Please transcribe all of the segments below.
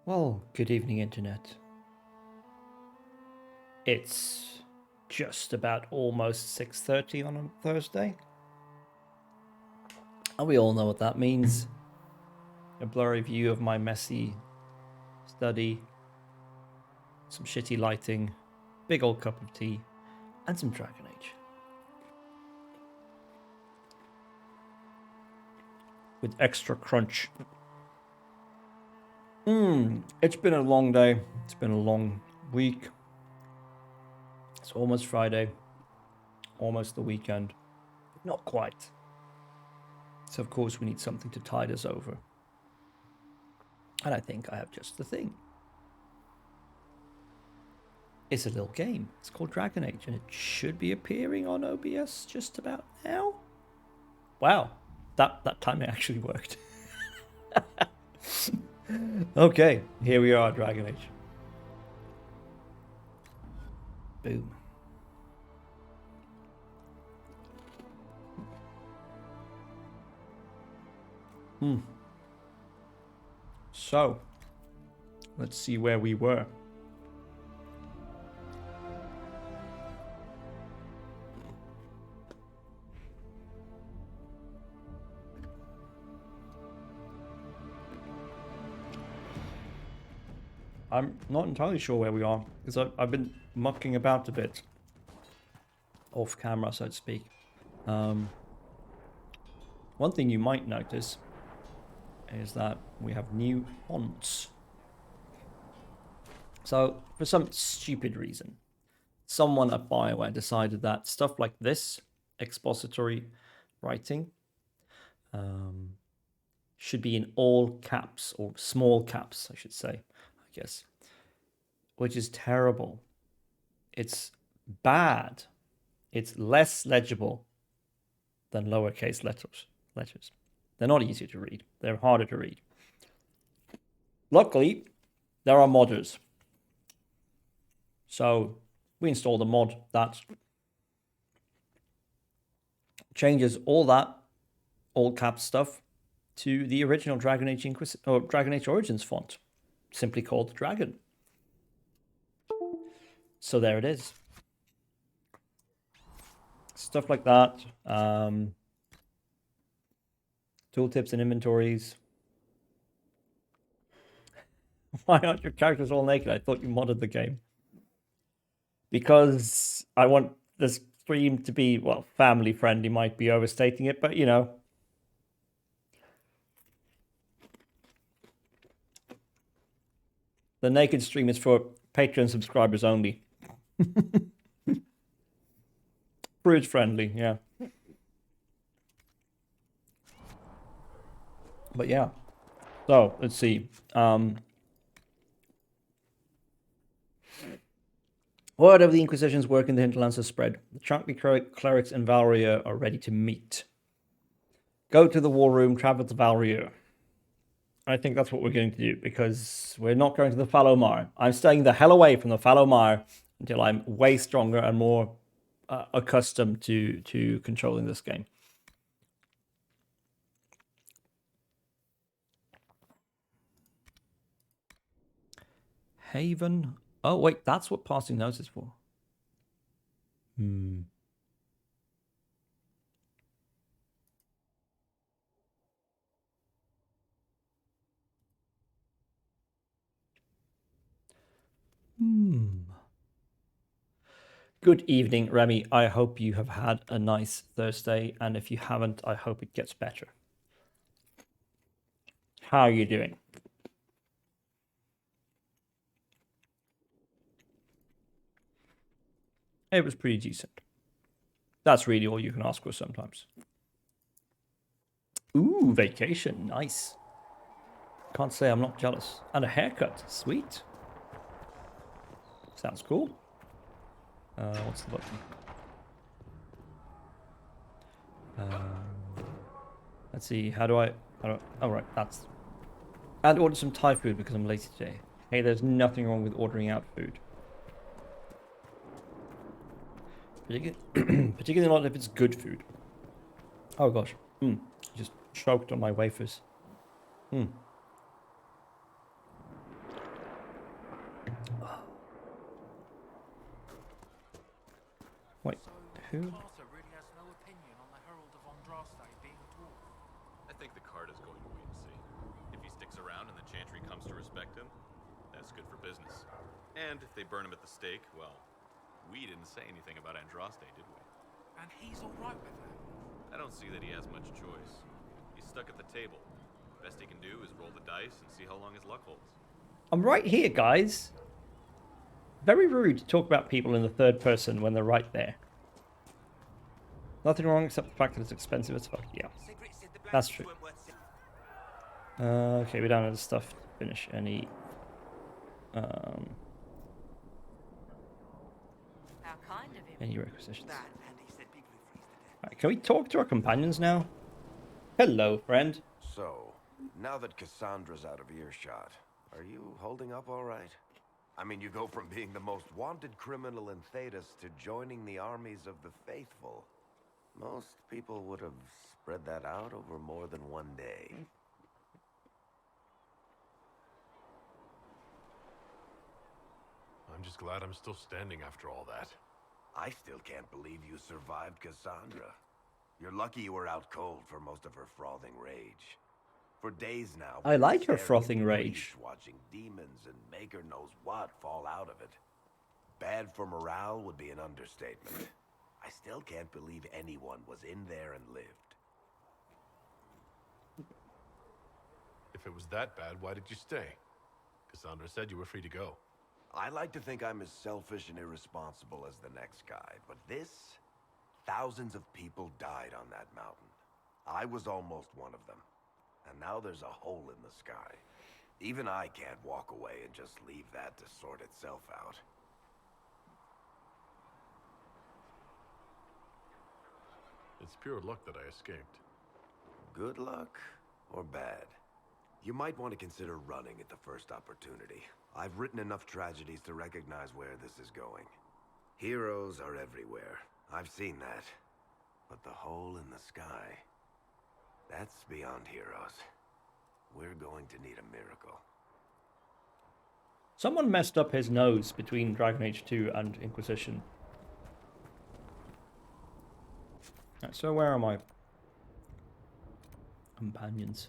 Well, good evening, Internet. It's just about almost 6:30 on a Thursday. And we all know what that means. A blurry view of my messy study, some shitty lighting, big old cup of tea, and some Dragon Age. With extra crunch. It's been a long day. It's been a long week. It's almost Friday. Almost the weekend. But not quite. So of course we need something to tide us over. And I think I have just the thing. It's a little game. It's called Dragon Age, and it should be appearing on OBS just about now. Wow, that timing actually worked. Okay, here we are, Dragon Age. Boom. So, let's see where we were. I'm not entirely sure where we are, because I've been mucking about a bit. Off camera, so to speak. One thing you might notice is that we have new fonts. So, for some stupid reason, someone at BioWare decided that stuff like this, expository writing, should be in all caps, or small caps, I should say, I guess, which is terrible. It's bad. It's less legible than lowercase letters. They're not easier to read. They're harder to read. Luckily, there are modders. So we installed a mod that changes all that all caps stuff to the original Dragon Age Dragon Age Origins font, simply called Dragon. So there it is. Stuff like that. Tooltips and inventories. Why aren't your characters all naked? I thought you modded the game. Because I want the stream to be, well, family friendly might be overstating it, but you know. The naked stream is for Patreon subscribers only. Prude friendly, yeah. But yeah. So, let's see. Word of the Inquisition's work in the hinterlands has spread. The Chunky clerics in Valrieux are ready to meet. Go to the war room, travel to Valrieux. I think that's what we're going to do, because we're not going to the Fallow Mire. I'm staying the hell away from the Fallow Mire until I'm way stronger and more accustomed to controlling this game. Haven. Oh, wait, that's what passing notes is for. Good evening, Remy. I hope you have had a nice Thursday, and if you haven't, I hope it gets better. How are you doing? It was pretty decent. That's really all you can ask for sometimes. Ooh, vacation. Nice. Can't say I'm not jealous. And a haircut. Sweet. Sounds cool. What's the button? Let's see. How do I... Oh, right. That's... And order some Thai food because I'm lazy today. Hey, there's nothing wrong with ordering out food. Particularly not if it's good food. Oh gosh. Just choked on my wafers. Who? Parser really has no opinion on the Herald of Andraste being a dwarf. I think the card is going to wait and see. If he sticks around and the Chantry comes to respect him, that's good for business. And if they burn him at the stake, well, we didn't say anything about Andraste, did we? And he's alright with that. I don't see that he has much choice. He's stuck at the table. Best he can do is roll the dice and see how long his luck holds. I'm right here, guys. Very rude to talk about people in the third person when they're right there. Nothing wrong except the fact that it's expensive as fuck. Yeah, that's true. Okay, we don't have the stuff to finish any. Any requisitions. Right, can we talk to our companions now? Hello, friend. So, now that Cassandra's out of earshot, are you holding up all right? I mean, you go from being the most wanted criminal in Thedas to joining the armies of the faithful. Most people would have spread that out over more than one day. I'm just glad I'm still standing after all that. I still can't believe you survived Cassandra. You're lucky you were out cold for most of her frothing rage. For days now, I like her staring frothing at the rage. breach, watching demons and maker knows what fall out of it. Bad for morale would be an understatement. I still can't believe anyone was in there and lived. If it was that bad, why did you stay? Cassandra said you were free to go. I like to think I'm as selfish and irresponsible as the next guy, but thousands of people died on that mountain. I was almost one of them. And now there's a hole in the sky. Even I can't walk away and just leave that to sort itself out. It's pure luck that I escaped. Good luck or bad? You might want to consider running at the first opportunity. I've written enough tragedies to recognize where this is going. Heroes are everywhere. I've seen that. But the hole in the sky, that's beyond heroes. We're going to need a miracle. Someone messed up his nose between Dragon Age 2 and Inquisition. Right, so where are my companions?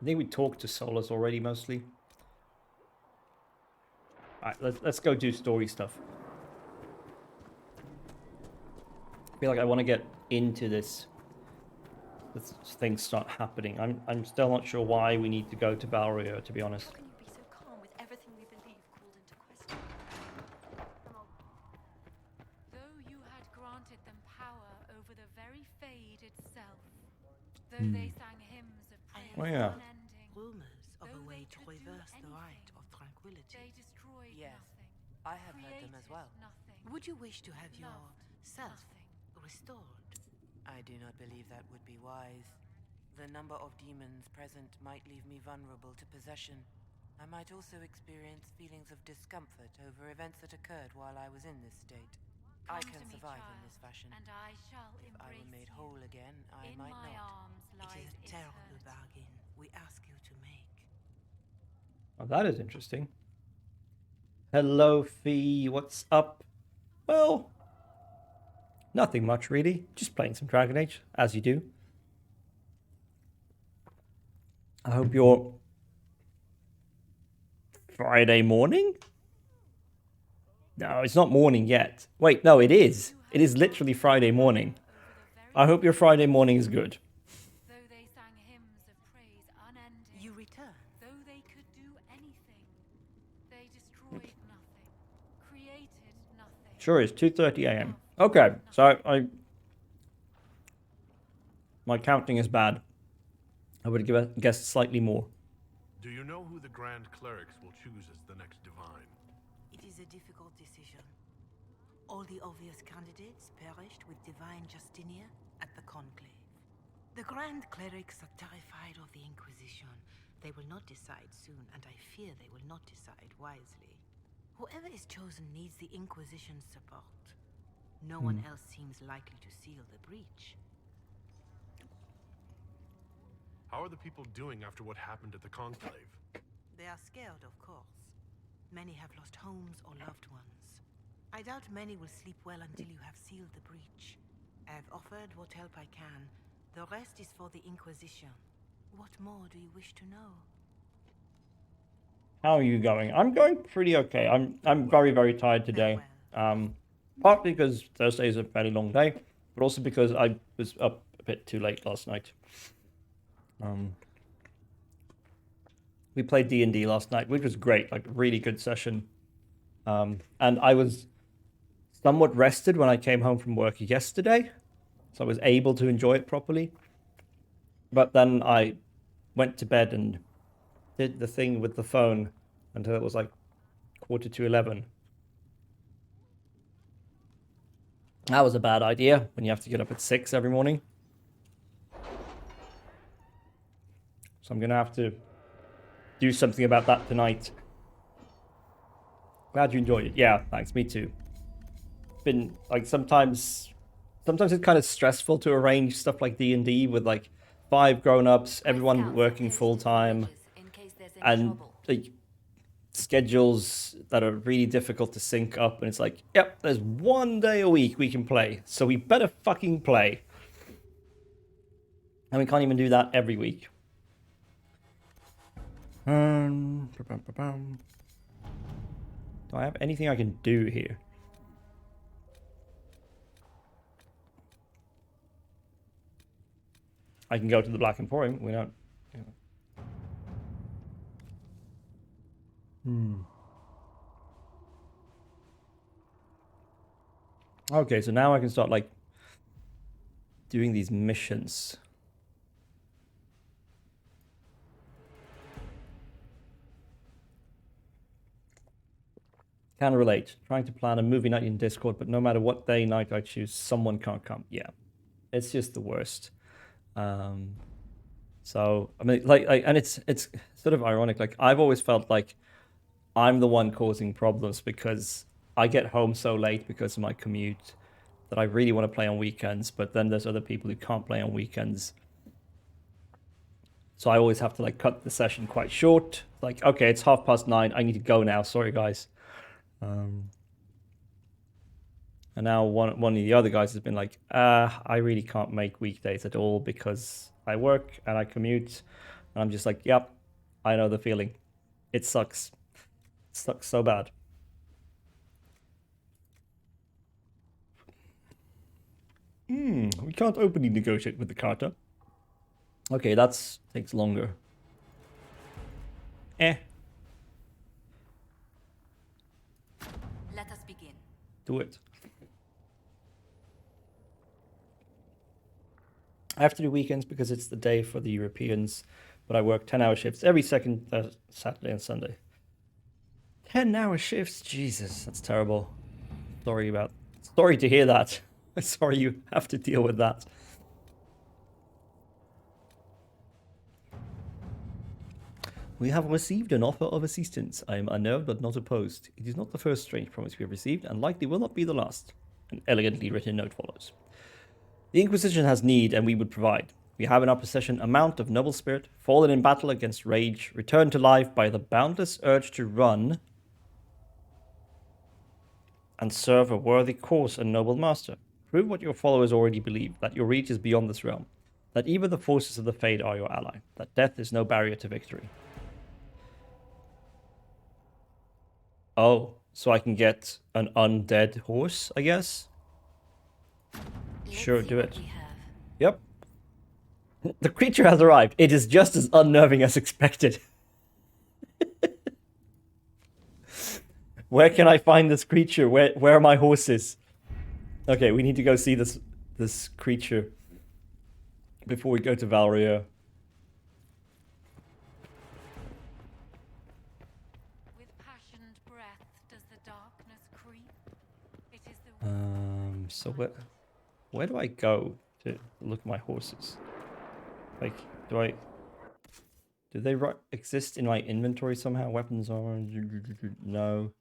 I think we talked to Solus already, mostly. Alright, let's go do story stuff. I feel like I want to get into this. As things start happening. I'm still not sure why we need to go to Royeux, to be honest. How can you be so calm with everything we believe called into question? Though you had granted them power over the very Fade itself, though they sang hymns of praise Oh, yeah. unending, Rumors of a though way they to could do reverse the right anything, of tranquility. they destroyed Yeah, nothing. I have heard them as created well. Nothing. Would you wish to have your Loved self nothing. restored? I do not believe that would be wise. The number of demons present might leave me vulnerable to possession. I might also experience feelings of discomfort over events that occurred while I was in this state. I Come can to me, survive in child, this fashion. and I shall If I embrace were made you. whole again, I In might my not. arms It lies is a its terrible hurt. bargain we ask you to make. Oh, that is interesting. Hello, Fee. What's up? Well, nothing much, really. Just playing some Dragon Age, as you do. I hope your Friday morning? No, it's not morning yet. Wait, no, it is. It is literally Friday morning. I hope your Friday morning is good. Though they sang hymns of praise unending, You return. though they could do anything, they destroyed nothing, created nothing. Sure is 2:30 a.m. Okay, so my counting is bad. I would have guessed slightly more. Do you know who the Grand Clerics will choose as the next divine? It is a difficult decision. All the obvious candidates perished with Divine Justinia at the Conclave. The Grand Clerics are terrified of the Inquisition. They will not decide soon, and I fear they will not decide wisely. Whoever is chosen needs the Inquisition's support. No one else seems likely to seal the breach. How are the people doing after what happened at the Conclave? They are scared, of course. Many have lost homes or loved ones. I doubt many will sleep well until you have sealed the breach. I've offered what help I can. The rest is for the Inquisition. What more do you wish to know? How are you going? I'm going pretty okay. I'm very, very tired today. Partly because Thursday is a fairly long day, but also because I was up a bit too late last night. We played D&D last night, which was great, like a really good session. And I was somewhat rested when I came home from work yesterday, so I was able to enjoy it properly. But then I went to bed and did the thing with the phone until it was like 11:45. That was a bad idea when you have to get up at 6 every morning. So I'm going to have to do something about that tonight. Glad you enjoyed it. Yeah, thanks. Me too. Been like sometimes it's kind of stressful to arrange stuff like D&D with like 5 grown-ups, everyone working full time, and like schedules that are really difficult to sync up. And it's like, yep, there's 1 day a week we can play, so we better fucking play. And we can't even do that every week. Do I have anything I can do here? I can go to the Black Emporium. We don't. Okay, so now I can start like doing these missions. Can relate. Trying to plan a movie night in Discord, but no matter what day night I choose, someone can't come. Yeah, it's just the worst. So I mean, and it's sort of ironic. Like I've always felt like I'm the one causing problems because I get home so late because of my commute that I really want to play on weekends. But then there's other people who can't play on weekends. So I always have to like cut the session quite short. Like, okay, it's 9:30. I need to go now. Sorry, guys. And now one of the other guys has been like, I really can't make weekdays at all because I work and I commute. And I'm just like, yep, I know the feeling. It sucks. It sucks so bad. We can't openly negotiate with the Carter. Okay, that takes longer. Let us begin. Do it. I have to do weekends because it's the day for the Europeans, but I work 10-hour shifts every second Saturday and Sunday. 10-hour shifts? Jesus, that's terrible. Sorry to hear that. Sorry you have to deal with that. We have received an offer of assistance. I am unnerved but not opposed. It is not the first strange promise we have received, and likely will not be the last. An elegantly written note follows. The Inquisition has need, and we would provide. We have in our possession a mount of noble spirit, fallen in battle against rage, returned to life by the boundless urge to run and serve a worthy cause and noble master. Prove what your followers already believe, that your reach is beyond this realm, that even the forces of the Fade are your ally, that death is no barrier to victory. Oh, so I can get an undead horse, I guess? Sure, do it. Yep. The creature has arrived. It is just as unnerving as expected. Where can I find this creature? Where are my horses? Okay, we need to go see this creature before we go to Royeux. With passionate breath does the darkness creep. It is the So where do I go to look at my horses? Like, do they exist in my inventory somehow? Weapons are no.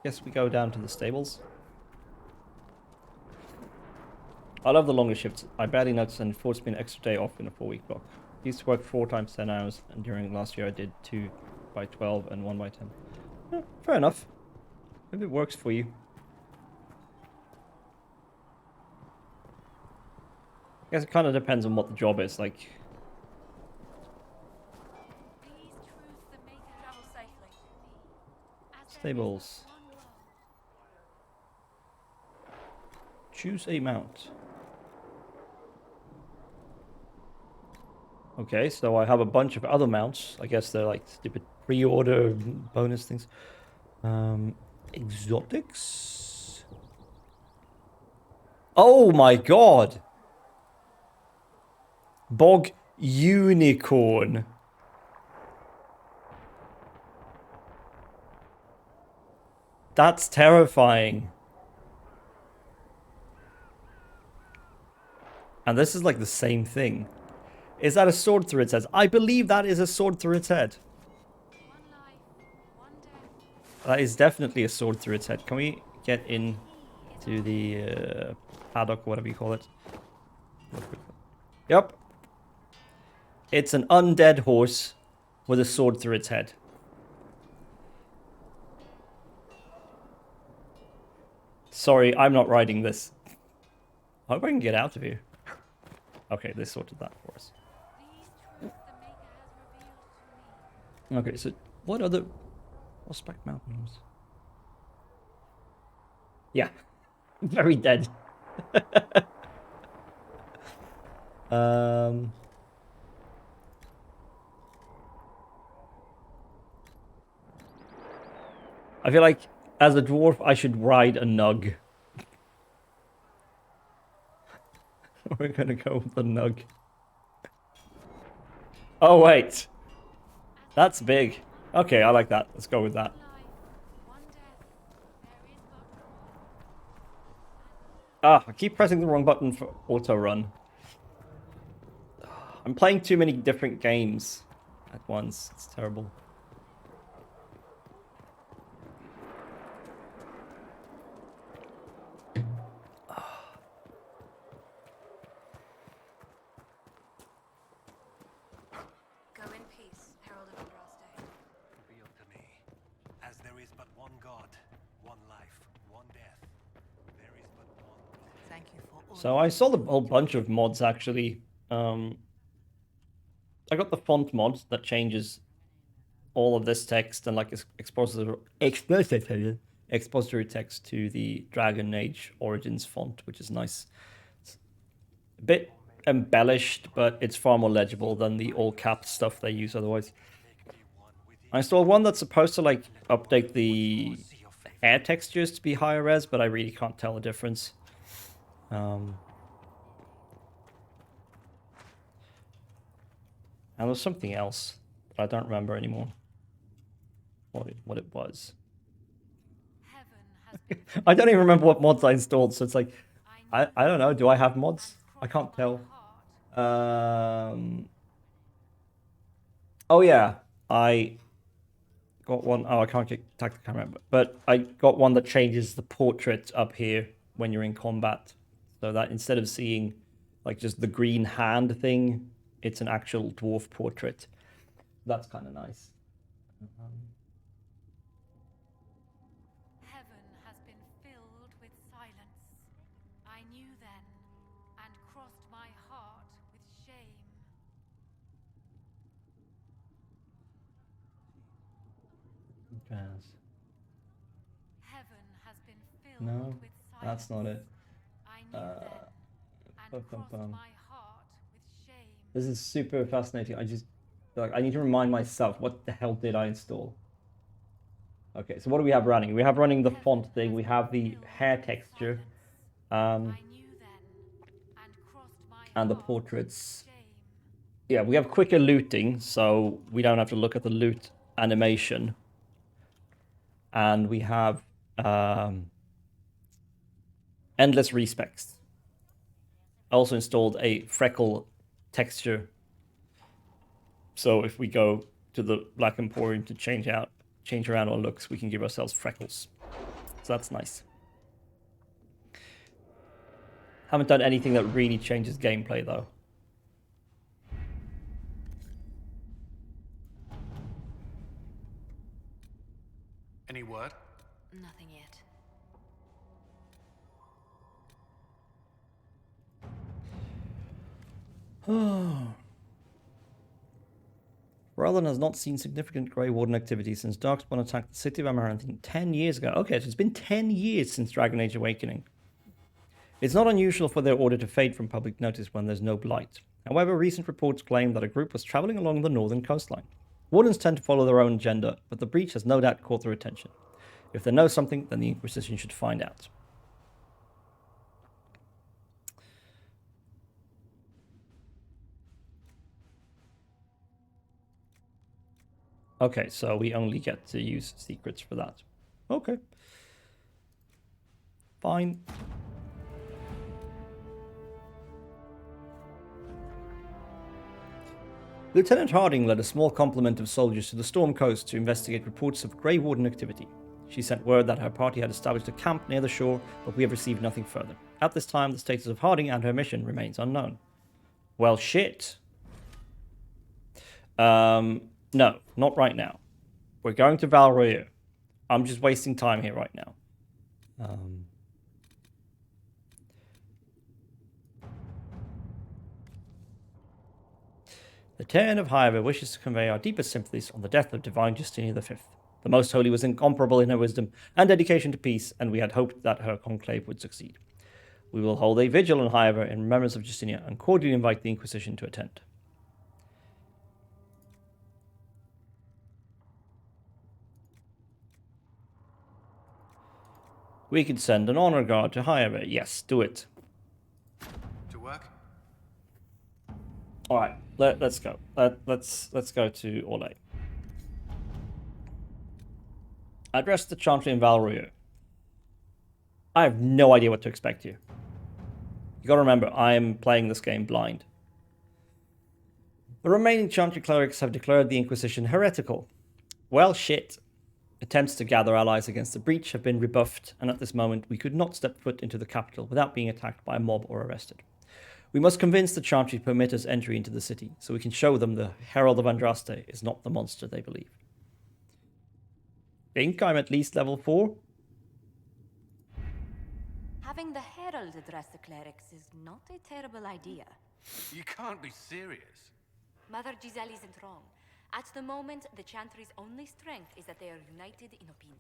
Guess we go down to the stables. I love the longer shifts. I barely noticed and it forced me an extra day off in a 4-week block. I used to work 4 times 10 hours, and during last year I did 2 by 12 and 1 by 10. Fair enough. If it works for you. I guess it kind of depends on what the job is. Like, These truths that make you travel safely. As there is stables. but one goal. Choose a mount. Okay, so I have a bunch of other mounts. I guess they're like stupid pre-order bonus things. Exotics? Oh my god! Bog unicorn. That's terrifying. And this is like the same thing. Is that a sword through its head? I believe that is a sword through its head. One life, one death. That is definitely a sword through its head. Can we get in to the paddock, whatever you call it? Yep. It's an undead horse with a sword through its head. Sorry, I'm not riding this. I hope I can get out of here. Okay, they sorted that for us. These truths the Maker has revealed to me. Okay, so what other... Prospect Mountains? Yeah. Very dead. I feel like as a dwarf I should ride a nug. We're gonna go with the nug. Oh wait. That's big. Okay, I like that. Let's go with that. One life, one death. There is but one. Ah, I keep pressing the wrong button for auto run. I'm playing too many different games at once. It's terrible. Go in peace, Herald of Andraste. Revealed to me, as there is but one God, one life, one death. There is but one. Thank you for all. So I saw a whole bunch of mods actually. I got the font mod that changes all of this text and like expository text to the Dragon Age Origins font, which is nice. It's a bit embellished, but it's far more legible than the all capped stuff they use otherwise. I installed one that's supposed to like update the hair textures to be higher res, but I really can't tell the difference. And there's something else that I don't remember anymore. What it was. Heaven has been I don't even remember what mods I installed, so it's like I I don't know. Do I have mods? I can't tell. heart. Oh yeah, I got one. Oh, I can't get attack the camera, but I got one that changes the portrait up here when you're in combat, so that instead of seeing like just the green hand thing, it's an actual dwarf portrait. That's kind of nice. Heaven has been filled with silence. I knew then, and crossed my heart with shame. Jazz. Heaven has been filled No, with silence. that's not it. I knew then, and crossed my heart with shame. This is super fascinating. I need to remind myself, what the hell did I install? Okay, so what do we have running? We have running the font thing. We have the hair texture, I knew then, and crossed my and the heart portraits. with shame. Yeah, we have quicker looting, so we don't have to look at the loot animation. And we have endless respecs. I also installed a freckle texture. So if we go to the Black Emporium to change around our looks, we can give ourselves freckles. So that's nice. Haven't done anything that really changes gameplay though. Any word? Nothing yet. Rutland has not seen significant Grey Warden activity since Darkspawn attacked the city of Amaranthine 10 years ago. Okay, so it's been 10 years since Dragon Age Awakening. It's not unusual for their order to fade from public notice when there's no blight. However, recent reports claim that a group was travelling along the northern coastline. Wardens tend to follow their own agenda, but the breach has no doubt caught their attention. If they know something, then the Inquisition should find out. Okay, so we only get to use secrets for that. Okay. Fine. Lieutenant Harding led a small complement of soldiers to the Storm Coast to investigate reports of Grey Warden activity. She sent word that her party had established a camp near the shore, but we have received nothing further. At this time, the status of Harding and her mission remains unknown. Well, shit. No, not right now. We're going to Royeux. I'm just wasting time here right now. The Terran of Higher wishes to convey our deepest sympathies on the death of Divine Justinia V. The Most Holy was incomparable in her wisdom and dedication to peace, and we had hoped that her conclave would succeed. We will hold a vigil on Higher in remembrance of Justinia and cordially invite the Inquisition to attend. We could send an honor guard to Higher. Yes, do it. To work? All right, let's go. Let's go to Orlais. Address the Chantry in Royeux. I have no idea what to expect here. You gotta remember, I am playing this game blind. The remaining Chantry clerics have declared the Inquisition heretical. Well, shit. Attempts to gather allies against the breach have been rebuffed, and at this moment we could not step foot into the capital without being attacked by a mob or arrested. We must convince the Chantry to permit us entry into the city, so we can show them the Herald of Andraste is not the monster they believe. Think I'm at least level 4? Having the Herald address the clerics is not a terrible idea. You can't be serious. Mother Giselle isn't wrong. At the moment, the Chantry's only strength is that they are united in opinion.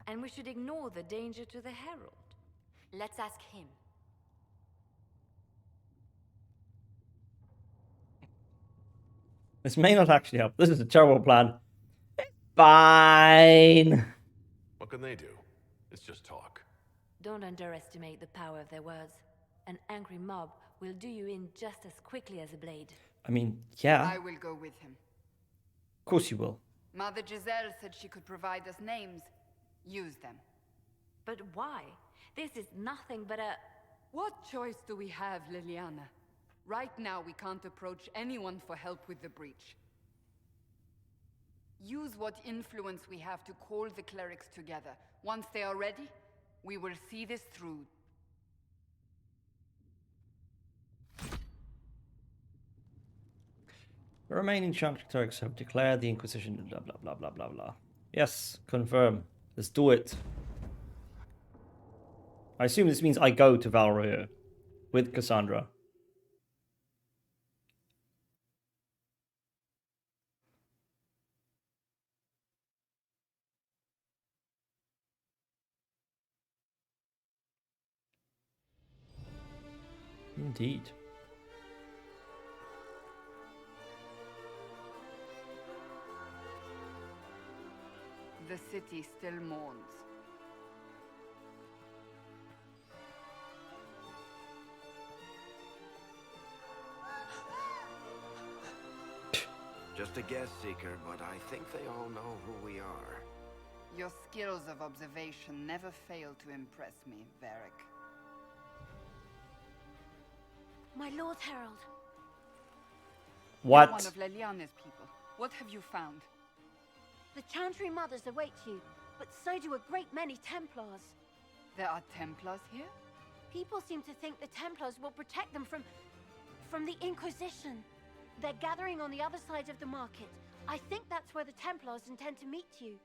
And we should ignore the danger to the Herald. Let's ask him. This may not actually help. This is a terrible plan. Fine. What can they do? It's just talk. Don't underestimate the power of their words. An angry mob will do you in just as quickly as a blade. I mean, yeah. I will go with him. Of course you will. Mother Giselle said she could provide us names. Use them. But why? This is nothing but a... What choice do we have, Liliana? Right now, we can't approach anyone for help with the breach. Use what influence we have to call the clerics together. Once they are ready, we will see this through. The remaining Chantry clerics have declared the Inquisition blah blah blah blah blah blah. Yes, confirm. Let's do it. I assume this means I go to Royeux with Cassandra. Indeed. The city still mourns. Just a guess, Seeker, but I think they all know who we are. Your skills of observation never fail to impress me, Varric. My Lord Herald. What? One of Leliana's people. What have you found? The Chantry Mothers await you, but so do a great many Templars. There are Templars here? People seem to think the Templars will protect them from the Inquisition. They're gathering on the other side of the market. I think that's where the Templars intend to meet you.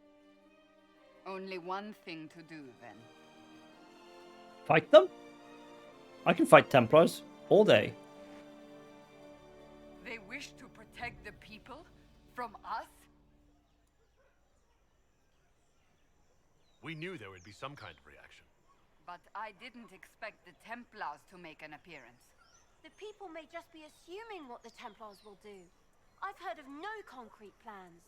Only one thing to do, then. Fight them? I can fight Templars all day. wish to protect the people from us? We knew there would be some kind of reaction. But I didn't expect the Templars to make an appearance. The people may just be assuming what the Templars will do. I've heard of no concrete plans.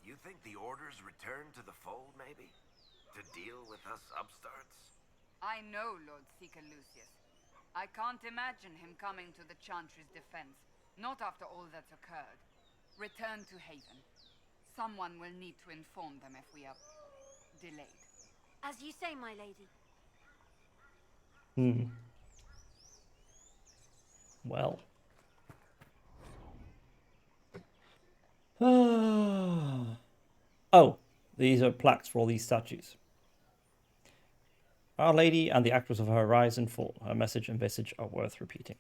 You think the Order's return to the fold, maybe? To deal with us upstarts? I know Lord Seeker Lucius. I can't imagine him coming to the Chantry's defense, not after all that's occurred. Return to Haven. Someone will need to inform them if we are delayed. As you say, my lady. Well. Oh, these are plaques for all these statues. Our Lady and the actress of her rise and fall. Her message and visage are worth repeating.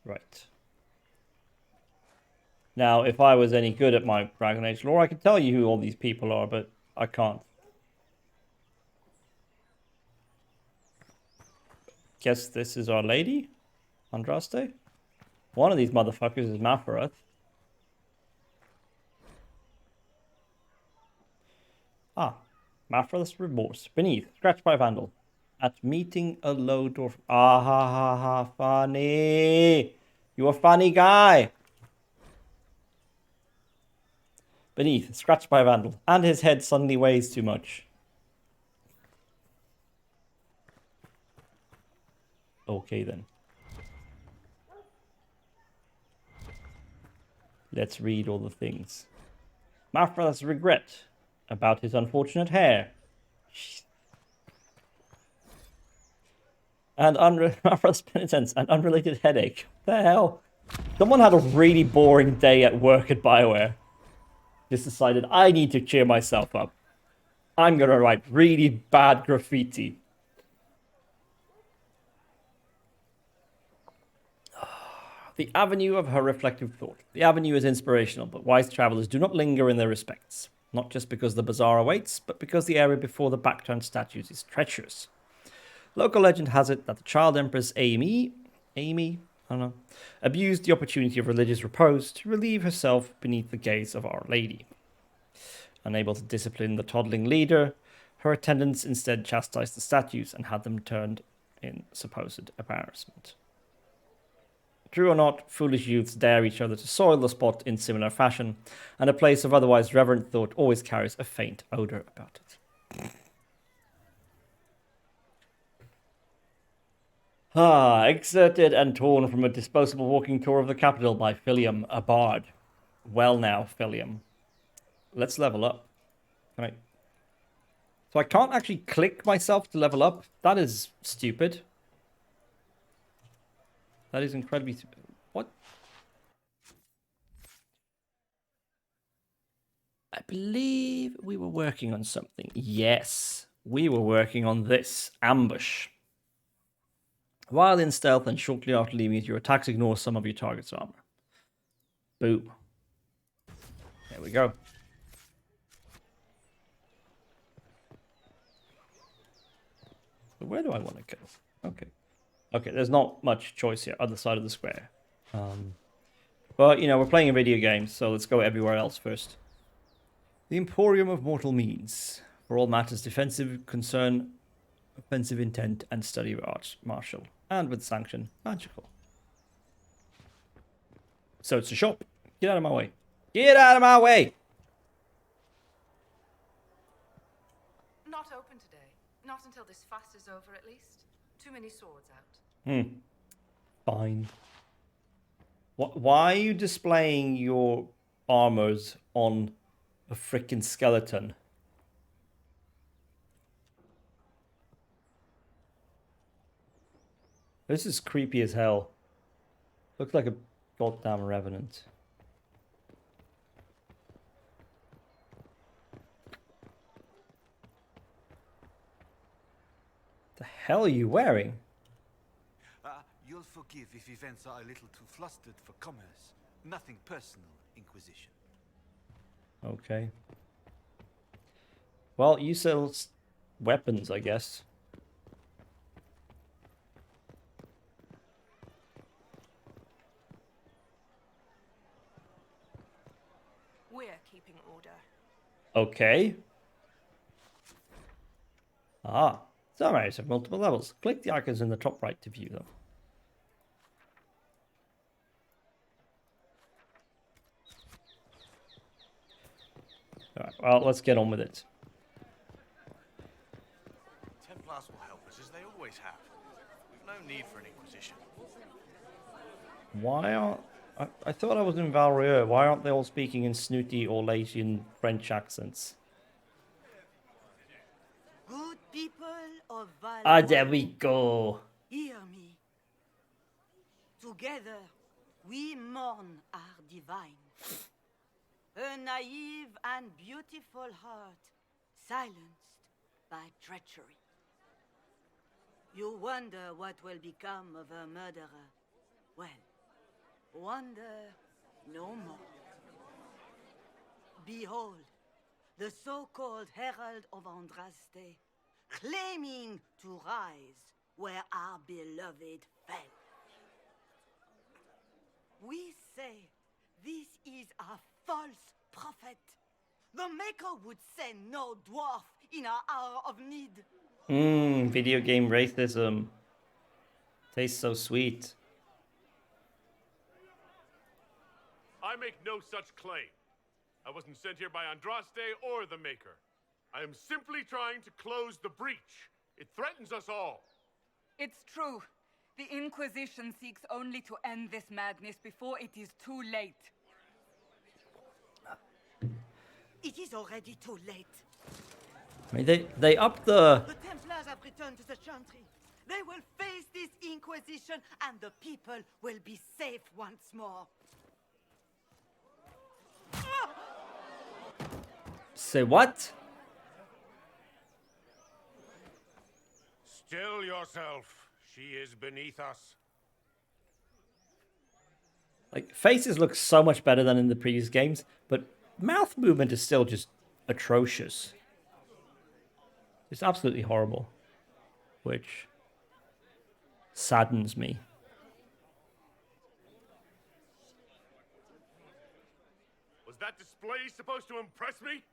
Right. Now, if I was any good at my Dragon Age lore, I could tell you who all these people are, but I can't. Guess this is Our Lady? Andraste? One of these motherfuckers is Maphorath. Ah, Maphorath's remorse. Beneath, scratched by Vandal. At meeting a low dwarf. Ah ha ha ha, funny. You're a funny guy. Beneath, scratched by Vandal. And his head suddenly weighs too much. Okay then. Let's read all the things. Maphorath's regret about his unfortunate hair. And Maphorath's penitence and unrelated headache. What the hell? Someone had a really boring day at work at BioWare. Just decided, I need to cheer myself up. I'm gonna write really bad graffiti. The avenue of her reflective thought. The avenue is inspirational, but wise travelers do not linger in their respects. Not just because the bazaar awaits, but because the area before the backturned statues is treacherous. Local legend has it that the child empress Amy, I don't know, abused the opportunity of religious repose to relieve herself beneath the gaze of Our Lady. Unable to discipline the toddling leader, her attendants instead chastised the statues and had them turned in supposed embarrassment. True or not, foolish youths dare each other to soil the spot in similar fashion, and a place of otherwise reverent thought always carries a faint odour about it. Excerpted and torn from a disposable walking tour of the capital by Philium, a bard. Well now, Philium. Let's level up. Right. So I can't actually click myself to level up. That is stupid. That is incredibly stupid. What? I believe we were working on something. Yes, we were working on this. Ambush. While in stealth and shortly after leaving it, your attacks ignore some of your target's armor. Boom. There we go. So where do I want to go? Okay. Okay, there's not much choice here. Other side of the square. But, you know, we're playing a video game, so let's go everywhere else first. The Emporium of Mortal Means. For all matters defensive, concern, offensive intent, and study of arts martial. And with sanction, magical. So it's a shop. Get out of my way. Get out of my way! Not open today. Not until this fast is over, at least. Too many swords out. Fine. Why are you displaying your armors on a freaking skeleton? This is creepy as hell. Looks like a goddamn revenant. The hell are you wearing? You'll forgive if events are a little too flustered for commerce. Nothing personal, Inquisition. Okay. Well, you sell weapons, I guess. We're keeping order. Okay. Ah, summaries have multiple levels. Click the icons in the top right to view them. Alright, well, let's get on with it. Templars will help us, as they always have. We've no need for an Inquisition. Why aren't... I thought I was in Royeux. Why aren't they all speaking in snooty or Latian French accents? Good people of Val. Ah, there we go. Hear me. Together, we mourn our divine. A naive and beautiful heart, silenced by treachery. You wonder what will become of a murderer. Well, wonder no more. Behold, the so-called Herald of Andraste, claiming to rise where our beloved fell. We say this is a false prophet. The Maker would send no dwarf in our hour of need. Video game racism. Tastes so sweet. I make no such claim. I wasn't sent here by Andraste or the Maker. I am simply trying to close the breach. It threatens us all. It's true. The Inquisition seeks only to end this madness before it is too late. It is already too late. I mean, they upped the... The Templars have returned to the Chantry. They will face this Inquisition, and the people will be safe once more. Say what? Still yourself. She is beneath us. Like, faces look so much better than in the previous games, but mouth movement is still just atrocious. It's absolutely horrible, which saddens me. Was that display supposed to impress me?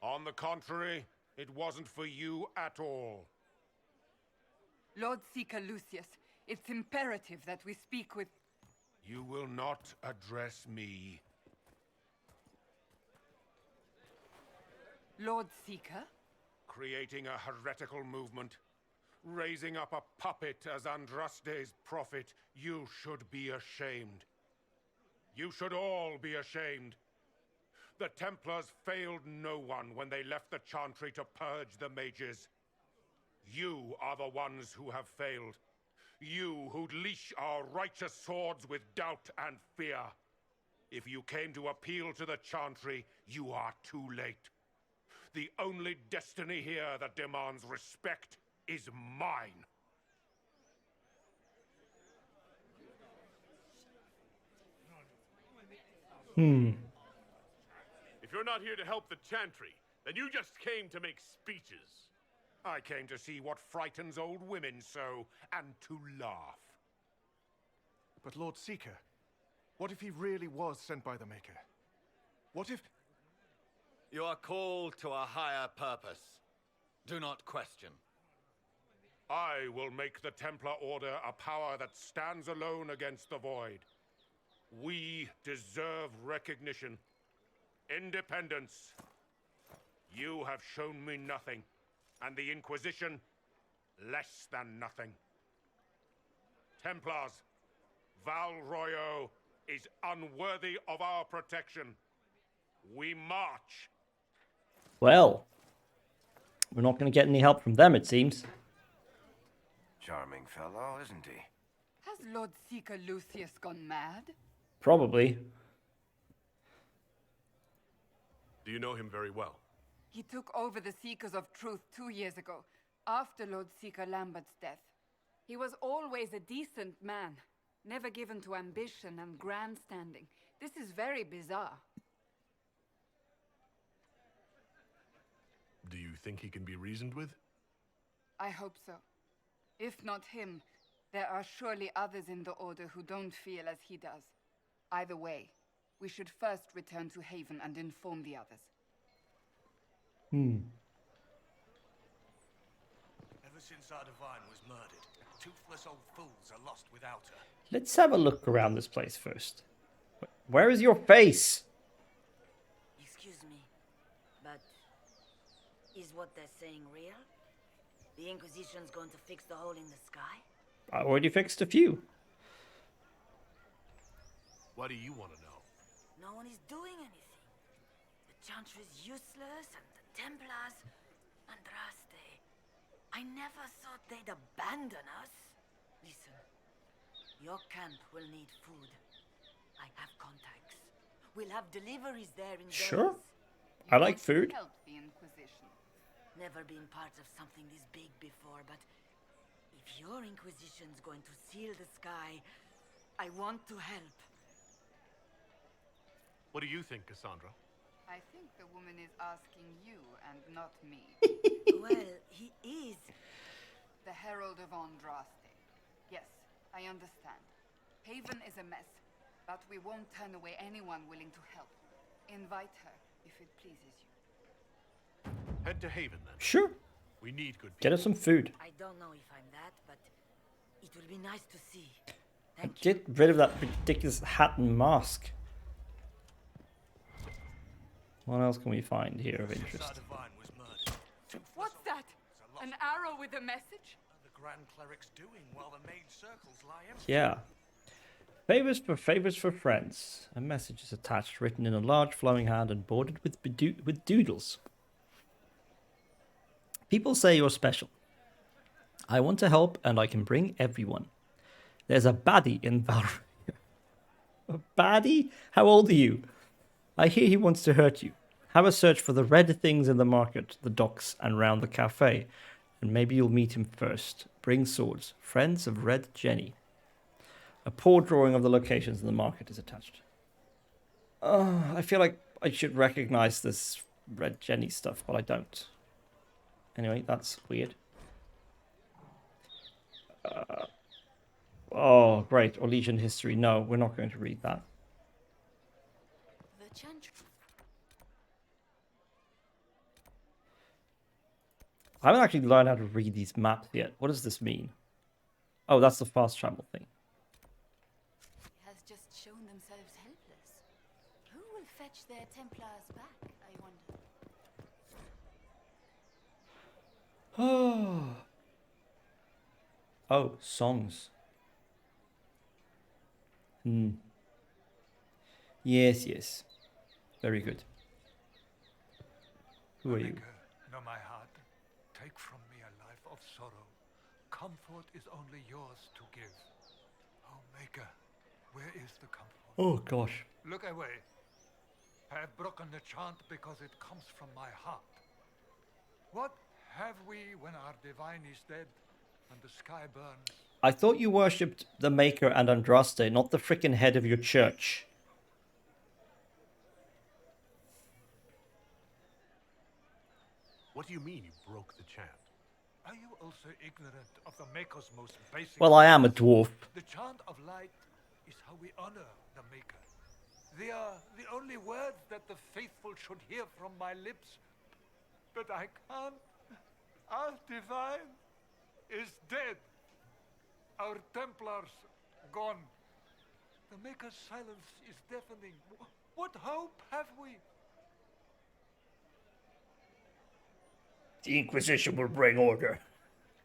On the contrary, it wasn't for you at all. Lord Seeker Lucius, it's imperative that we speak with... You will not address me. Lord Seeker? Creating a heretical movement. Raising up a puppet as Andraste's prophet. You should be ashamed. You should all be ashamed. The Templars failed no one when they left the Chantry to purge the mages. You are the ones who have failed. You who'd leash our righteous swords with doubt and fear. If you came to appeal to the Chantry, you are too late. The only destiny here that demands respect is mine. If you're not here to help the Chantry, then you just came to make speeches. I came to see what frightens old women so, and to laugh. But Lord Seeker, what if he really was sent by the Maker? What if... You are called to a higher purpose. Do not question. I will make the Templar Order a power that stands alone against the Void. We deserve recognition. Independence. You have shown me nothing, and the Inquisition, less than nothing. Templars, Val Royeux is unworthy of our protection. We march. Well, we're not going to get any help from them, it seems. Charming fellow, isn't he? Has Lord Seeker Lucius gone mad? Probably. Do you know him very well? He took over the Seekers of Truth 2 years ago, after Lord Seeker Lambert's death. He was always a decent man, never given to ambition and grandstanding. This is very bizarre. Do you think he can be reasoned with? I hope so. If not him, there are surely others in the Order who don't feel as he does. Either way, We should first return to Haven and inform the others. Ever since our divine was murdered, toothless old fools are lost without her. Let's have a look around this place first. Where is your face? Excuse me, but is what they're saying real? The Inquisition's going to fix the hole in the sky? I already fixed a few. What do you want to know? No one is doing anything. The Chantry is useless, and the Templars... Andraste. I never thought they'd abandon us. Listen, your camp will need food. I have contacts. We'll have deliveries there in Sure. days. I like food. Help the Inquisition. Never been part of something this big before, but if your Inquisition's going to seal the sky, I want to help. What do you think, Cassandra? I think the woman is asking you and not me. Well, he is. The Herald of Andraste. Yes, I understand. Haven is a mess, but we won't turn away anyone willing to help. Invite her, if it pleases you. Head to Haven, then. Sure. We need good people. Get us some food. I don't know if I'm that, but it will be nice to see. Get rid of that ridiculous hat and mask. What else can we find here of interest? What's that? An arrow with a message? The Grand Cleric's doing while the main circles lie empty. Yeah. Favors for friends. A message is attached, written in a large flowing hand and bordered with doodles. People say you're special. I want to help, and I can bring everyone. There's a baddie in Valor. A baddie? How old are you? I hear he wants to hurt you. Have a search for the red things in the market, the docks, and round the cafe, and maybe you'll meet him first. Bring swords. Friends of Red Jenny. A poor drawing of the locations in the market is attached. I feel like I should recognize this Red Jenny stuff, but I don't. Anyway, that's weird. Oh, great. Orlesian history. No, we're not going to read that. The Chantry. I haven't actually learned how to read these maps yet. What does this mean? Oh, that's the fast travel thing. Has just shown themselves helpless. Who will fetch their Templars back, I wonder? Oh, songs. Yes, yes. Very good. Who are you? Know my heart. Take from me a life of sorrow. Comfort is only yours to give. Oh, Maker, where is the comfort? Oh, gosh. Look away. I have broken the chant because it comes from my heart. What have we when our divine is dead and the sky burns? I thought you worshipped the Maker and Andraste, not the frickin' head of your church. What do you mean you broke the chant? Are you also ignorant of the Maker's most basic... Well, I am a dwarf. The chant of light is how we honor the Maker. They are the only words that the faithful should hear from my lips. But I can't. Our divine is dead. Our Templars gone. The Maker's silence is deafening. What hope have we? The Inquisition will bring order.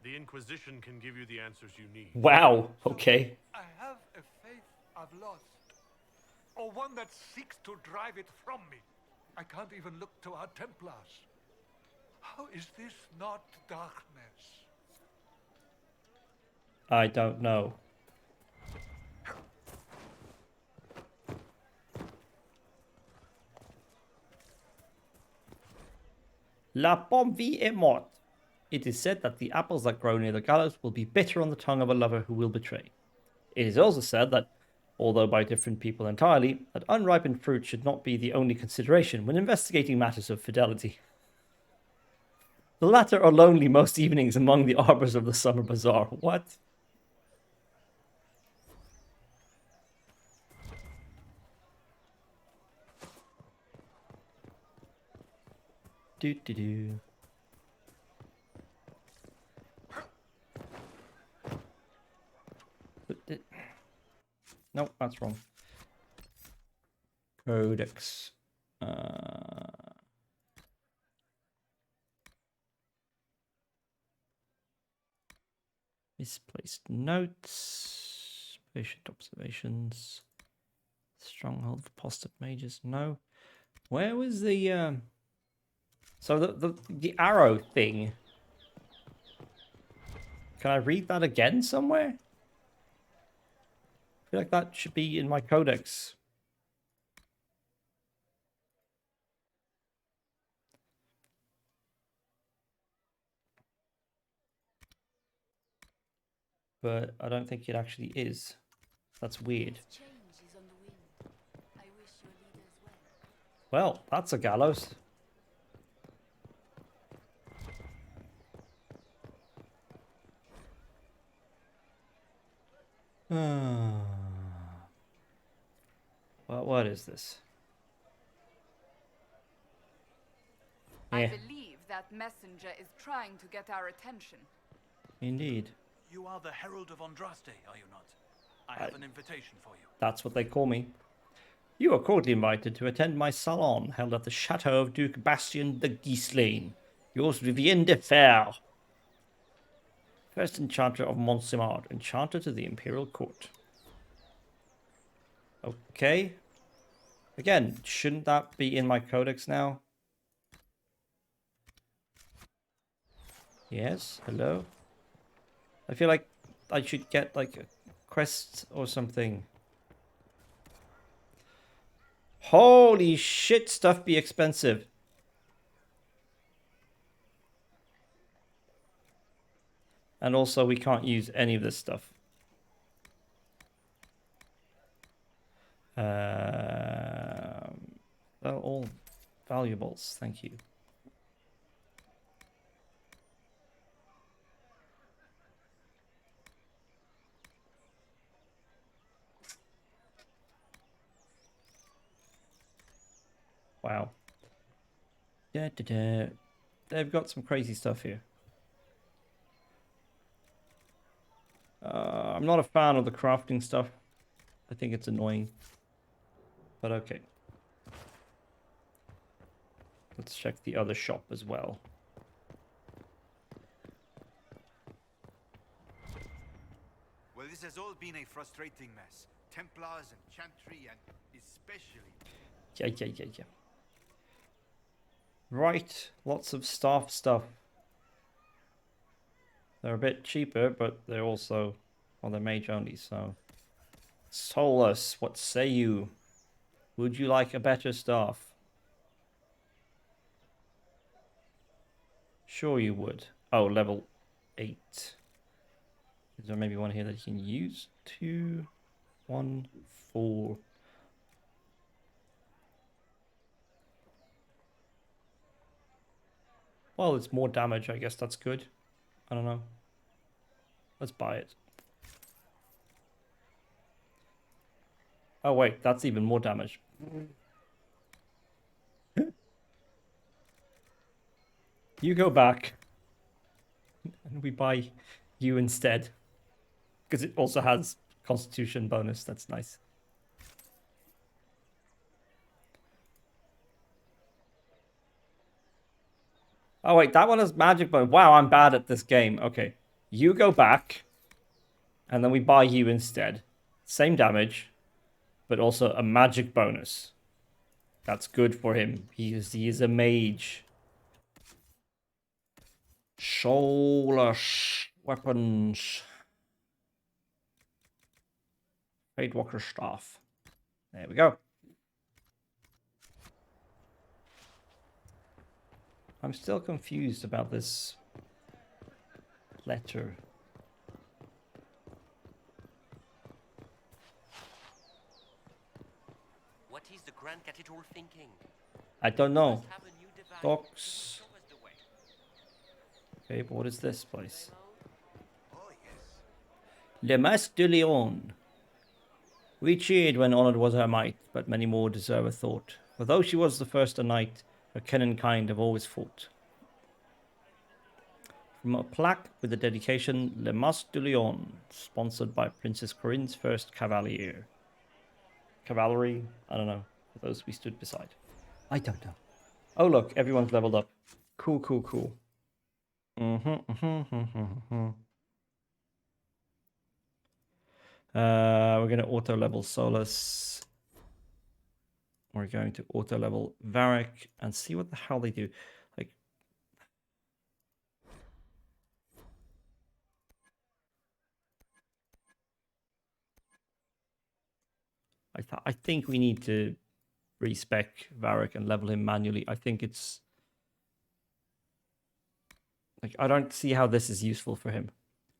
The Inquisition can give you the answers you need. Wow, okay. I have a faith I've lost. Or one that seeks to drive it from me. I can't even look to our Templars. How is this not darkness? I don't know. La pomme vie est morte. It is said that the apples that grow near the gallows will be bitter on the tongue of a lover who will betray. It is also said that, although by different people entirely, that unripened fruit should not be the only consideration when investigating matters of fidelity. The latter are lonely most evenings among the arbors of the summer bazaar. What? Do do do. Nope, that's wrong. Codex. Misplaced notes. Patient observations. Stronghold of apostate mages. No. Where was the so the arrow thing? Can I read that again somewhere? I feel like that should be in my codex. But I don't think it actually is. That's weird. Well, that's a gallows. Well, what is this? I believe that messenger is trying to get our attention. Indeed. You are the Herald of Andraste, are you not? I have an invitation for you. That's what they call me. You are cordially invited to attend my salon held at the Chateau of Duke Bastien de Guislain. Yours Vivienne de Fer. First Enchanter of Montsimard, Enchanter to the Imperial Court. Okay. Again, shouldn't that be in my codex now? Yes, hello? I feel like I should get like a quest or something. Holy shit, stuff be expensive. And also we can't use any of this stuff. They're all valuables, thank you. Wow. Da, da, da. They've got some crazy stuff here. I'm not a fan of the crafting stuff. I think it's annoying. But okay. Let's check the other shop as well. Well, this has all been a frustrating mess. Templars and Chantry and especially... Yeah. Right, lots of staff stuff. They're a bit cheaper, but they're also, well, they're mage only, so. Solus, what say you? Would you like a better staff? Sure you would. Oh, level 8. Is there maybe one here that you can use? 2, 1, 4. Well, it's more damage, I guess that's good. I don't know. Let's buy it. Oh wait, that's even more damage. You go back. And we buy you instead. Because it also has Constitution bonus, that's nice. Oh wait, that one has magic bonus. Wow, I'm bad at this game. Okay. You go back. And then we buy you instead. Same damage. But also a magic bonus. That's good for him. He is a mage. Soulless weapons. Fatewalker staff. There we go. I'm still confused about this letter. What is the Grand Cathedral thinking? I don't know. Docks. Okay, but what is this place? Le Masque de Leon. We cheered when honored was her might, but many more deserve a thought. For though she was the first a knight, her kin and kind have always fought. From a plaque with the dedication Le Masque de Lyon, sponsored by Princess Corinne's first Cavalier. Cavalry? I don't know. For those we stood beside. I don't know. Oh look, everyone's leveled up. Cool, cool, cool. We're going to auto level Solus. We're going to auto level Varric and see what the hell they do. Like, I think we need to respec Varric and level him manually. I think it's like, I don't see how this is useful for him.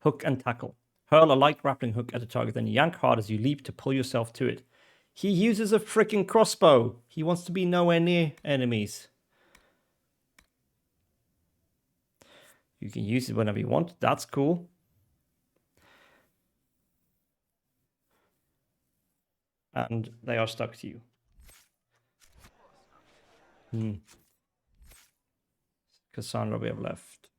Hook and tackle. Hurl a light grappling hook at a target, then yank hard as you leap to pull yourself to it. He uses a freaking crossbow. He wants to be nowhere near enemies. You can use it whenever you want. That's cool. And they are stuck to you. Cassandra we have left.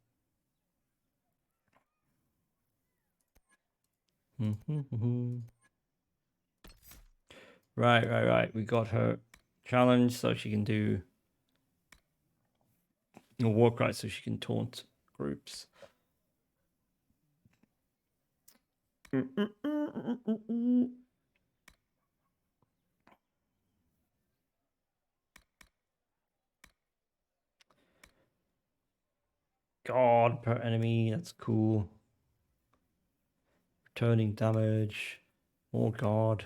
Right. We got her challenge so she can do a war cry so she can taunt groups. God per enemy, that's cool. Returning damage. Oh God.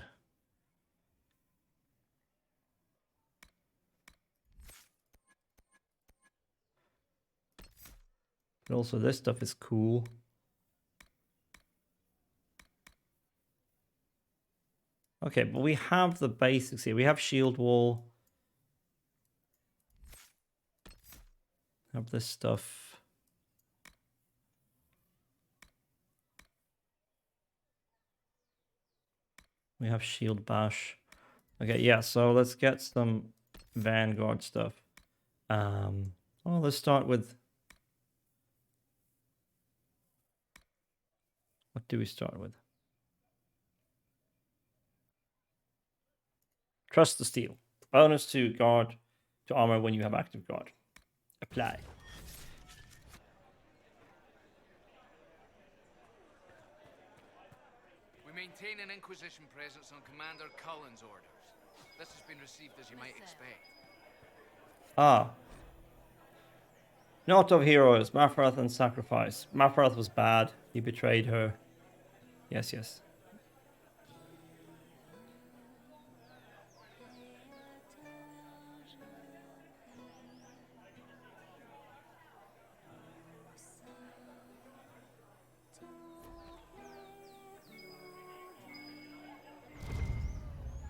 But also this stuff is cool. Okay, but we have the basics here. We have shield wall. Have this stuff. We have shield bash. Okay, yeah, so let's get some Vanguard stuff. Well, let's start with... What do we start with? Trust the Steel. Bonus to guard, to armor when you have active guard. Apply. We maintain an Inquisition presence on Commander Cullen's orders. This has been received as you might expect. Ah. Not of heroes, Mafrath and sacrifice. Mafrath was bad. He betrayed her. Yes.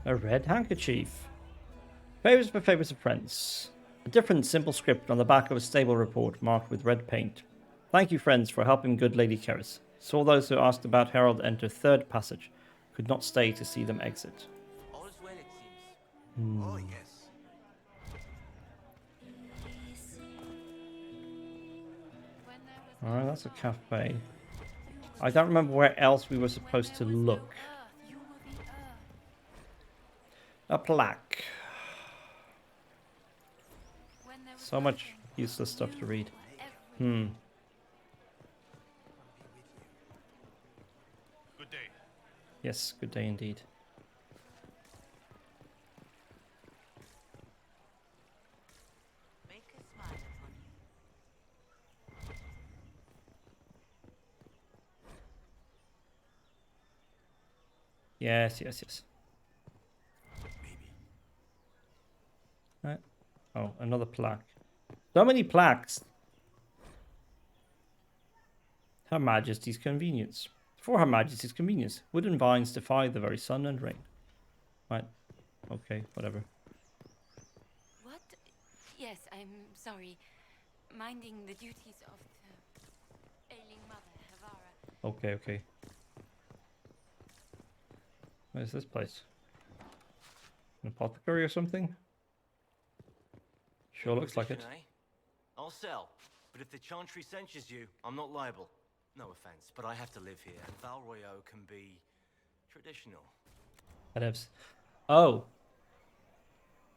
A red handkerchief. Favors for favors of friends. A different simple script on the back of a stable report marked with red paint. Thank you, friends, for helping good Lady Keris. Saw those who asked about Herald enter third passage. Could not stay to see them exit. All is well, it seems. Oh, yes. Alright, that's a cafe. I don't remember where else we were supposed to look. A plaque. So much useless stuff to read. Good day. Yes, good day indeed. Make a smile upon you. Yes. Right. Oh, another plaque. So many plaques. Her Majesty's convenience. For Her Majesty's convenience. Wooden vines defy the very sun and rain. Right. Okay, whatever. What? Yes, I'm sorry. Minding the duties of the ailing mother, Havara. Okay. Where's this place? An apothecary or something? Sure looks like it. Inquisition, eh? I'll sell. But if the Chantry censures you, I'm not liable. No offense, but I have to live here, and Val Royeux can be traditional. Whatevs. Oh.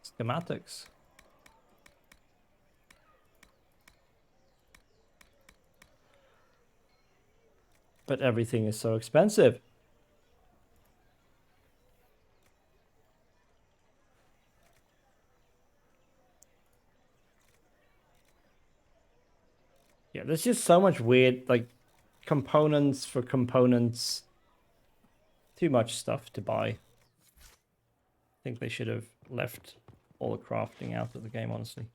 Schematics. But everything is so expensive. Yeah, there's just so much weird, like, components for components. Too much stuff to buy. I think they should have left all the crafting out of the game, honestly.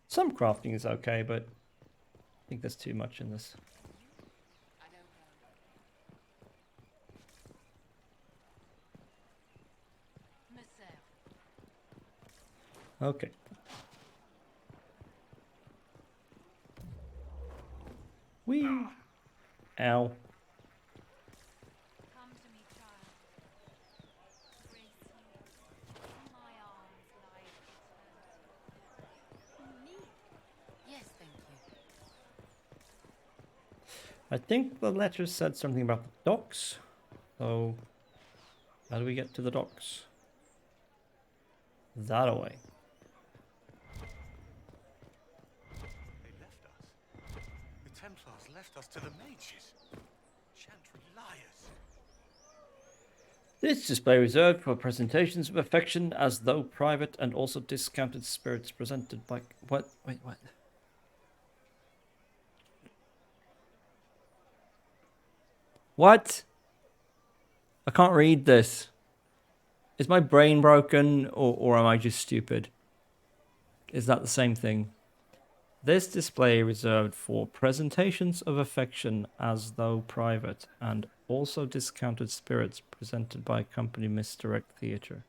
Some crafting is okay, but I think there's too much in this. Okay. Whee! Ow. Come to me, child. Grace you. In my arms lies eternity. Me? Yes, thank you. I think the letter said something about the docks. So, how do we get to the docks? That away. They left us. The Templars left us to the mages. Chantry liars. This display reserved for presentations of affection as though private and also discounted spirits presented by... What? Wait, what? What? I can't read this. Is my brain broken or am I just stupid? Is that the same thing? This display reserved for presentations of affection as though private and also discounted spirits presented by company Misdirect Theatre.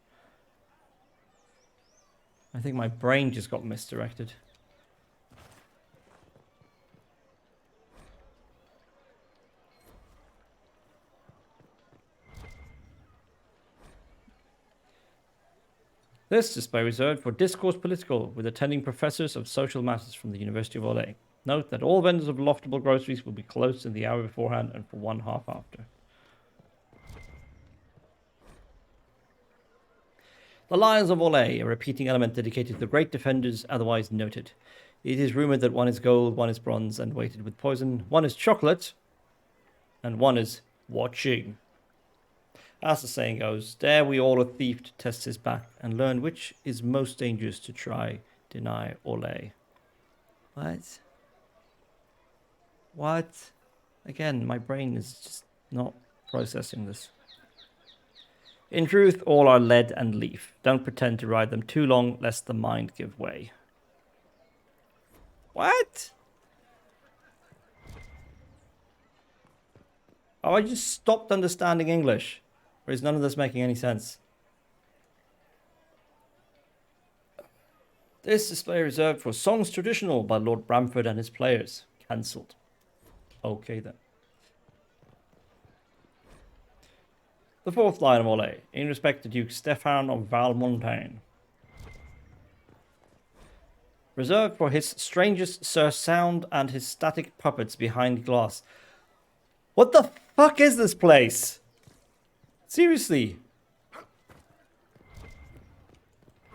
I think my brain just got misdirected. This display reserved for discourse political with attending professors of social matters from the University of Orlais. Note that all vendors of loftable groceries will be closed in the hour beforehand and for 1 half after. The Lions of Orlais, a repeating element dedicated to the great defenders otherwise noted. It is rumored that one is gold, one is bronze and weighted with poison, one is chocolate, and one is watching. As the saying goes, dare we all a thief to test his back and learn which is most dangerous to try, deny, or lay. What? What? Again, my brain is just not processing this. In truth, all are lead and leaf. Don't pretend to ride them too long, lest the mind give way. What? Oh, I just stopped understanding English. Or is none of this making any sense? This display reserved for Songs Traditional by Lord Bramford and his players. Cancelled. Okay then. The fourth line of Orlais, in respect to Duke Stefan of Valmontaigne. Reserved for his strangest Sir Sound and his static puppets behind glass. What the fuck is this place? Seriously.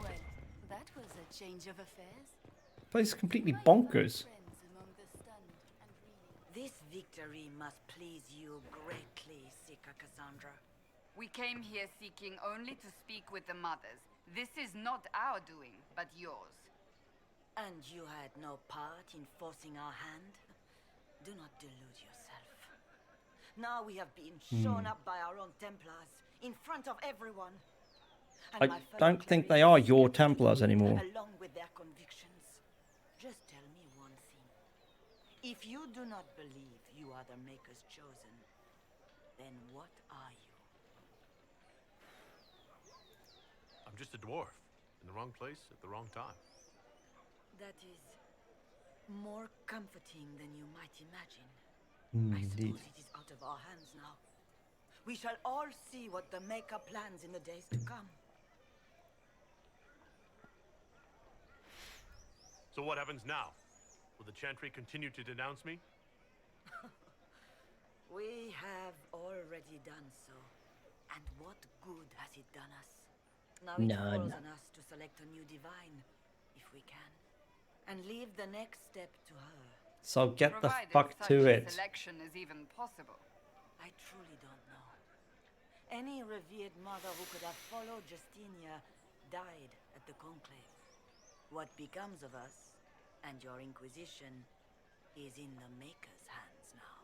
Well, that was a change of affairs. The place is completely bonkers. This victory must please you greatly, Seeker Cassandra. We came here seeking only to speak with the mothers. This is not our doing, but yours. And you had no part in forcing our hand? Do not delude yourself. Now we have been shown up by our own Templars, in front of everyone. And I don't think they are your Templars anymore. Along with their convictions. Just tell me one thing. If you do not believe you are the Maker's chosen, then what are you? I'm just a dwarf, in the wrong place at the wrong time. That is more comforting than you might imagine. I Indeed. suppose it is out of our hands now. We shall all see what the Maker plans in the days to come. So what happens now? Will the Chantry continue to denounce me? We have already done so. And what good has it done us? Now it falls on us to select a new divine, if we can. And leave the next step to her. So get the Provided fuck to such it. a selection is even possible. I truly don't know. Any revered mother who could have followed Justinia died at the Conclave. What becomes of us, and your Inquisition, is in the Maker's hands now.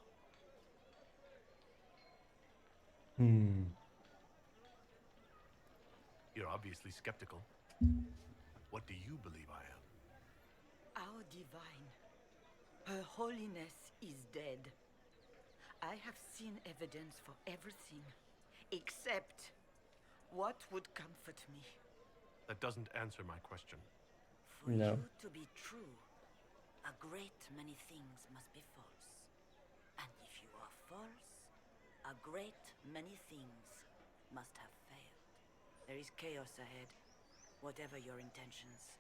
You're obviously skeptical. What do you believe I am? Our divine, Her Holiness is dead. I have seen evidence for everything, except what would comfort me. That doesn't answer my question. For No. you to be true, a great many things must be false. And if you are false, a great many things must have failed. There is chaos ahead, whatever your intentions.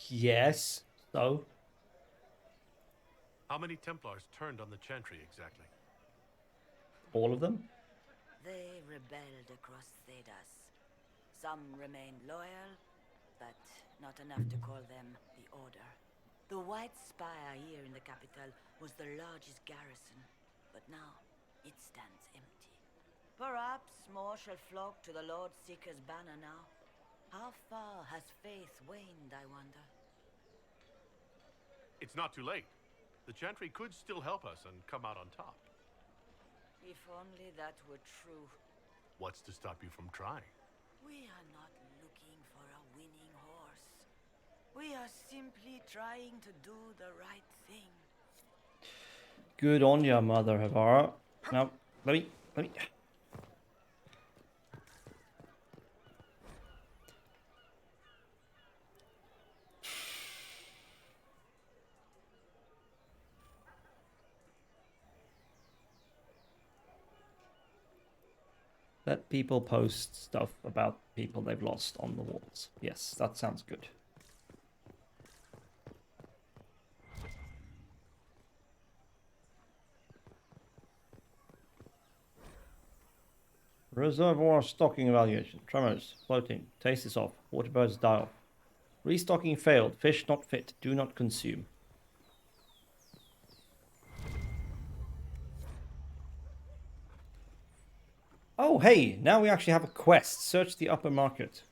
Yes. So. How many Templars turned on the Chantry exactly? All of them? They rebelled across Thedas. Some remained loyal, but not enough to call them the Order. The White Spire here in the capital was the largest garrison, but now it stands empty. Perhaps more shall flock to the Lord Seeker's banner now. How far has faith waned, I wonder? It's not too late. The Chantry could still help us and come out on top. If only that were true. What's to stop you from trying? We are not looking for a winning horse. We are simply trying to do the right thing. Good on ya, Mother Havara. Now, let me. Let people post stuff about people they've lost on the walls. Yes, that sounds good. Reservoir stocking evaluation. Tremors. Floating. Taste is off. Waterbirds die off. Restocking failed. Fish not fit. Do not consume. Oh, hey, now we actually have a quest. Search the upper market.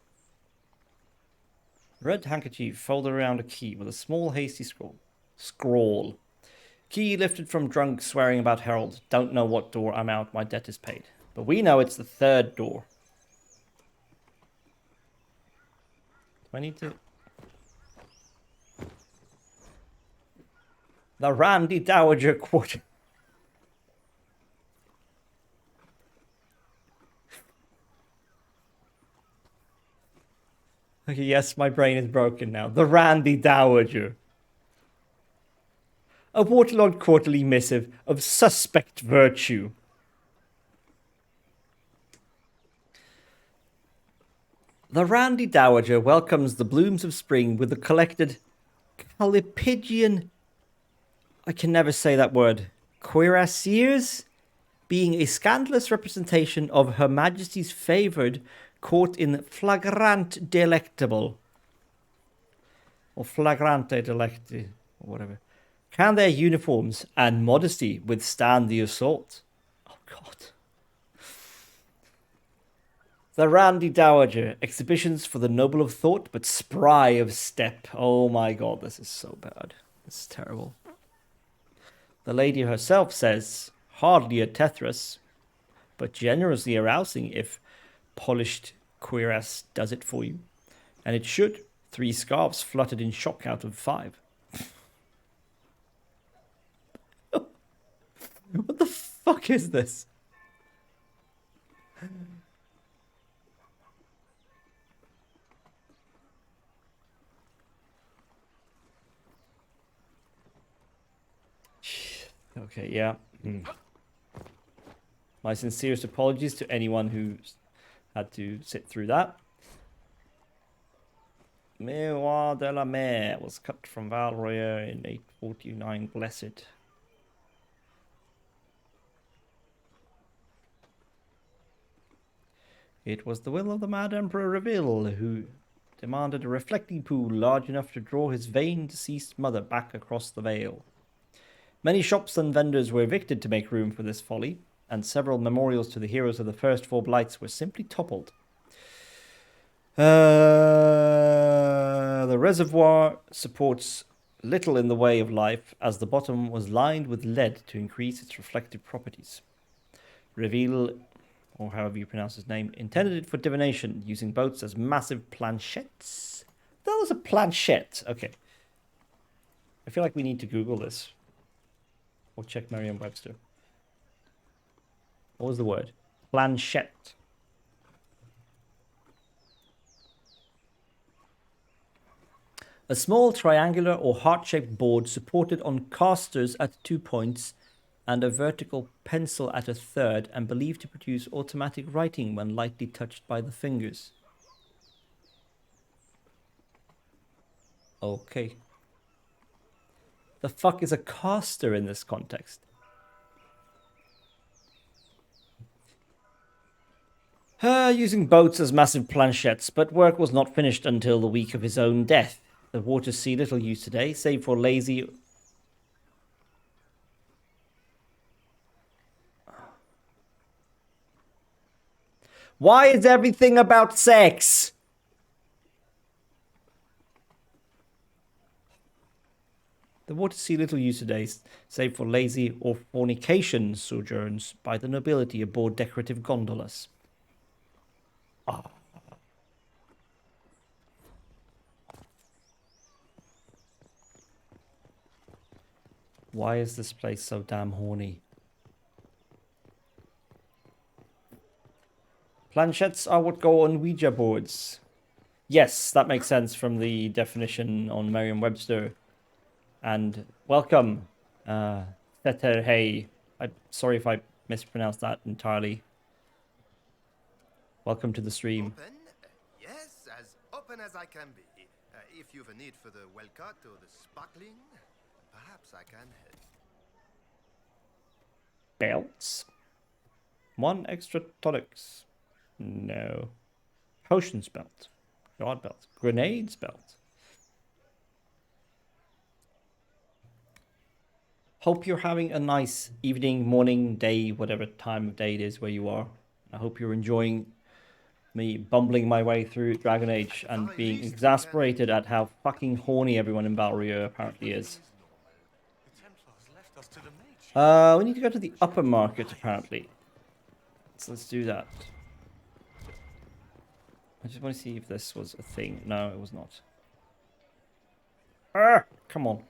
Red handkerchief folded around a key with a small hasty scrawl. Key lifted from drunk swearing about Herald. Don't know what door I'm out. My debt is paid. But we know it's the third door. 22. The Randy Dowager Quarter. Okay, yes, my brain is broken now. The Randy Dowager. A waterlogged quarterly missive of suspect virtue. The Randy Dowager welcomes the blooms of spring with the collected Calipigian... I can never say that word. Cuirassiers? Being a scandalous representation of Her Majesty's favoured, caught in flagrant delectable. Or flagrante delecti, or whatever. Can their uniforms and modesty withstand the assault? Oh, God. The Randy Dowager. Exhibitions for the noble of thought, but spry of step. Oh, my God, this is so bad. This is terrible. The lady herself says, hardly a Tethras, but generously arousing if polished cuirass does it for you. And it should. 3 scarves fluttered in shock out of 5. What the fuck is this? Okay, yeah. My sincerest apologies to anyone who had to sit through that. Miroir de la Mer was cut from Val Royeux in 849. Blessed. It was the will of the mad Emperor Reveal who demanded a reflecting pool large enough to draw his vain deceased mother back across the Vale. Many shops and vendors were evicted to make room for this folly, and several memorials to the heroes of the first 4 blights were simply toppled. The reservoir supports little in the way of life, as the bottom was lined with lead to increase its reflective properties. Reveal, or however you pronounce his name, intended it for divination, using boats as massive planchettes. That was a planchette. Okay. I feel like we need to Google this. Or check Merriam-Webster. What was the word? Planchette. A small triangular or heart-shaped board supported on casters at 2 points and a vertical pencil at a third, and believed to produce automatic writing when lightly touched by the fingers. Okay. The fuck is a caster in this context? Using boats as massive planchettes, but work was not finished until the week of his own death. The waters see little use today, save for lazy... Why is everything about sex? The waters see little use today, save for lazy or fornication sojourns by the nobility aboard decorative gondolas. Ah. Why is this place so damn horny? Planchettes are what go on Ouija boards. Yes, that makes sense from the definition on Merriam-Webster. And welcome, Theterhei. I'm sorry if I mispronounced that entirely. Welcome to the stream. Open? Yes, as open as I can be. If you've a need for the well cut or the sparkling, perhaps I can help. Belts? 1 extra tonics. No. Potions belt. God belt. Grenades belt. Hope you're having a nice evening, morning, day, whatever time of day it is where you are. I hope you're enjoying me bumbling my way through Dragon Age and being exasperated at how fucking horny everyone in Val Royeux apparently is. We need to go to the upper market apparently. So let's do that. I just want to see if this was a thing. No, it was not. Ah, come on.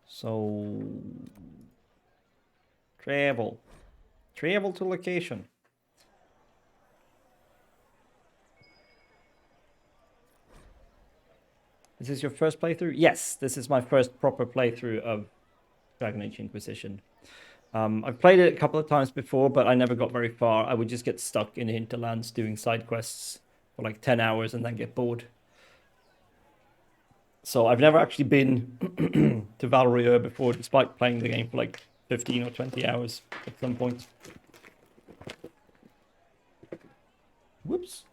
So, travel. Travel to location. Is this your first playthrough? Yes, this is my first proper playthrough of Dragon Age Inquisition. I've played it a couple of times before, but I never got very far. I would just get stuck in hinterlands doing side quests for like 10 hours and then get bored. So I've never actually been to Val Royeux before, despite playing the game for like 15 or 20 hours at some point. Whoops.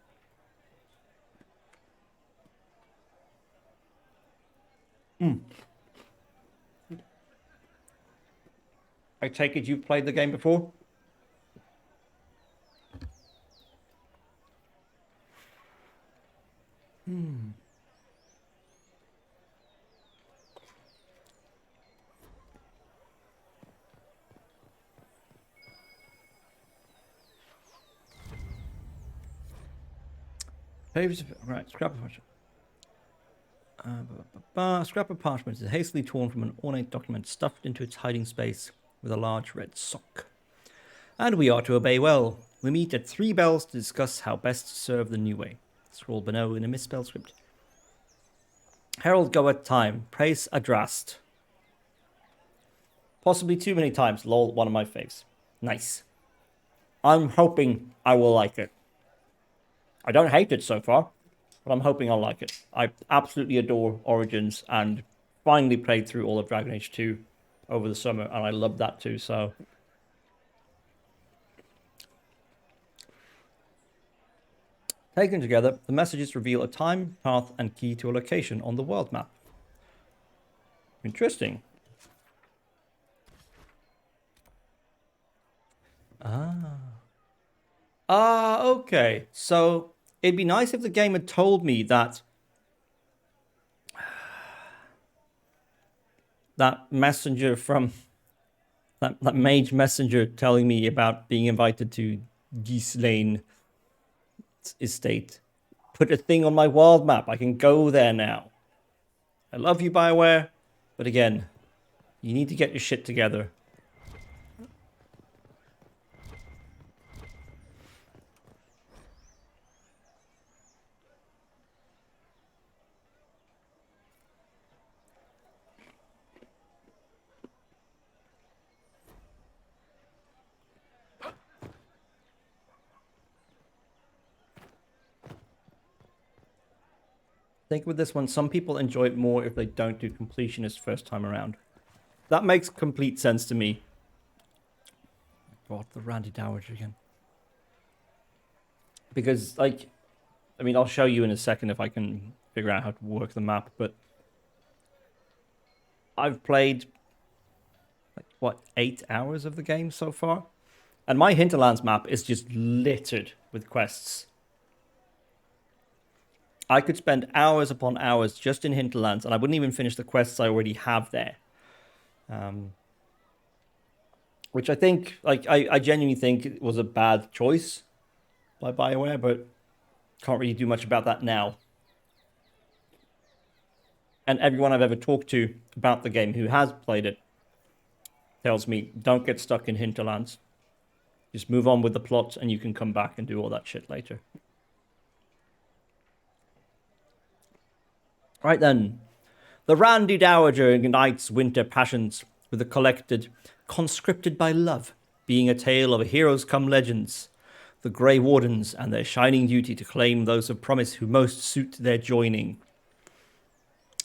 I take it you've played the game before? Right, scrap of parchment. Scrap of parchment is hastily torn from an ornate document stuffed into its hiding space with a large red sock. And we are to obey well. We meet at 3 bells to discuss how best to serve the new way. Scroll below in a misspelled script. Herald go at time. Praise Adrast. Possibly too many times. Lol, one of my faves. Nice. I'm hoping I will like it. I don't hate it so far, but I'm hoping I'll like it. I absolutely adore Origins and finally played through all of Dragon Age 2 over the summer, and I loved that too, so... Taken together, the messages reveal a time, path, and key to a location on the world map. Interesting. Okay. So, it'd be nice if the game had told me that... that messenger from... That mage messenger telling me about being invited to Ghislaine estate. Put a thing on my world map. I can go there now. I love you, BioWare. But again, you need to get your shit together. I think with this one, some people enjoy it more if they don't do completionist first time around. That makes complete sense to me. God, the Randy Dowager again. Because, like, I mean, I'll show you in a second if I can figure out how to work the map, but I've played, like, what, 8 hours of the game so far? And my Hinterlands map is just littered with quests. I could spend hours upon hours just in Hinterlands, and I wouldn't even finish the quests I already have there. Which I think, like, I genuinely think it was a bad choice by BioWare, but can't really do much about that now. And everyone I've ever talked to about the game who has played it tells me, don't get stuck in Hinterlands. Just move on with the plot, and you can come back and do all that shit later. Right then. The Randy Dowager ignites winter passions with the collected, conscripted by love, being a tale of heroes come legends, the Grey Wardens and their shining duty to claim those of promise who most suit their joining.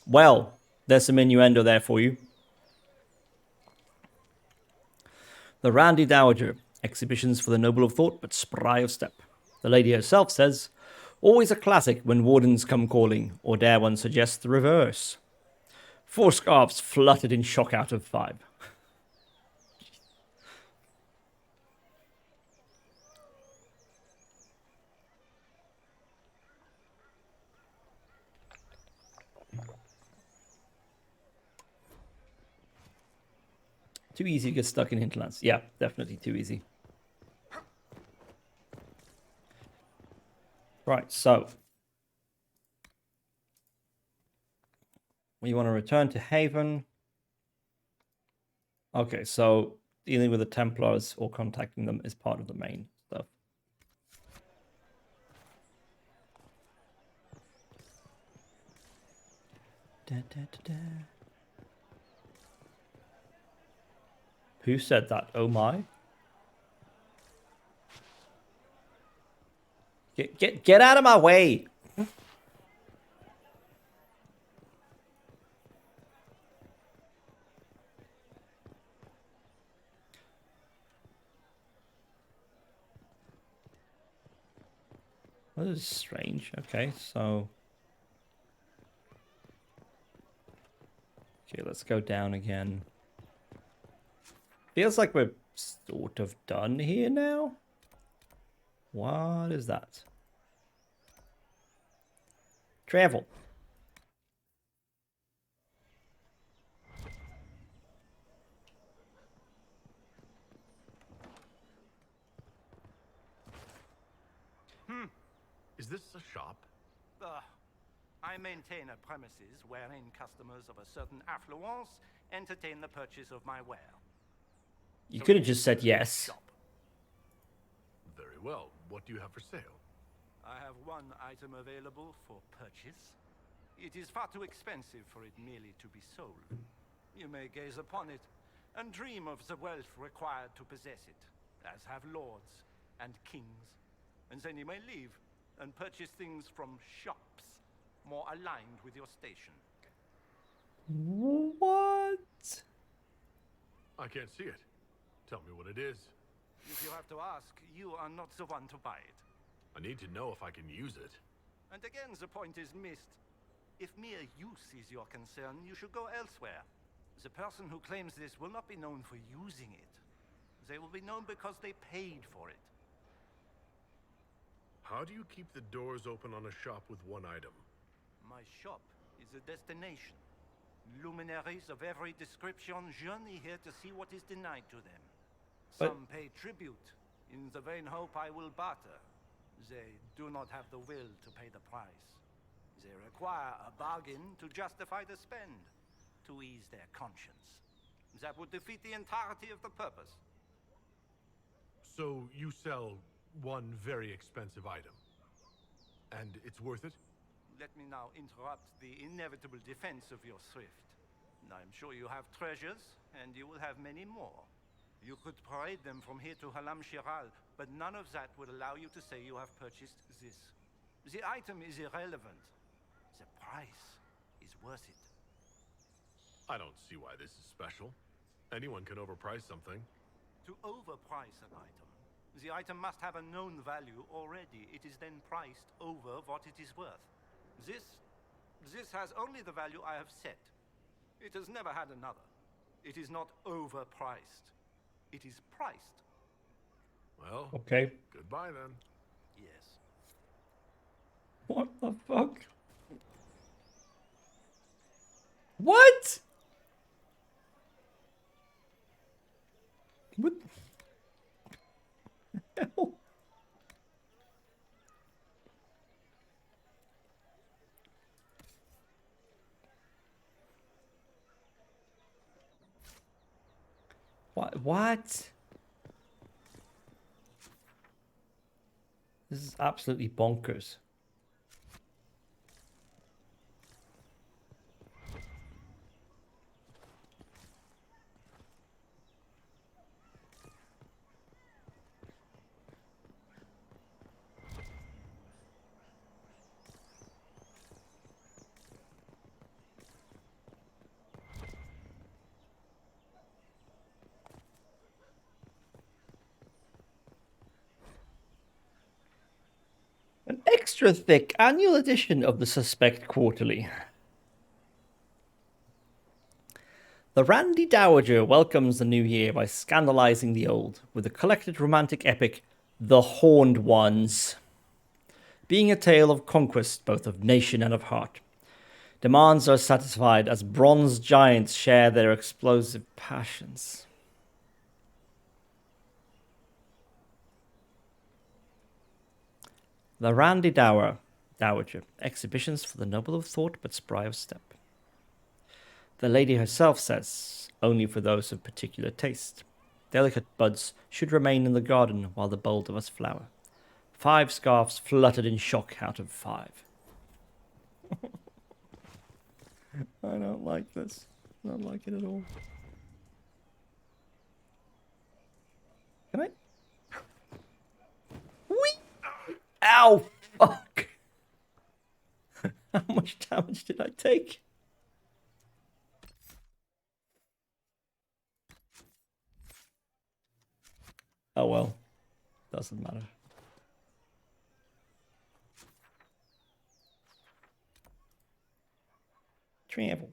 Well, there's some innuendo there for you. The Randy Dowager, exhibitions for the noble of thought but spry of step. The lady herself says, always a classic when wardens come calling, or dare one suggest the reverse. 4 scarves fluttered in shock out of 5. Too easy to get stuck in Hinterlands. Yeah, definitely too easy. Right, so we want to return to Haven. Okay, so dealing with the Templars or contacting them is part of the main stuff. Da, da, da, da. Who said that? Oh my. Get out of my way. That is strange. Okay, so okay, let's go down again. Feels like we're sort of done here now. What is that? Travel. Is this a shop? I maintain a premises wherein customers of a certain affluence entertain the purchase of my ware. You could have just said yes. Very well. What do you have for sale? I have one item available for purchase. It is far too expensive for it merely to be sold. You may gaze upon it and dream of the wealth required to possess it, as have lords and kings, and then you may leave and purchase things from shops more aligned with your station. What? I can't see it. Tell me what it is. If you have to ask, you are not the one to buy it. I need to know if I can use it. And again, the point is missed. If mere use is your concern, you should go elsewhere. The person who claims this will not be known for using it. They will be known because they paid for it. How do you keep the doors open on a shop with one item? My shop is a destination. Luminaries of every description journey here to see what is denied to them. But some pay tribute, in the vain hope I will barter. They do not have the will to pay the price. They require a bargain to justify the spend, to ease their conscience. That would defeat the entirety of the purpose. So you sell one very expensive item, and it's worth it? Let me now interrupt the inevitable defense of your thrift. I'm sure you have treasures, and you will have many more. You could parade them from here to Halam Shiral, but none of that would allow you to say you have purchased this. The item is irrelevant. The price is worth it. I don't see why this is special. Anyone can overprice something. To overprice an item must have a known value already. It is then priced over what it is worth. This has only the value I have set. It has never had another. It is not overpriced. It is priced. Well, okay. Goodbye then. Yes. What the fuck? What? What the hell? What? This is absolutely bonkers. An extra thick annual edition of the Suspect Quarterly. The Randy Dowager welcomes the new year by scandalizing the old with the collected romantic epic The Horned Ones, being a tale of conquest both of nation and of heart. Demands are satisfied as bronze giants share their explosive passions. The Randy Dowager, exhibitions for the noble of thought but spry of step. The lady herself says, only for those of particular taste. Delicate buds should remain in the garden while the bold of us flower. 5 scarfs fluttered in shock out of 5. I don't like this. I don't like it at all. Can I? Whee! Ow! Fuck! How much damage did I take? Oh well. Doesn't matter. Travel.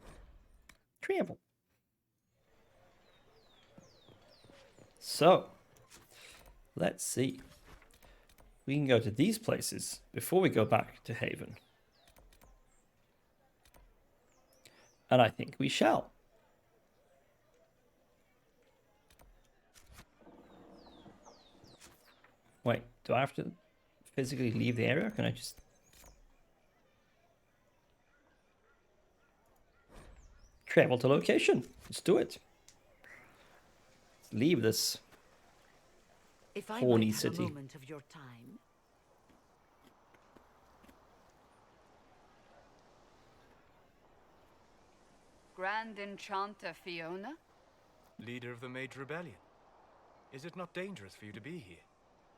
So, let's see. We can go to these places before we go back to Haven. And I think we shall. Wait, do I have to physically leave the area? Can I just... travel to location? Let's do it. Let's leave this If I horny might have city. a moment of your time. Grand Enchanter Fiona? Leader of the Mage Rebellion. Is it not dangerous for you to be here?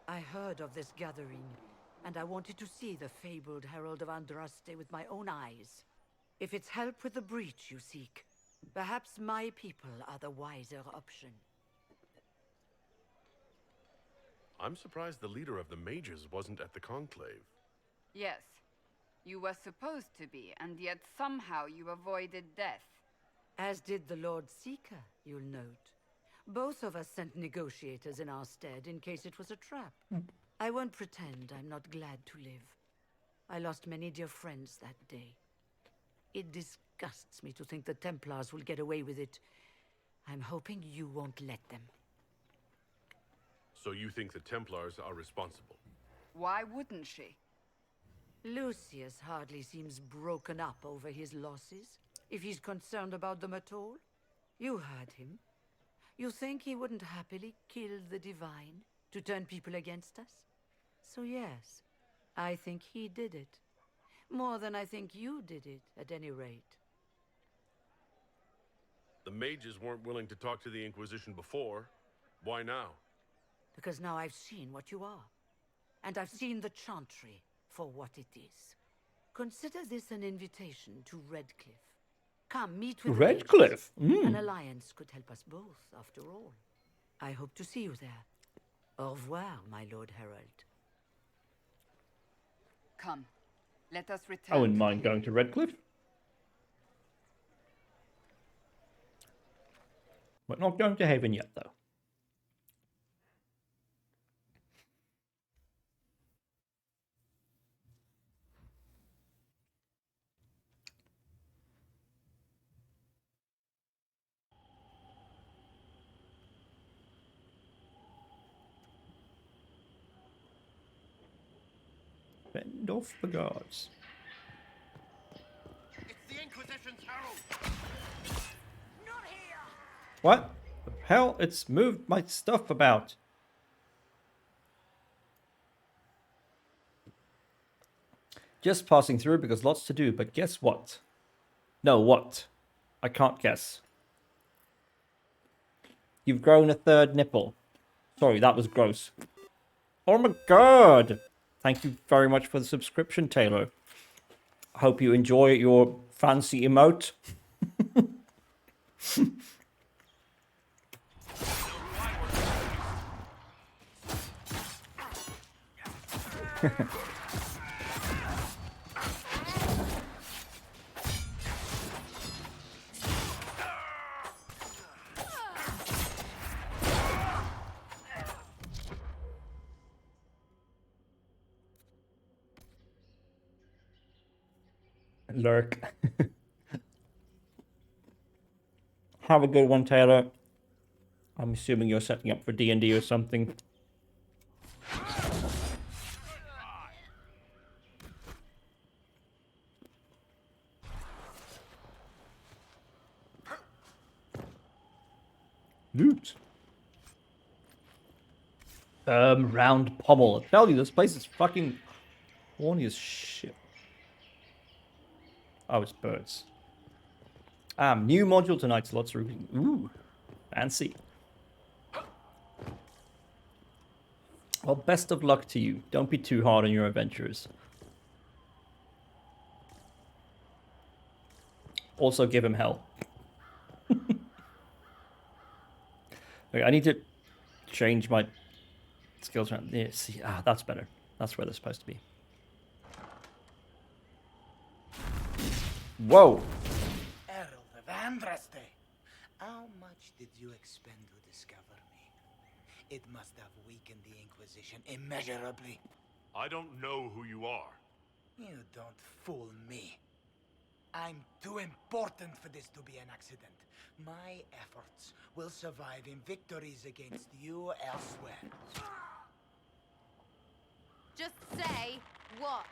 I heard of this gathering. and I wanted to see the fabled Herald of Andraste with my own eyes. If it's help with the breach you seek, perhaps my people are the wiser option. I'm surprised the leader of the mages wasn't at the conclave. Yes. You were supposed to be, and yet somehow you avoided death. As did the Lord Seeker, you'll note. Both of us sent negotiators in our stead in case it was a trap. I won't pretend I'm not glad to live. I lost many dear friends that day. It disgusts me to think the Templars will get away with it. I'm hoping you won't let them. So you think the Templars are responsible? Why wouldn't she? Lucius hardly seems broken up over his losses, if he's concerned about them at all. You heard him. You think he wouldn't happily kill the Divine to turn people against us? So yes, I think he did it. More than I think you did it, at any rate. The mages weren't willing to talk to the Inquisition before. Why now? Because now I've seen what you are. And I've seen the Chantry for what it is. Consider this an invitation to Redcliffe. Come, meet with Redcliffe? An alliance could help us both, after all. I hope to see you there. Au revoir, my Lord Herald. Come, let us return. I wouldn't mind going to Redcliffe. But not going to Haven yet, though. Fend off the guards. It's the Inquisition's herald. Not here. What the hell? It's moved my stuff about. Just passing through because lots to do, but guess what? No, what? I can't guess. You've grown a third nipple. Sorry, that was gross. Oh my god! Thank you very much for the subscription, Taylor. I hope you enjoy your fancy emote. Lurk. Have a good one, Taylor. I'm assuming you're setting up for D&D or something. Loot. Round pommel. I tell you, this place is fucking horny as shit. Oh, it's birds. New module tonight, so lots of... Ooh, fancy. Well, best of luck to you. Don't be too hard on your adventures. Also, give him hell. Okay, I need to change my skills around. Yeah, see, that's better. That's where they're supposed to be. Whoa! Herald of Andraste, how much did you expend to discover me? It must have weakened the Inquisition immeasurably. I don't know who you are. You don't fool me. I'm too important for this to be an accident. My efforts will survive in victories against you elsewhere. Just say what?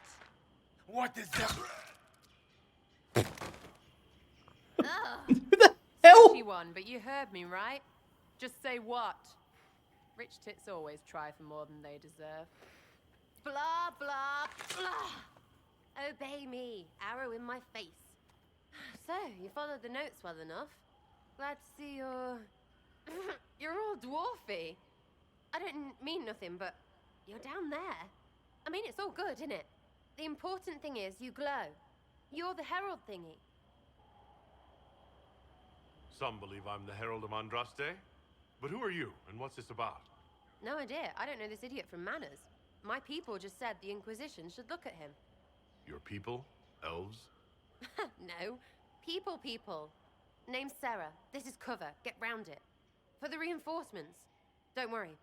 What is that? Hell? She won, but you heard me, right? Just say what? Rich tits always try for more than they deserve. Blah, blah, blah. Obey me. Arrow in my face. So, you followed the notes well enough. Glad to see you're... you're all dwarfy. I don't mean nothing, but you're down there. I mean, it's all good, isn't it? The important thing is you glow. You're the herald thingy. Some believe I'm the Herald of Andraste. But who are you, and what's this about? No idea. I don't know this idiot from Manners. My people just said the Inquisition should look at him. Your people? Elves? No. People. Name's Sarah. This is cover. Get round it. For the reinforcements. Don't worry.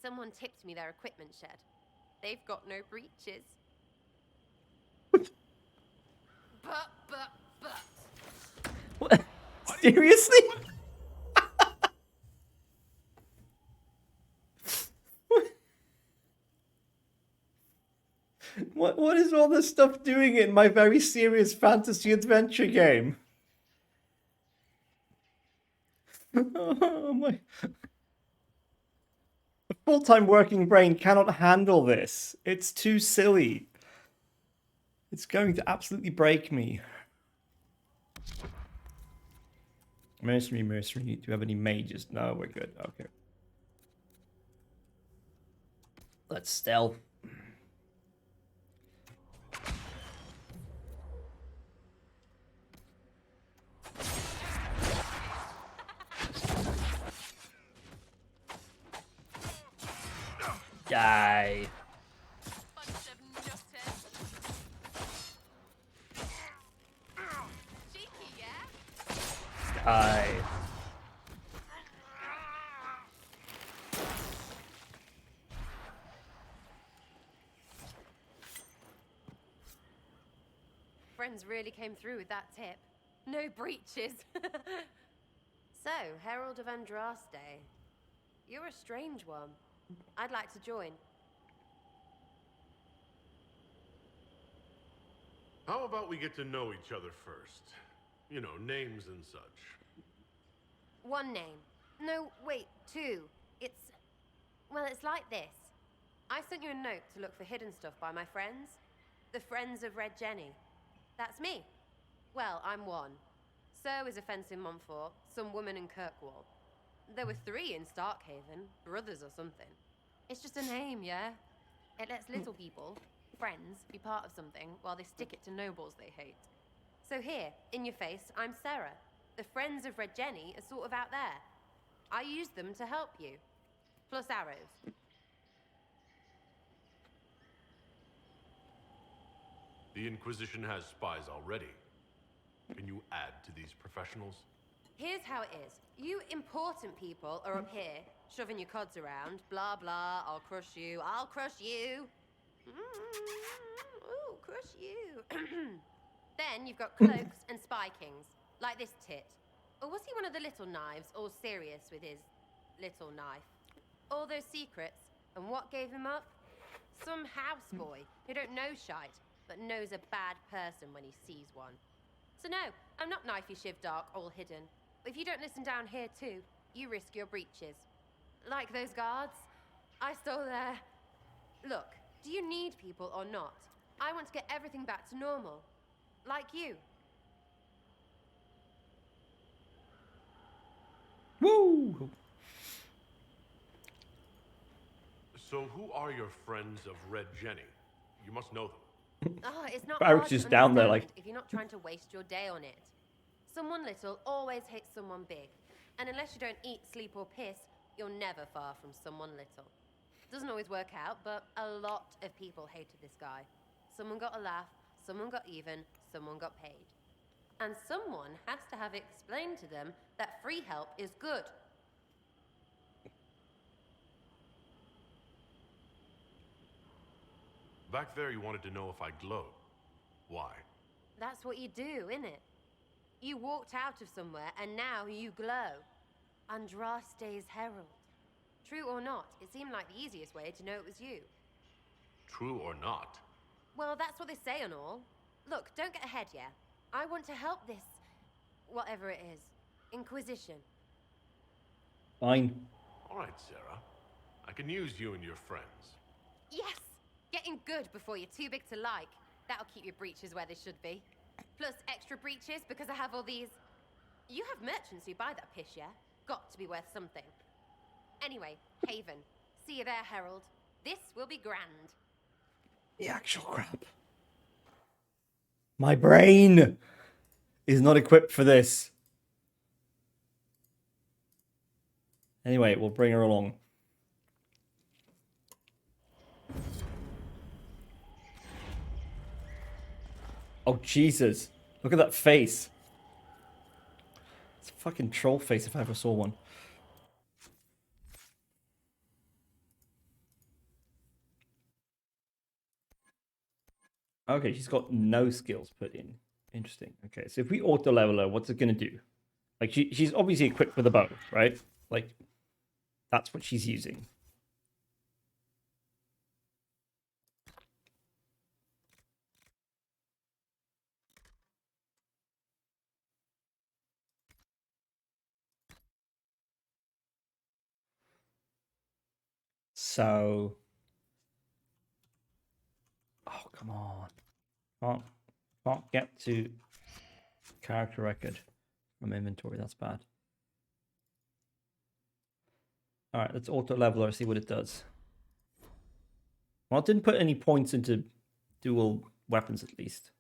Someone tipped me their equipment shed. They've got no breaches. But. What? Seriously? What is all this stuff doing in my very serious fantasy adventure game? Oh my. A full-time working brain cannot handle this. It's too silly. It's going to absolutely break me. Mercenary. Do you have any mages? No, we're good. Okay. Let's stealth. Die. Die. Friends really came through with that tip. No breaches. So, Herald of Andraste. You're a strange one. I'd like to join. How about we get to know each other first? You know, names and such. One name. No, wait, two. Well, it's like this. I sent you a note to look for hidden stuff by my friends. The Friends of Red Jenny. That's me. Well, I'm one. So is a fence in Montfort, some woman in Kirkwall. There were 3 in Starkhaven, brothers or something. It's just a name, yeah? It lets little people, friends, be part of something while they stick it to nobles they hate. So here, in your face, I'm Sarah. The Friends of Red Jenny are sort of out there. I use them to help you. Plus arrows. The Inquisition has spies already. Can you add to these professionals? Here's how it is. You important people are up here, shoving your cods around. Blah, blah, I'll crush you. Ooh, crush you. Then you've got cloaks and spy kings, like this tit. Or was he one of the little knives, all serious with his little knife? All those secrets, and what gave him up? Some houseboy who don't know shite, but knows a bad person when he sees one. So no, I'm not knifey shiv dark, all hidden. If you don't listen down here too, you risk your breeches. Like those guards, I stole their... Look, do you need people or not? I want to get everything back to normal. Like you. Woo! So who are your friends of Red Jenny? You must know them. Oh, it's not Barrick's hard to just down there understand like... if you're not trying to waste your day on it. Someone little always hates someone big. And unless you don't eat, sleep, or piss, you're never far from someone little. Doesn't always work out, but a lot of people hated this guy. Someone got a laugh, someone got even, someone got paid. And someone has to have explained to them that free help is good. Back there, you wanted to know if I glowed. Why? That's what you do, innit? You walked out of somewhere, and now you glow. Andraste's herald. True or not, it seemed like the easiest way to know it was you. True or not? Well, that's what they say and all. Look, don't get ahead, yeah? I want to help this... whatever it is. Inquisition. Fine. All right, Sarah. I can use you and your friends. Yes! Getting good before you're too big to like. That'll keep your breeches where they should be. Plus extra breeches because I have all these... You have merchants who buy that piss, yeah? Got to be worth something. Anyway, Haven. See you there, Herald. This will be grand. The actual crap. My brain is not equipped for this. Anyway, we'll bring her along. Oh, Jesus. Look at that face. It's a fucking troll face if I ever saw one. Okay, she's got no skills put in. Interesting. Okay, so if we auto-level her, what's it going to do? Like, she's obviously equipped with a bow, right? Like, that's what she's using. So... Oh, come on. Can't get to character record from inventory. That's bad. Alright, let's auto-level her, see what it does. Well, it didn't put any points into dual weapons, at least.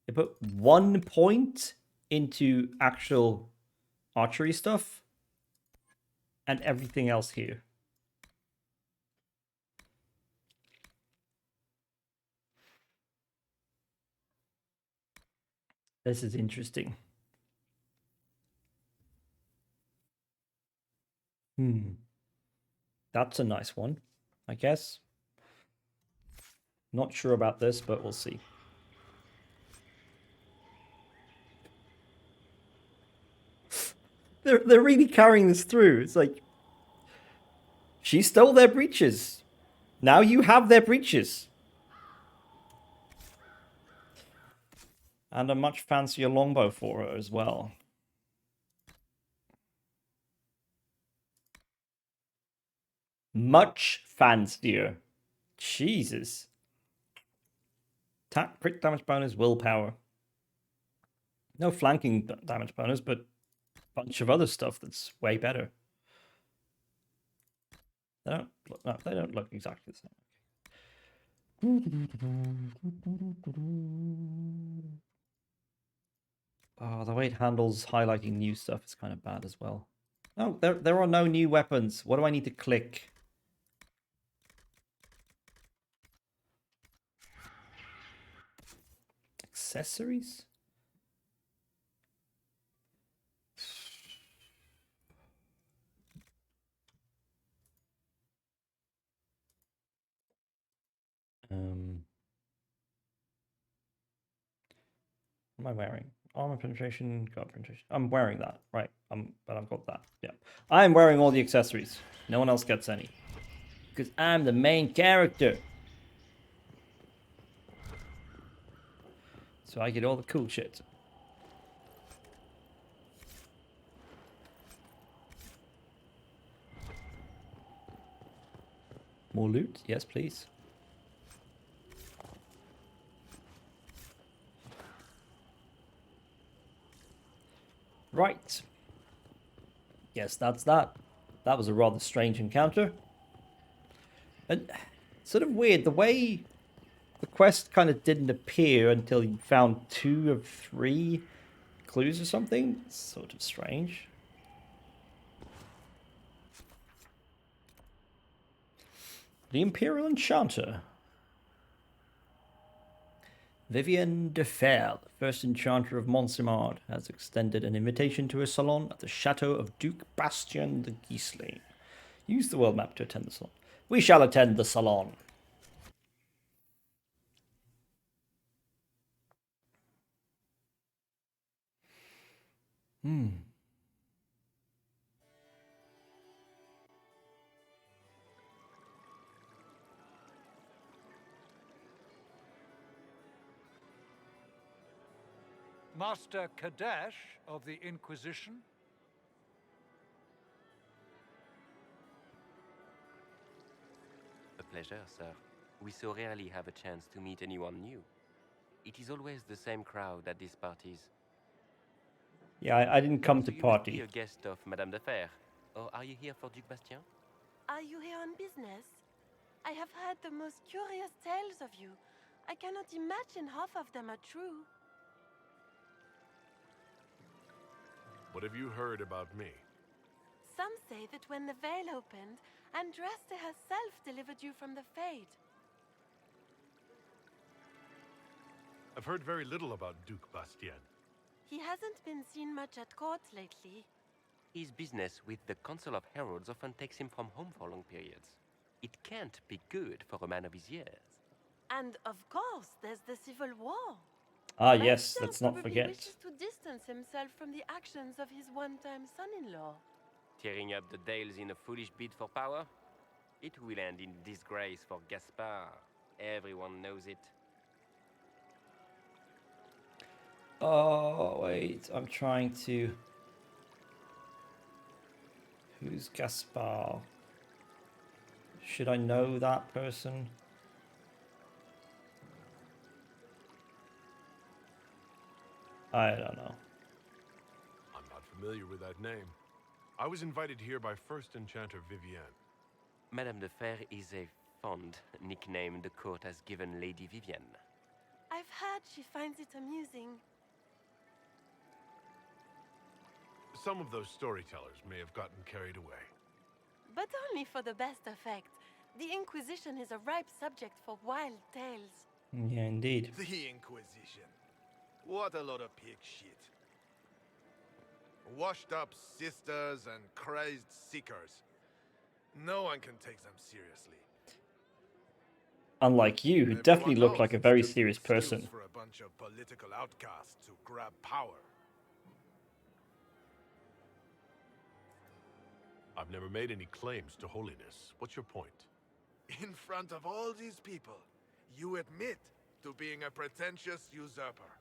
It put 1 point into actual archery stuff and everything else here. This is interesting. That's a nice one, I guess. Not sure about this, but we'll see. They're really carrying this through. It's like, she stole their breeches. Now you have their breeches. And a much fancier longbow for her as well. Much fancier. Jesus. Attack, crit damage bonus, willpower. No flanking damage bonus, but a bunch of other stuff that's way better. They don't look exactly the same. Oh, the way it handles highlighting new stuff is kind of bad as well. Oh, there are no new weapons. What do I need to click? Accessories? What am I wearing? Armor penetration, guard penetration. I'm wearing that, right? But I've got that. Yeah, I'm wearing all the accessories. No one else gets any, because I'm the main character. So I get all the cool shit. More loot? Yes, please. Right. Yes, that's that. That was a rather strange encounter. And sort of weird, the way the quest kind of didn't appear until you found 2 of 3 clues or something. It's sort of strange. The Imperial Enchanter. Vivienne de Fer, the first enchanter of Montsimard, has extended an invitation to her salon at the chateau of Duke Bastien de Gisling. Use the world map to attend the salon. We shall attend the salon. Master Kadesh of the Inquisition? A pleasure, sir. We so rarely have a chance to meet anyone new. It is always the same crowd at these parties. Yeah, I didn't come to You party. must be a guest of Madame de Fer. Or are you here for Duc Bastien? Are you here on business? I have heard the most curious tales of you. I cannot imagine half of them are true. What have you heard about me? Some say that when the veil opened, Andraste herself delivered you from the Fade. I've heard very little about Duke Bastien. He hasn't been seen much at court lately. His business with the Council of Heralds often takes him from home for long periods. It can't be good for a man of his years. And of course, there's the civil war. Ah, My yes, son let's not probably forget. wishes to distance himself from the actions of his one-time son-in-law. Tearing up the Dales in a foolish bid for power? It will end in disgrace for Gaspard. Everyone knows it. Oh, wait, I'm trying to... Who's Gaspard? Should I know that person? I don't know. I'm not familiar with that name. I was invited here by First Enchanter Vivienne. Madame de Fer is a fond nickname the court has given Lady Vivienne. I've heard she finds it amusing. Some of those storytellers may have gotten carried away. But only for the best effect. The Inquisition is a ripe subject for wild tales. Yeah, indeed. The Inquisition. What a lot of pig shit. Washed up sisters and crazed seekers. No one can take them seriously. Unlike you, who definitely look like a very serious person. For a bunch of political outcasts to grab power. I've never made any claims to holiness. What's your point? In front of all these people, you admit to being a pretentious usurper.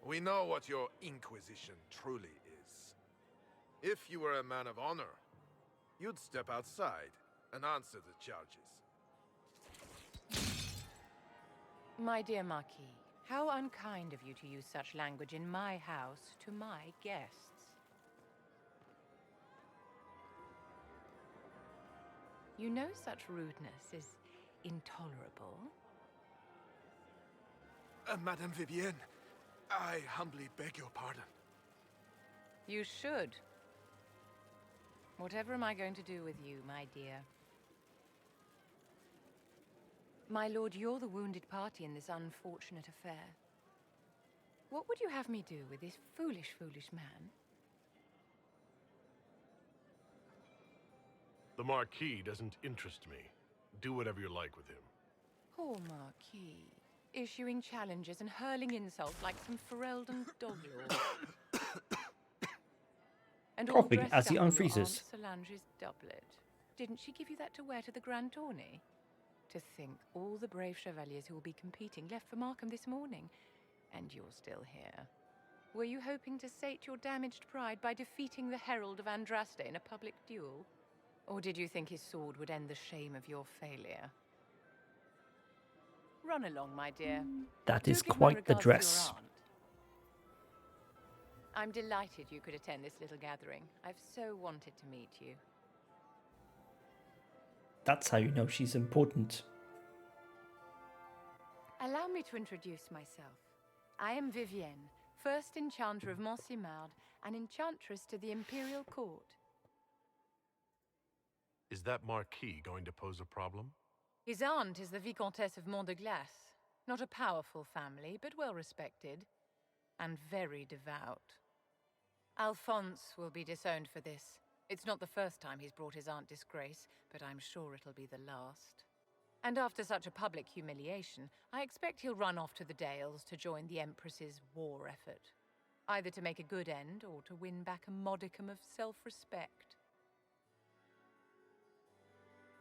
We know what your Inquisition truly is. If you were a man of honor, you'd step outside and answer the charges. My dear Marquis, how unkind of you to use such language in my house to my guests. You know such rudeness is intolerable. Madame Vivienne, I humbly beg your pardon. You should. Whatever am I going to do with you, my dear? My lord, you're the wounded party in this unfortunate affair. What would you have me do with this foolish, foolish man? The Marquis doesn't interest me. Do whatever you like with him. Poor Marquis. Issuing challenges and hurling insults like some Ferelden doglord. And all Coughing dressed as he up in unfreezes. your Aunt Solange's doublet. Didn't she give you that to wear to the Grand Tourney? To think all the brave chevaliers who will be competing left for Markham this morning, and you're still here. Were you hoping to sate your damaged pride by defeating the Herald of Andraste in a public duel? Or did you think his sword would end the shame of your failure? Run along, my dear. That Do is give my quite the regards to your dress. aunt. I'm delighted you could attend this little gathering. I've so wanted to meet you. That's how you know she's important. Allow me to introduce myself. I am Vivienne, first Enchanter of Montsimard and Enchantress to the Imperial Court. Is that Marquis going to pose a problem? His aunt is the Vicomtesse of Mont de Glace. Not a powerful family, but well respected. And very devout. Alphonse will be disowned for this. It's not the first time he's brought his aunt disgrace, but I'm sure it'll be the last. And after such a public humiliation, I expect he'll run off to the Dales to join the Empress's war effort. Either to make a good end, or to win back a modicum of self-respect.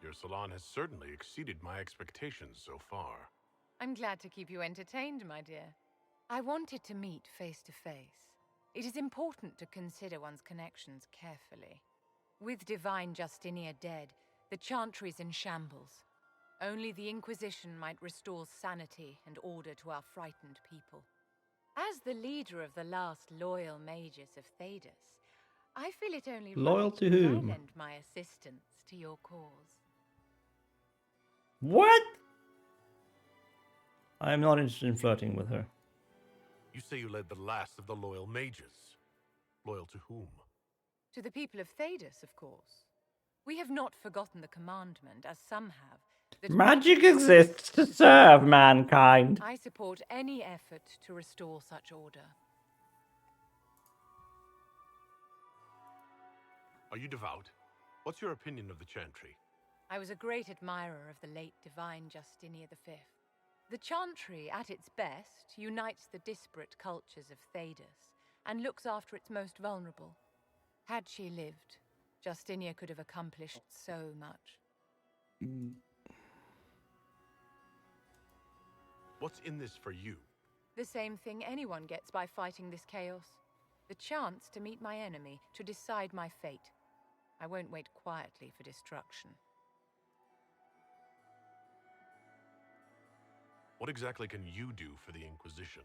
Your salon has certainly exceeded my expectations so far. I'm glad to keep you entertained, my dear. I wanted to meet face to face. It is important to consider one's connections carefully. With Divine Justinia dead, the Chantry's in shambles. Only the Inquisition might restore sanity and order to our frightened people. As the leader of the last loyal mages of Thedas, I feel it only Loyal right to that I whom? lend my assistance to your cause. What? I am not interested in flirting with her. You say you led the last of the loyal mages. Loyal to whom? To the people of Thedas, of course. We have not forgotten the commandment, as some have. That Magic exists to serve mankind. I support any effort to restore such order. Are you devout? What's your opinion of the Chantry? I was a great admirer of the late divine Justinia V. The Chantry, at its best, unites the disparate cultures of Thedas and looks after its most vulnerable. Had she lived, Justinia could have accomplished so much. What's in this for you? The same thing anyone gets by fighting this chaos. The chance to meet my enemy, to decide my fate. I won't wait quietly for destruction. What exactly can you do for the Inquisition?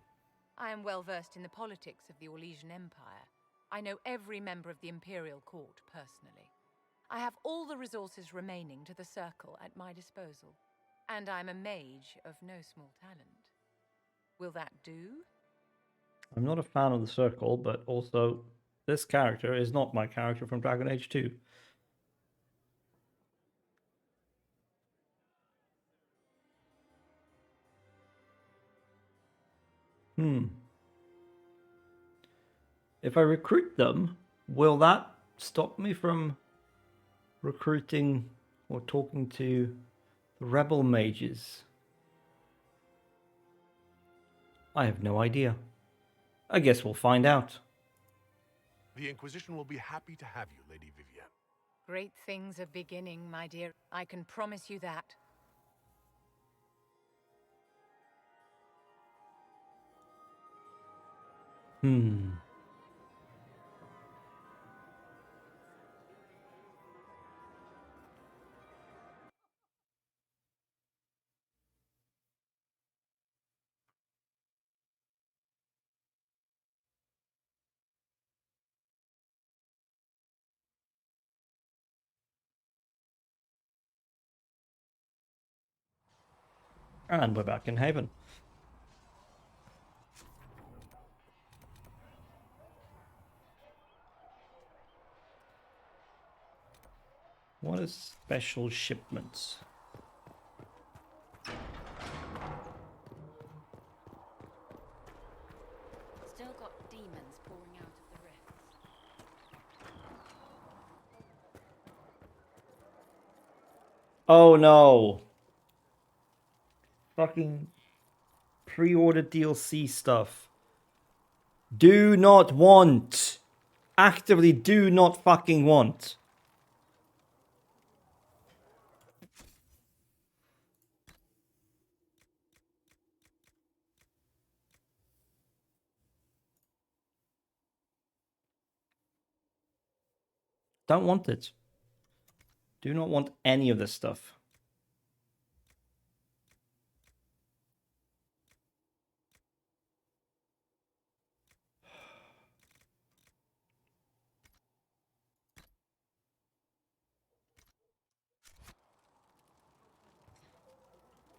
I am well versed in the politics of the Orlesian Empire. I know every member of the Imperial Court personally. I have all the resources remaining to the Circle at my disposal. And I'm a mage of no small talent. Will that do? I'm not a fan of the Circle, but also this character is not my character from Dragon Age 2. If I recruit them, will that stop me from recruiting or talking to the rebel mages? I have no idea. I guess we'll find out. The Inquisition will be happy to have you, Lady Vivienne. Great things are beginning, my dear. I can promise you that. And we're back in Haven. What is special shipments? Still got demons pouring out of the rifts. Oh no. Fucking pre-order DLC stuff. Do not want. Actively do not fucking want. Don't want it. Do not want any of this stuff.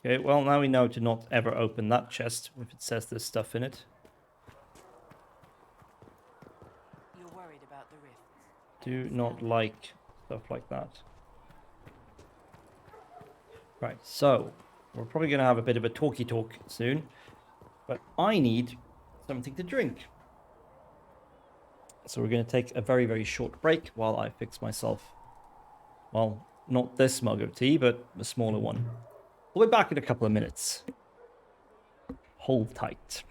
Okay, well, now we know to not ever open that chest if it says there's stuff in it. You're worried about the rifts. Do not like stuff like that. Right, so we're probably going to have a bit of a talky talk soon, but I need something to drink. So we're going to take a very, very short break while I fix myself, well, not this mug of tea, but a smaller one. We'll be back in a couple of minutes. Hold tight.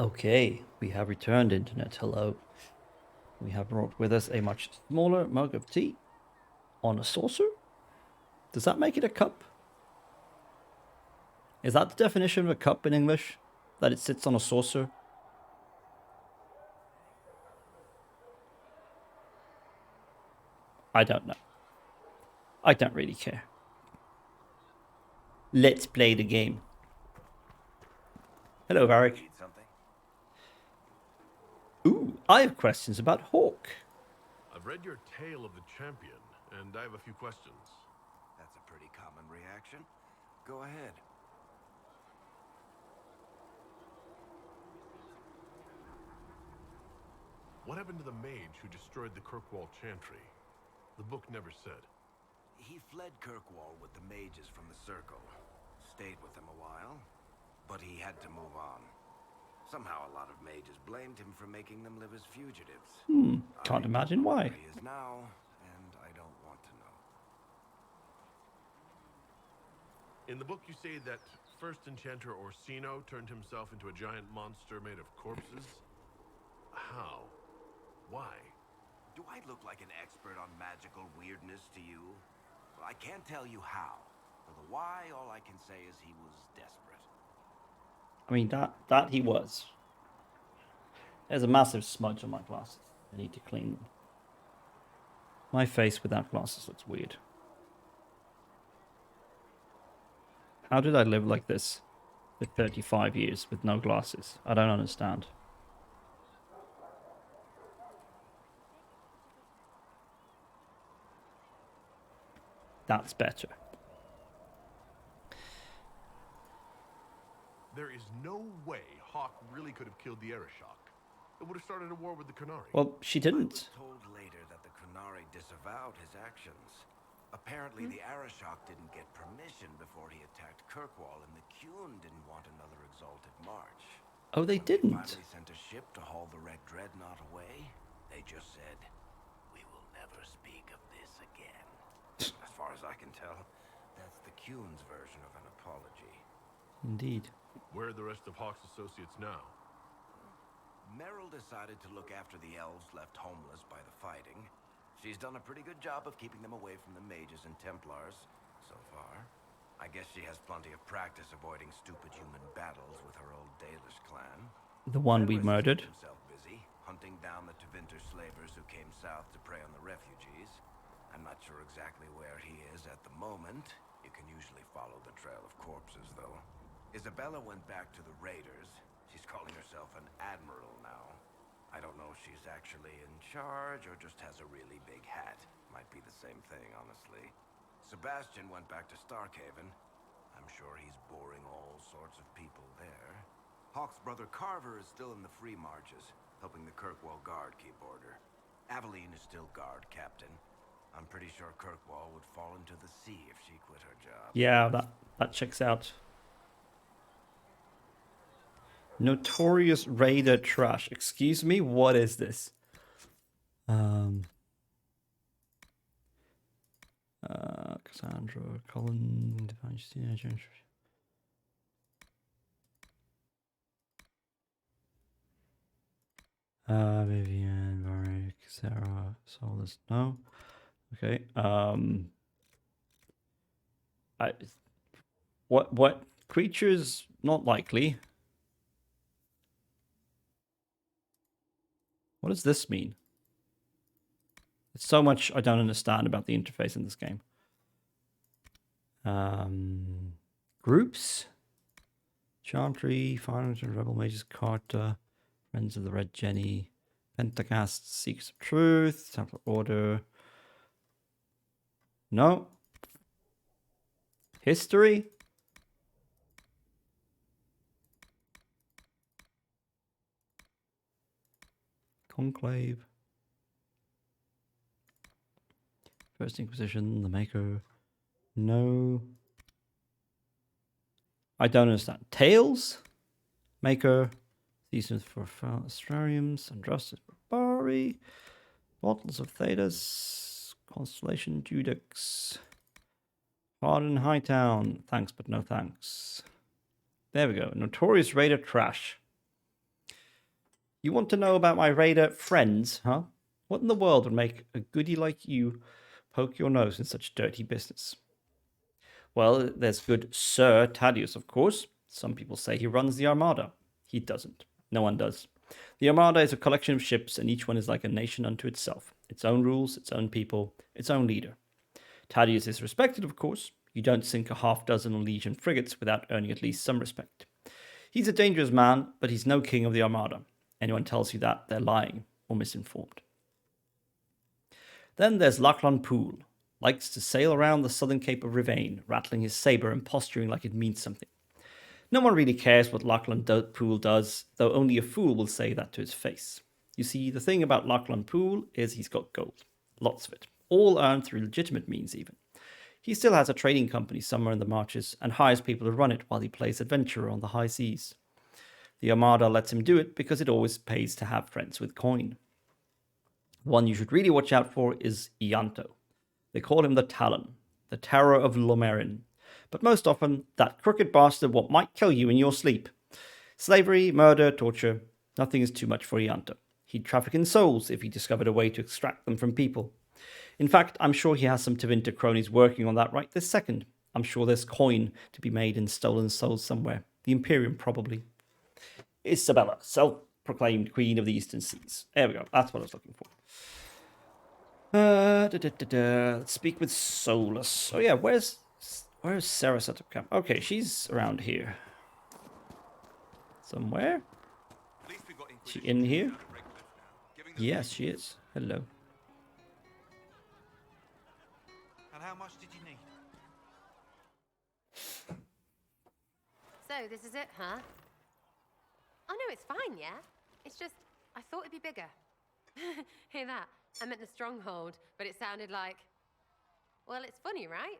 Okay, we have returned, Internet. Hello. We have brought with us a much smaller mug of tea on a saucer. Does that make it a cup? Is that the definition of a cup in English? That it sits on a saucer? I don't know. I don't really care. Let's play the game. Hello, Varric. Ooh, I have questions about Hawk. I've read your Tale of the Champion, and I have a few questions. That's a pretty common reaction. Go ahead. What happened to the mage who destroyed the Kirkwall Chantry? The book never said. He fled Kirkwall with the mages from the Circle. Stayed with them a while, but he had to move on. Somehow a lot of mages blamed him for making them live as fugitives. Can't imagine why. He is now, and I don't want to know. In the book you say that first enchanter Orsino turned himself into a giant monster made of corpses? How? Why? Do I look like an expert on magical weirdness to you? Well, I can't tell you how. For the why, all I can say is he was desperate. I mean, that he was. There's a massive smudge on my glasses. I need to clean them. My face without glasses looks weird. How did I live like this for 35 years with no glasses? I don't understand. That's better. There is no way Hawk really could have killed the Arishok. It would have started a war with the Qunari. Well, she didn't. I was told later that the Qunari disavowed his actions. Apparently, the Arishok didn't get permission before he attacked Kirkwall, and the Qun didn't want another exalted march. Oh, they didn't. They finally sent a ship to haul the Red Dreadnought away. They just said, "We will never speak of this again." As far as I can tell, that's the Qun's version of an apology. Indeed. Where are the rest of Hawk's associates now? Meryl decided to look after the elves left homeless by the fighting. She's done a pretty good job of keeping them away from the mages and Templars, so far. I guess she has plenty of practice avoiding stupid human battles with her old Dalish clan. The one we murdered. Himself busy hunting down the Tevinter slavers who came south to prey on the refugees. I'm not sure exactly where he is at the moment. You can usually follow the trail of corpses, though. Isabella went back to the raiders. She's calling herself an admiral now. I don't know if she's actually in charge or just has a really big hat. Might be the same thing, honestly. Sebastian went back to Starkhaven. I'm sure he's boring all sorts of people there. Hawk's brother Carver is still in the Free Marches, helping the Kirkwall Guard keep order. Aveline is still guard captain. I'm pretty sure Kirkwall would fall into the sea if she quit her job. Yeah, that checks out. Notorious Raider trash. Excuse me, what is this? Cassandra, Colin, Vivian, Varric, Sarah, Solus. No. Okay. What creatures? Not likely. What does this mean? There's so much I don't understand about the interface in this game. Groups. Chantry, Finance and Rebel Mages, Carter, Friends of the Red Jenny, Pentagast, Seekers of Truth, Templar Order. No. History. Conclave. First Inquisition, the Maker. No. I don't understand. Tales? Maker. Seasons for Astrariums. Andrastis Barbari. Bottles of Thedas. Constellation Judex. Harden Hightown. Thanks, but no thanks. There we go. Notorious Raider Trash. You want to know about my raider friends, huh? What in the world would make a goody like you poke your nose in such dirty business? Well, there's good Sir Thaddeus, of course. Some people say he runs the Armada. He doesn't. No one does. The Armada is a collection of ships, and each one is like a nation unto itself. Its own rules, its own people, its own leader. Thaddeus is respected, of course. You don't sink a half-dozen Legion frigates without earning at least some respect. He's a dangerous man, but he's no king of the Armada. Anyone tells you that, they're lying or misinformed. Then there's Lachlan Poole. Likes to sail around the southern cape of Rivain, rattling his sabre and posturing like it means something. No one really cares what Lachlan Poole does, though only a fool will say that to his face. You see, the thing about Lachlan Poole is he's got gold. Lots of it. All earned through legitimate means, even. He still has a trading company somewhere in the marches and hires people to run it while he plays adventurer on the high seas. The Armada lets him do it because it always pays to have friends with coin. One you should really watch out for is Ianto. They call him the Talon, the terror of Lomerin, but most often, that crooked bastard what might kill you in your sleep. Slavery, murder, torture, nothing is too much for Ianto. He'd traffic in souls if he discovered a way to extract them from people. In fact, I'm sure he has some Tevinter cronies working on that right this second. I'm sure there's coin to be made in stolen souls somewhere. The Imperium, probably. Isabella, self-proclaimed Queen of the Eastern Seas. There we go, that's what I was looking for. Let's speak with Solus. Oh yeah, where's Sarah set up camp? Okay, she's around here. Somewhere? Is she in here? Yes, she is. Hello. And how much did you need? So, this is it, huh? Oh no, it's fine, yeah? It's just, I thought it'd be bigger. Hear that? I meant the stronghold, but it sounded like... Well, it's funny, right?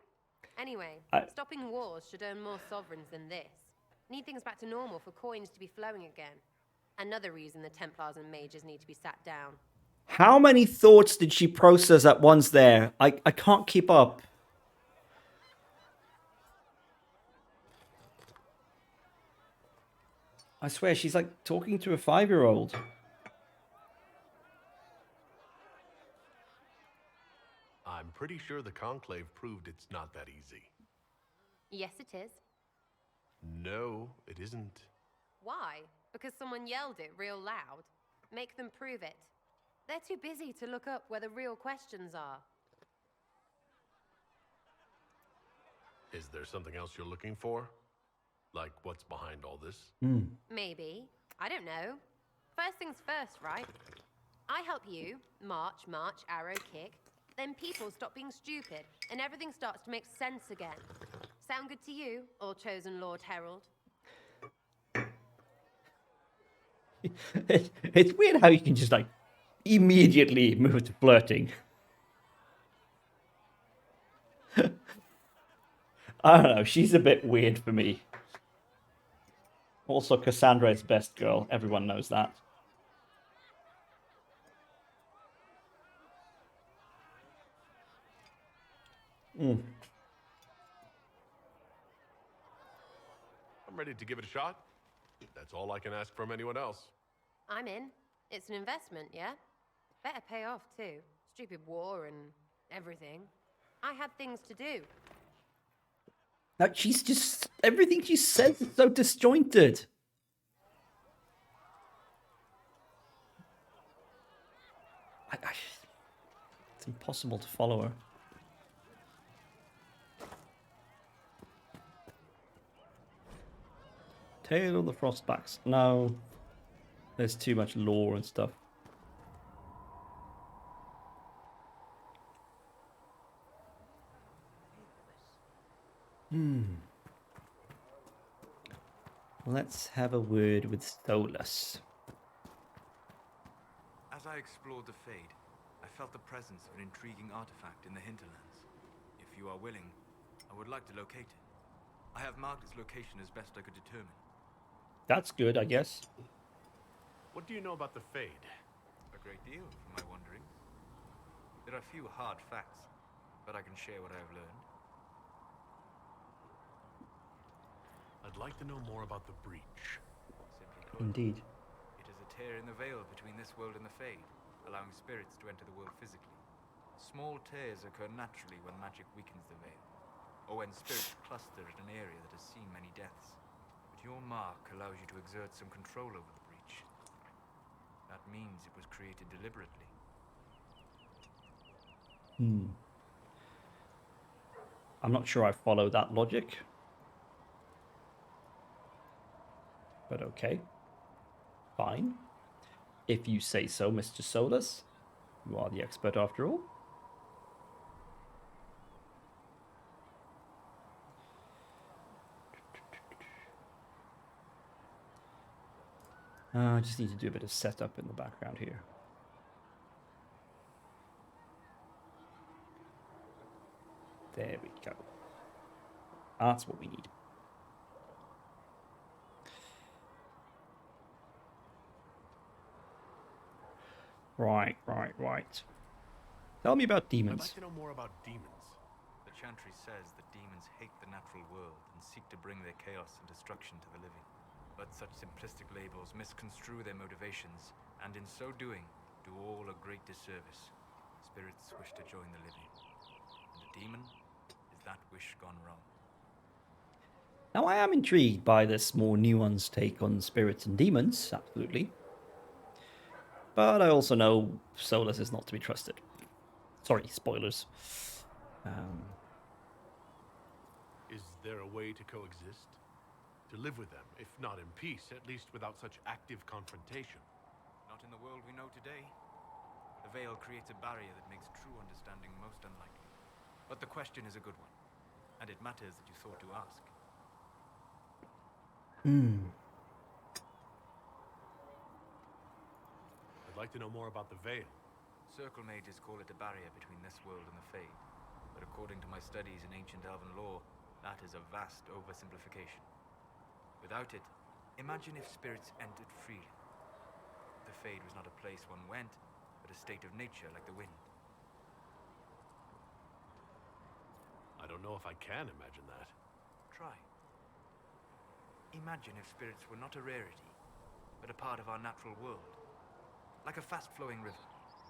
Anyway, stopping wars should earn more sovereigns than this. Need things back to normal for coins to be flowing again. Another reason the Templars and mages need to be sat down. How many thoughts did she process at once there? I can't keep up. I swear, she's like talking to a 5-year-old. I'm pretty sure the Conclave proved it's not that easy. Yes, it is. No, it isn't. Why? Because someone yelled it real loud? Make them prove it. They're too busy to look up where the real questions are. Is there something else you're looking for? Like what's behind all this? Maybe. I don't know. First things first, right? I help you, march, arrow, kick. Then people stop being stupid, and everything starts to make sense again. Sound good to you, or chosen Lord Herald? It's weird how you can just, like, immediately move to flirting. I don't know, she's a bit weird for me. Also, Cassandra is best girl. Everyone knows that. I'm ready to give it a shot. That's all I can ask from anyone else. I'm in. It's an investment, yeah? Better pay off, too. Stupid war and everything. I had things to do. Like, she's just... Everything she says is so disjointed. It's impossible to follow her. Tale of the Frostbacks. No. There's too much lore and stuff. Let's have a word with Solus. As I explored the Fade, I felt the presence of an intriguing artifact in the hinterlands. If you are willing, I would like to locate it. I have marked its location as best I could determine. That's good, I guess. What do you know about the Fade? A great deal, for my wondering. There are few hard facts, but I can share what I have learned. I'd like to know more about the breach. Simply put, Indeed. it is a tear in the veil between this world and the Fade, allowing spirits to enter the world physically. Small tears occur naturally when magic weakens the veil, or when spirits cluster at an area that has seen many deaths. But your mark allows you to exert some control over the breach. That means it was created deliberately. I'm not sure I follow that logic. But okay. Fine. If you say so, Mr. Solus. You are the expert after all. I just need to do a bit of setup in the background here. There we go. That's what we need. Right. Tell me about demons. I'd like to know more about demons. The Chantry says that demons hate the natural world and seek to bring their chaos and destruction to the living. But such simplistic labels misconstrue their motivations, and in so doing, do all a great disservice. Spirits wish to join the living, and a demon is that wish gone wrong. Now, I am intrigued by this more nuanced take on spirits and demons, absolutely. But I also know Solus is not to be trusted. Sorry, spoilers. Is there a way to coexist? To live with them, if not in peace, at least without such active confrontation? Not in the world we know today. The veil creates a barrier that makes true understanding most unlikely. But the question is a good one, and it matters that you thought to ask. I'd like to know more about the veil. Circle mages call it a barrier between this world and the Fade. But according to my studies in ancient elven lore, that is a vast oversimplification. Without it, imagine if spirits entered freely. The Fade was not a place one went, but a state of nature like the wind. I don't know if I can imagine that. Try. Imagine if spirits were not a rarity, but a part of our natural world. Like a fast-flowing river.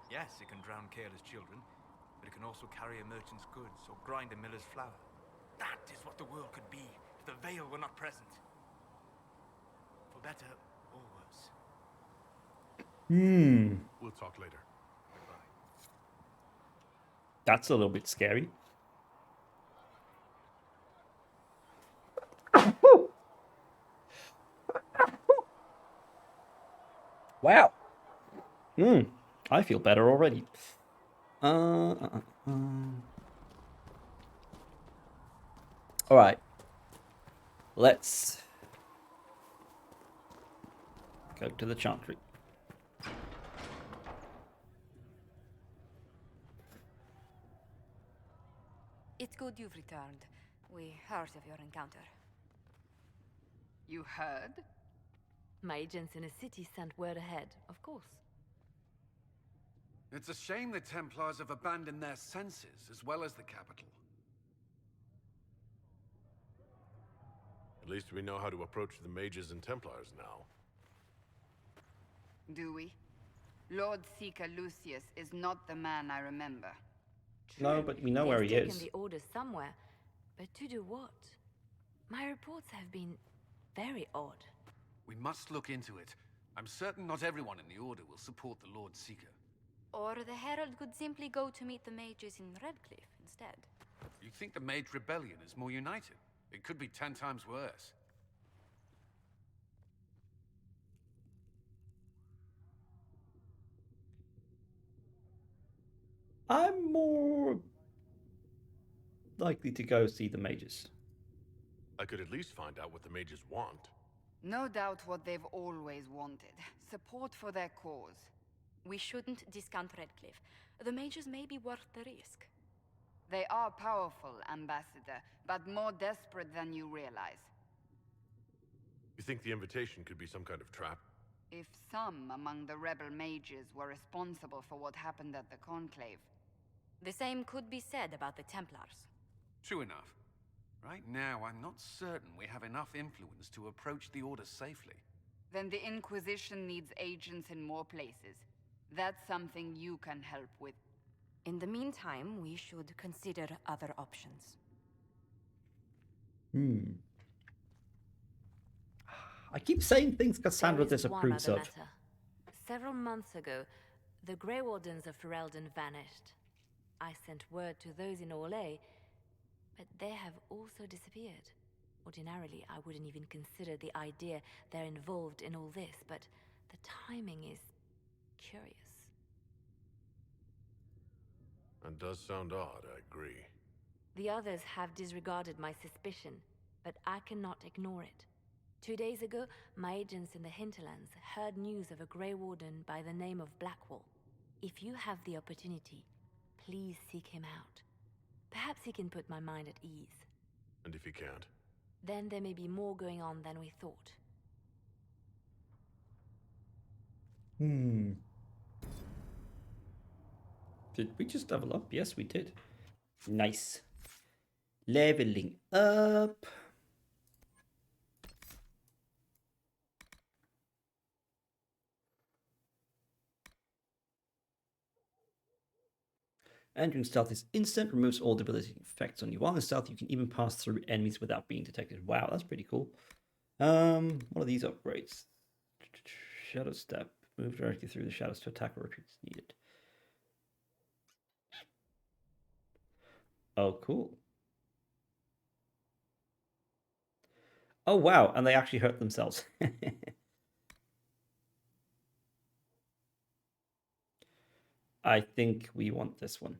Yes, it can drown careless children, but it can also carry a merchant's goods or grind a miller's flour. That is what the world could be if the veil were not present. For better or worse. We'll talk later. Goodbye. That's a little bit scary. Wow. I feel better already. All right. Let's go to the Chantry. It's good you've returned. We heard of your encounter. You heard? My agents in a city sent word ahead, of course. It's a shame the Templars have abandoned their senses, as well as the capital. At least we know how to approach the mages and Templars now. Do we? Lord Seeker Lucius is not the man I remember. No, but we know where he They've is. taken the orders somewhere, but to do what? My reports have been very odd. We must look into it. I'm certain not everyone in the Order will support the Lord Seeker. Or the Herald could simply go to meet the mages in Redcliffe instead. You think the Mage Rebellion is more united? It could be 10 times worse. I'm more likely to go see the mages. I could at least find out what the mages want. No doubt what they've always wanted. Support for their cause. We shouldn't discount Redcliffe. The mages may be worth the risk. They are powerful, Ambassador, but more desperate than you realize. You think the invitation could be some kind of trap? If some among the rebel mages were responsible for what happened at the Conclave. The same could be said about the Templars. True enough. Right now, I'm not certain we have enough influence to approach the Order safely. Then the Inquisition needs agents in more places. That's something you can help with. In the meantime, we should consider other options. I keep saying things Cassandra There is one disapproves other of. matter. Several months ago, the Grey Wardens of Ferelden vanished. I sent word to those in Orlais, but they have also disappeared. Ordinarily, I wouldn't even consider the idea they're involved in all this, but the timing is curious. That does sound odd, I agree. The others have disregarded my suspicion, but I cannot ignore it. 2 days ago, my agents in the hinterlands heard news of a Grey Warden by the name of Blackwall. If you have the opportunity, please seek him out. Perhaps he can put my mind at ease. And if he can't? Then there may be more going on than we thought. Did we just level up? Yes, we did. Nice. Leveling up. Entering stealth is instant, removes all debilitating effects on you. While in stealth, you can even pass through enemies without being detected. Wow, that's pretty cool. What are these upgrades? Shadow step. Move directly through the shadows to attack or retreat as needed. Oh, cool. Oh, wow, and they actually hurt themselves. I think we want this one.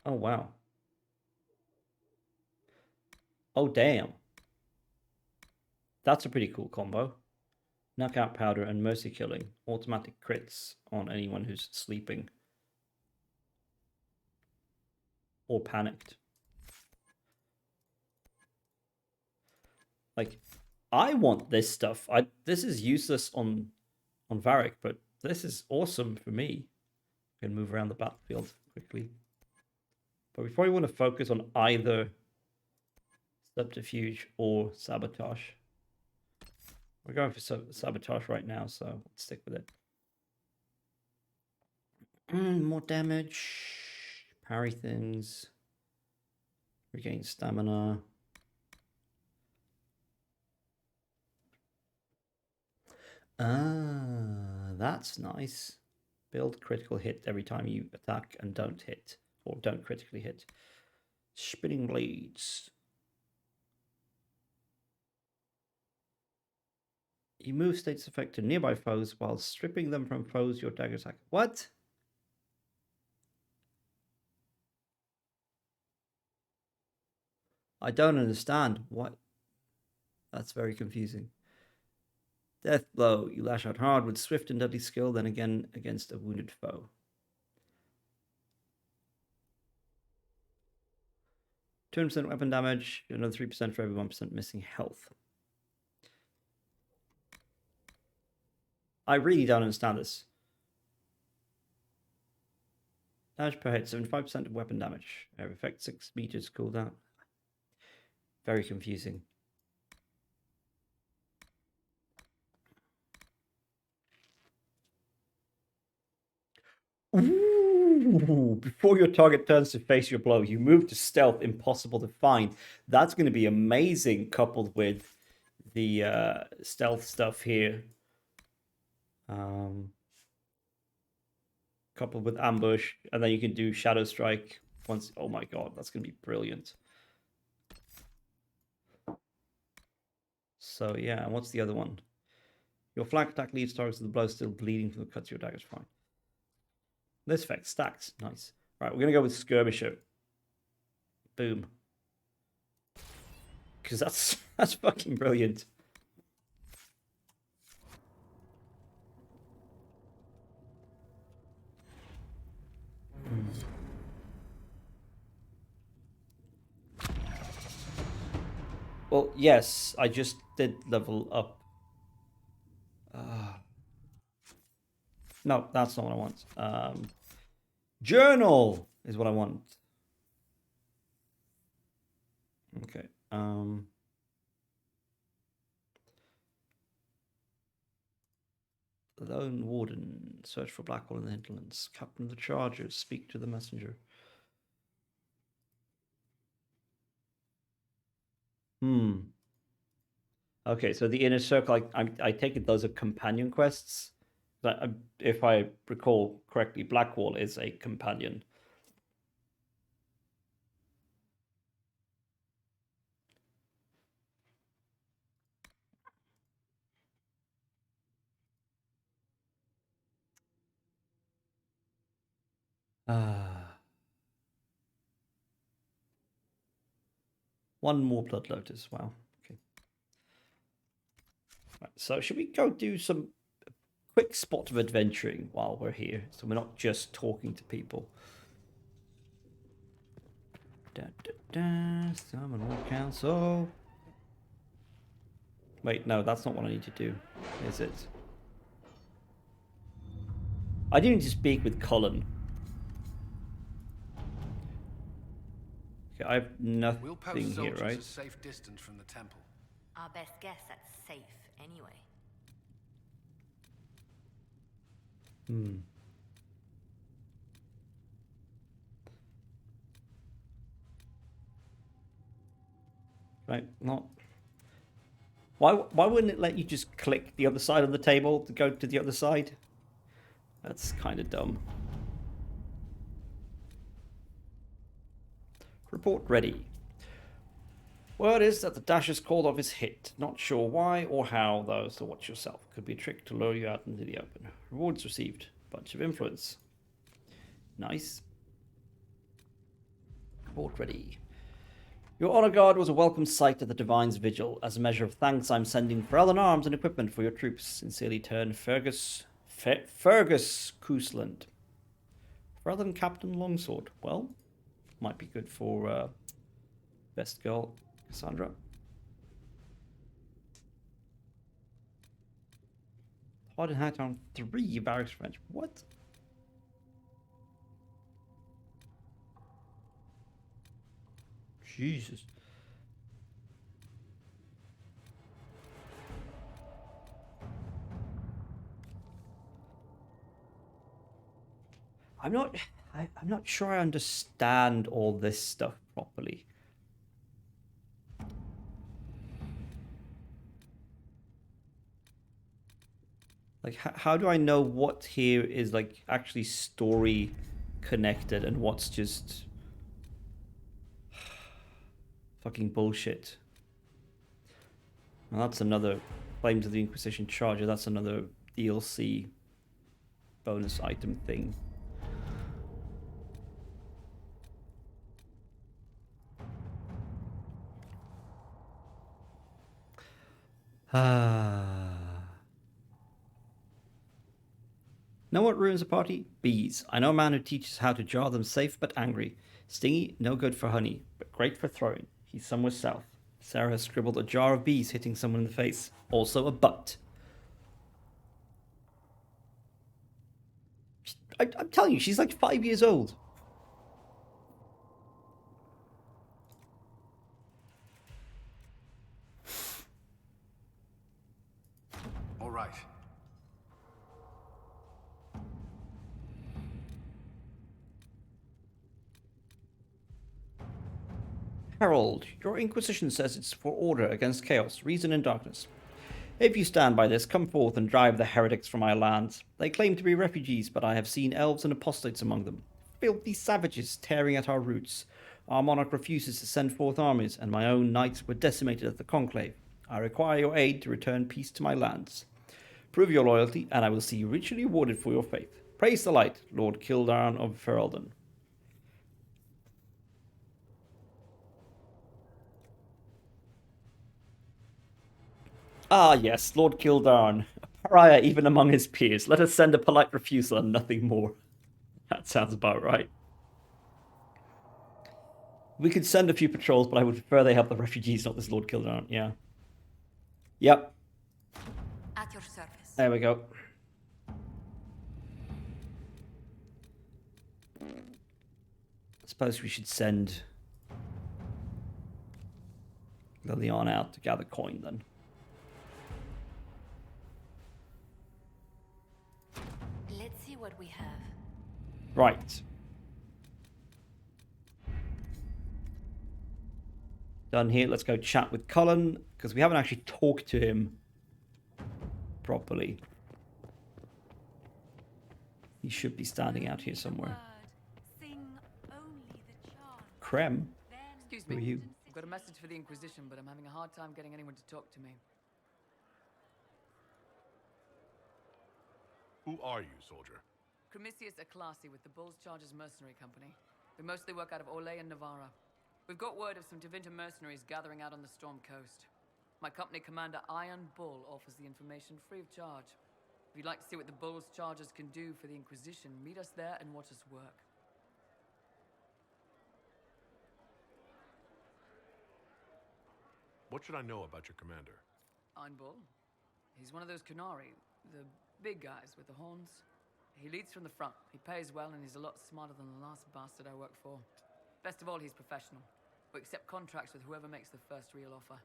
Oh, wow. Oh, damn. That's a pretty cool combo. Knockout powder and mercy killing. Automatic crits on anyone who's sleeping or panicked. Like, I want this stuff. This is useless on Varric, but this is awesome for me. I can move around the battlefield quickly. But we probably want to focus on either subterfuge or sabotage. We're going for sabotage right now, so let's stick with it. More damage. Parry things. Regain stamina. Ah, that's nice. Build critical hit every time you attack and don't hit, or don't critically hit. Spinning blades. You move status effect to nearby foes while stripping them from foes your dagger attack. What? I don't understand. What? That's very confusing. Death blow. You lash out hard with swift and deadly skill, then again against a wounded foe. 200% weapon damage, another 3% for every 1% missing health. I really don't understand this. Damage per hit, 75% of weapon damage. Effect 6 meters cooldown. Very confusing. Ooh, before your target turns to face your blow, you move to stealth, impossible to find. That's going to be amazing, coupled with the stealth stuff here. Coupled with ambush, and then you can do shadow strike once. Oh my god, that's going to be brilliant. So yeah, and what's the other one? Your flank attack leaves targets with the blow still bleeding from the cuts of your daggers. Fine. This effect stacks. Nice. Right, we're going to go with Skirmisher. Boom. Because that's fucking brilliant. Well, yes, I just did level up. No, that's not what I want. Journal is what I want. Okay. Lone Warden. Search for Blackwall in the hinterlands. Captain of the Chargers. Speak to the messenger. Okay, so the inner circle, I take it those are companion quests. But if I recall correctly, Blackwall is a companion. One more Blood Lotus. Wow. Okay. Right, so should we go do some quick spot of adventuring while we're here, so we're not just talking to people? Summon War Council. Wait, no, that's not what I need to do, is it? I do need to speak with Cullen. Okay, I have nothing here, right? A safe distance from the temple. Our best guess that's safe, anyway. Right, not... Why wouldn't it let you just click the other side of the table to go to the other side? That's kind of dumb. Report ready. Word is that the Dasher's called off his hit. Not sure why or how, though, so watch yourself. Could be a trick to lure you out into the open. Rewards received. Bunch of influence. Nice. Report ready. Your honor guard was a welcome sight at the Divine's vigil. As a measure of thanks, I'm sending Ferelden arms and equipment for your troops. Sincerely turn Fergus Cousland. Ferelden Captain Longsword. Well, might be good for best girl Cassandra. Hard and hat on 3 barracks French. What? Jesus. I'm not sure I understand all this stuff properly. Like, how do I know what here is like actually story connected and what's just fucking bullshit? Well, that's another claim to the Inquisition charger. That's another DLC bonus item thing. Know what ruins a party? Bees. I know a man who teaches how to jar them safe but angry. Stingy, no good for honey, but great for throwing. He's somewhere south. Sarah has scribbled a jar of bees hitting someone in the face. Also a butt. I'm telling you, she's like 5 years old. All right. Harold, your Inquisition says it's for order against chaos, reason and darkness. If you stand by this, come forth and drive the heretics from our lands. They claim to be refugees, but I have seen elves and apostates among them. Filthy savages tearing at our roots. Our monarch refuses to send forth armies, and my own knights were decimated at the conclave. I require your aid to return peace to my lands. Prove your loyalty, and I will see you richly rewarded for your faith. Praise the light, Lord Kildarn of Ferelden. Ah, yes, Lord Kildarn, a pariah even among his peers. Let us send a polite refusal and nothing more. That sounds about right. We could send a few patrols, but I would prefer they help the refugees, not this Lord Kildarn. Yeah. Yep. At your service. There we go. I suppose we should send Liliana out to gather coin then. Let's see what we have. Right. Done here. Let's go chat with Cullen, because we haven't actually talked to him properly. He should be standing out here somewhere. Krem? Excuse Who are me. you? I've got a message for the Inquisition, but I'm having a hard time getting anyone to talk to me. Who are you, soldier? Cremisius Aclasi with the Bull's Chargers Mercenary Company. We mostly work out of Orlais and Navarra. We've got word of some Tevinter mercenaries gathering out on the Storm Coast. My company commander, Iron Bull, offers the information free of charge. If you'd like to see what the Bull's Chargers can do for the Inquisition, meet us there and watch us work. What should I know about your commander? Iron Bull. He's one of those Kunari, the big guys with the horns. He leads from the front. He pays well, and he's a lot smarter than the last bastard I worked for. Best of all, he's professional. We accept contracts with whoever makes the first real offer.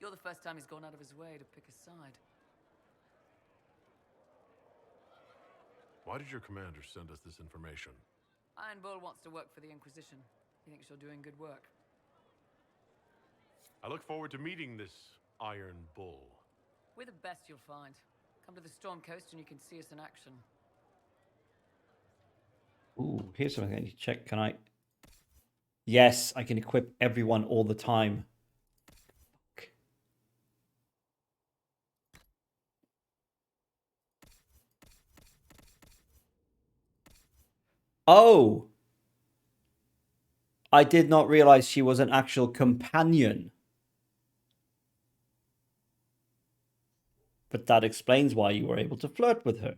You're the first time he's gone out of his way to pick a side. Why did your commander send us this information? Iron Bull wants to work for the Inquisition. He thinks you're doing good work. I look forward to meeting this Iron Bull. We're the best you'll find. Come to the Storm Coast and you can see us in action. Ooh, here's something I need to check. Can I? Yes, I can equip everyone all the time. Fuck. Oh! I did not realize she was an actual companion. But that explains why you were able to flirt with her.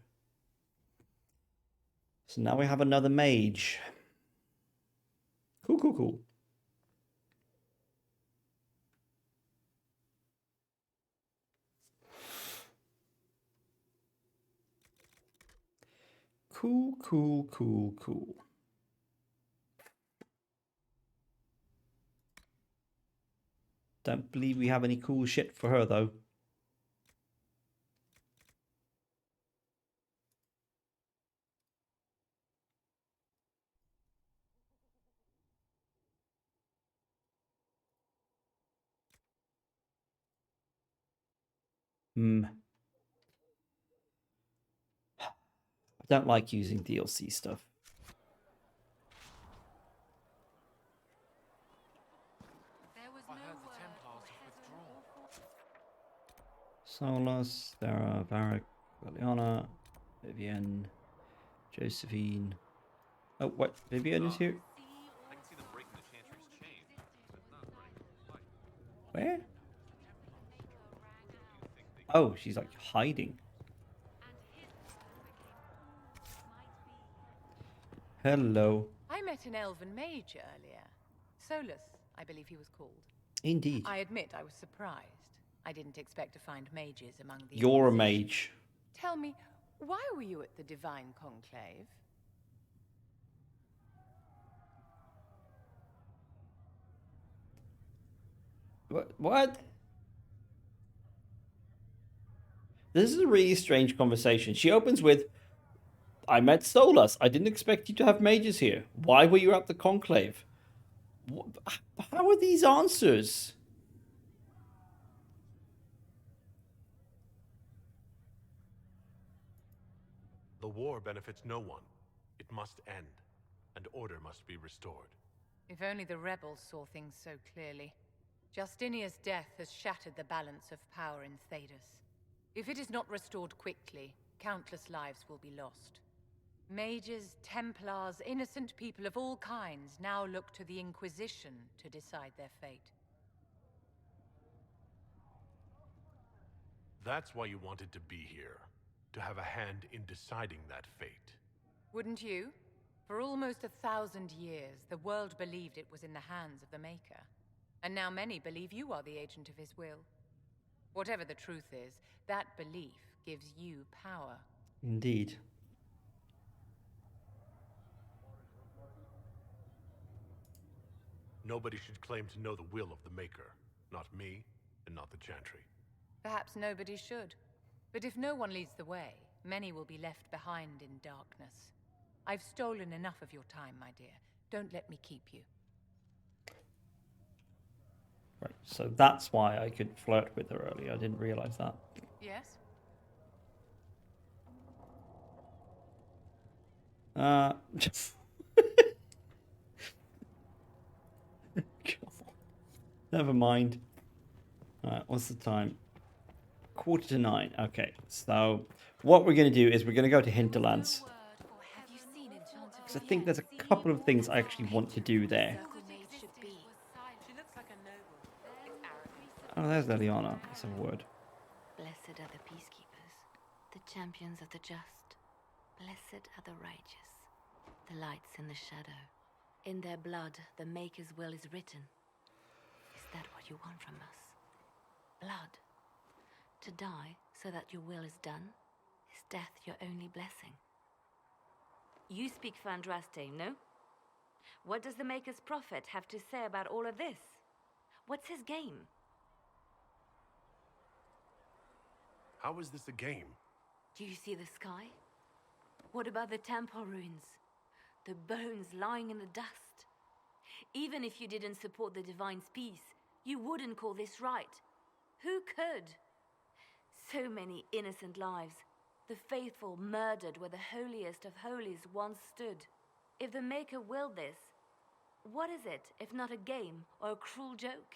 So now we have another mage. Cool, cool, cool. Cool, cool, cool, cool. Don't believe we have any cool shit for her, though. I don't like using DLC stuff. Solus, Sarah, Varric, Liliana, Vivienne, Josephine. Oh, what? Vivienne is here? I can see them breaking the Chantry's chain. Where? Oh, she's like hiding. Hello. I met an elven mage earlier. Solus, I believe he was called. Indeed. I admit I was surprised. I didn't expect to find mages among the You're a Inquisition. mage. Tell me, why were you at the Divine Conclave? What? This is a really strange conversation. She opens with, I met Solus. I didn't expect you to have mages here. Why were you at the conclave? How are these answers? The war benefits no one. It must end, and order must be restored. If only the rebels saw things so clearly. Justinia's death has shattered the balance of power in Thedas. If it is not restored quickly, countless lives will be lost. Mages, Templars, innocent people of all kinds now look to the Inquisition to decide their fate. That's why you wanted to be here, to have a hand in deciding that fate. Wouldn't you? For almost 1,000 years, the world believed it was in the hands of the Maker. And now many believe you are the agent of his will. Whatever the truth is, that belief gives you power. Indeed. Nobody should claim to know the will of the Maker. Not me, and not the Chantry. Perhaps nobody should. But if no one leads the way, many will be left behind in darkness. I've stolen enough of your time, my dear. Don't let me keep you. Right, so that's why I could flirt with her earlier. I didn't realize that. Yes? Never mind. Alright, what's the time? 8:45. Okay, so what we're going to do is we're going to go to Hinterlands. Because I think there's a couple of things I actually want to do there. Oh, there's Leliana. Let's have a word. Blessed are the peacekeepers, the champions of the just. Blessed are the righteous, the lights in the shadow. In their blood, the Maker's will is written. Is that what you want from us? Blood. To die so that your will is done? Is death your only blessing? You speak for Andraste, no? What does the Maker's prophet have to say about all of this? What's his game? How is this a game? Do you see the sky? What about the temple ruins? The bones lying in the dust? Even if you didn't support the Divine's peace, you wouldn't call this right. Who could? So many innocent lives. The faithful murdered where the holiest of holies once stood. If the Maker willed this, what is it if not a game or a cruel joke?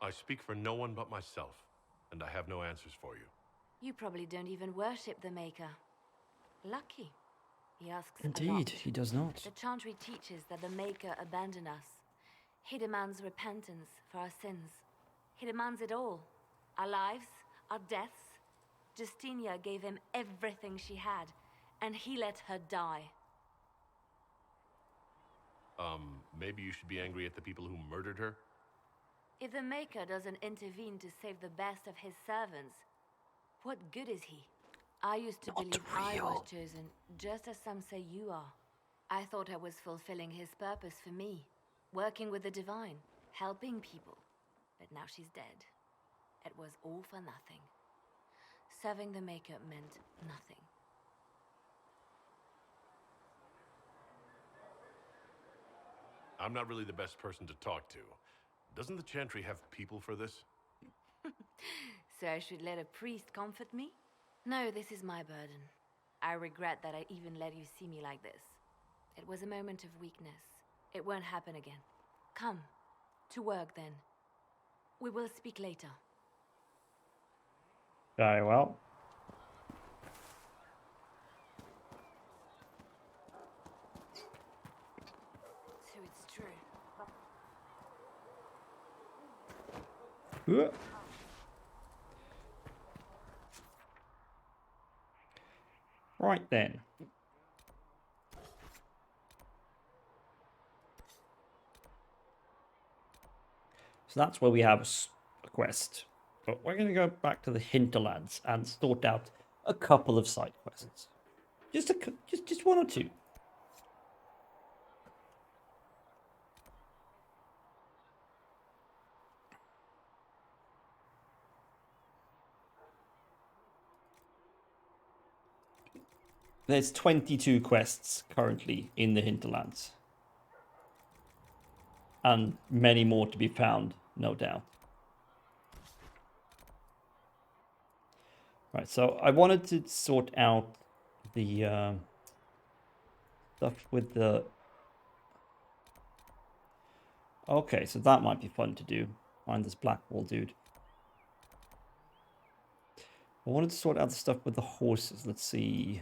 I speak for no one but myself, and I have no answers for you. You probably don't even worship the Maker. Lucky. He asks a lot. Indeed, he does not. The Chantry teaches that the Maker abandoned us. He demands repentance for our sins. He demands it all. Our lives, our deaths. Justinia gave him everything she had, and he let her die. Maybe you should be angry at the people who murdered her? If the Maker doesn't intervene to save the best of his servants, what good is he? I used to believe I was chosen, just as some say you are. I thought I was fulfilling his purpose for me, working with the Divine, helping people. But now she's dead. It was all for nothing. Serving the Maker meant nothing. I'm not really the best person to talk to. Doesn't the Chantry have people for this? So I should let a priest comfort me? No, this is my burden. I regret that I even let you see me like this. It was a moment of weakness. It won't happen again. Come, to work then. We will speak later. Very well. So it's true. Right then. So that's where we have a quest. But we're going to go back to the Hinterlands and sort out a couple of side quests. Just one or two. There's 22 quests currently in the Hinterlands. And many more to be found, no doubt. Right, so I wanted to sort out the stuff with the... Okay, so that might be fun to do. Find this Blackwall dude. I wanted to sort out the stuff with the horses. Let's see.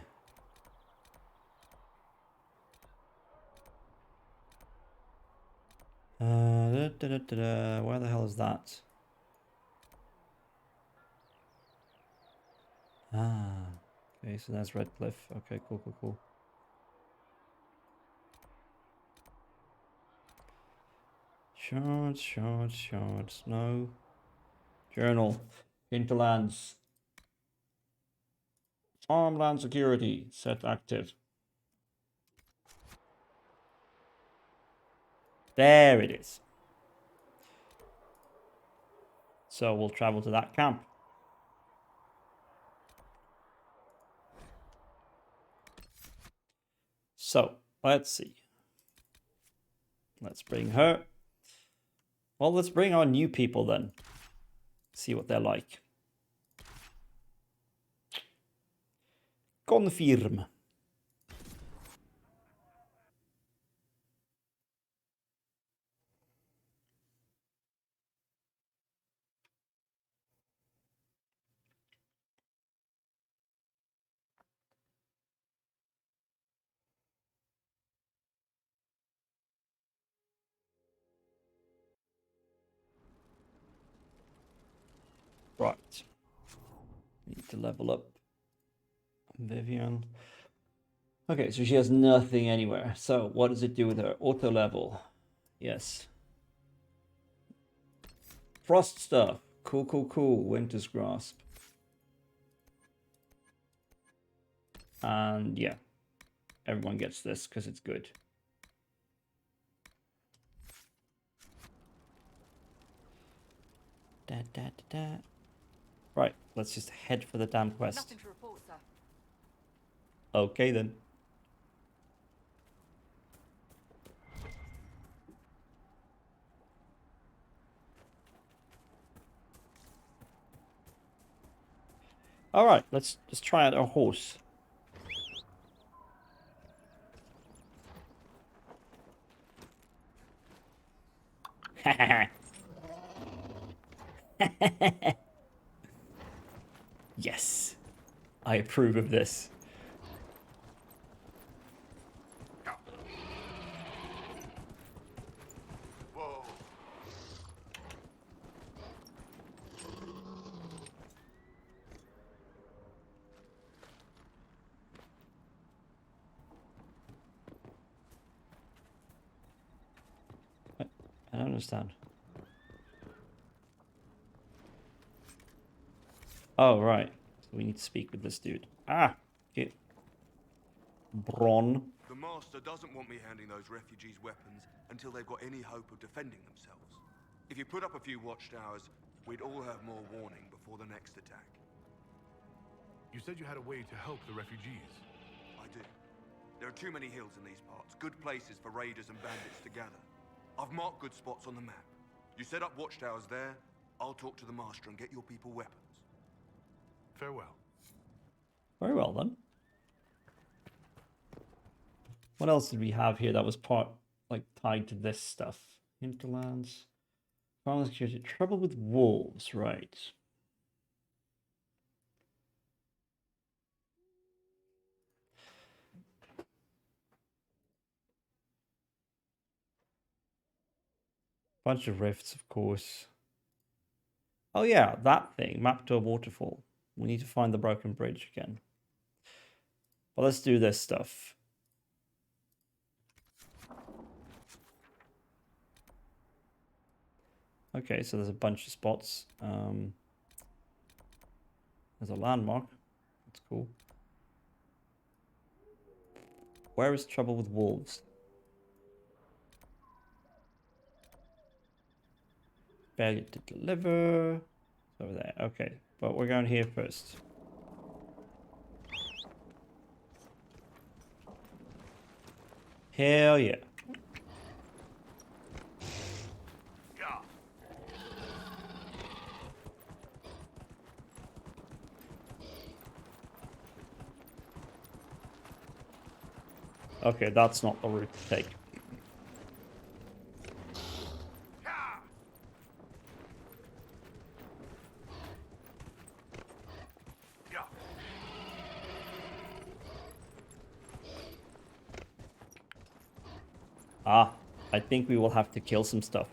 Where the hell is that? Ah, okay, so that's Redcliffe. Okay, cool. Shards. No. Journal. Hinterlands. Farmland security. Set active. There it is. So we'll travel to that camp. So, let's see. Let's bring her. Well, let's bring our new people then. See what they're like. Confirm. Right. Need to level up Vivian. Okay, so she has nothing anywhere. So what does it do with her? Auto level. Yes. Frost stuff. Cool, cool, cool. Winter's Grasp. And yeah, everyone gets this because it's good. Da, da, da, da. Right, let's just head for the damn quest. Nothing to report, sir. Okay then. All right, let's try out our horse. Yes, I approve of this. Whoa. I don't understand. Oh, right. So we need to speak with this dude. Ah! Okay. Bron. The Master doesn't want me handing those refugees weapons until they've got any hope of defending themselves. If you put up a few watchtowers, we'd all have more warning before the next attack. You said you had a way to help the refugees. I do. There are too many hills in these parts, good places for raiders and bandits to gather. I've marked good spots on the map. You set up watchtowers there, I'll talk to the Master and get your people weapons. Farewell. Very well then. What else did we have here that was tied to this stuff? Hinterlands. Farming security. Trouble with wolves, right. Bunch of rifts, of course. Oh yeah, that thing. Map to a waterfall. We need to find the broken bridge again. But let's do this stuff. Okay, so there's a bunch of spots. There's a landmark. That's cool. Where is trouble with wolves? Failure to deliver. It's over there. Okay, but we're going here first. Hell yeah. Okay, that's not the route to take. Ah, I think we will have to kill some stuff.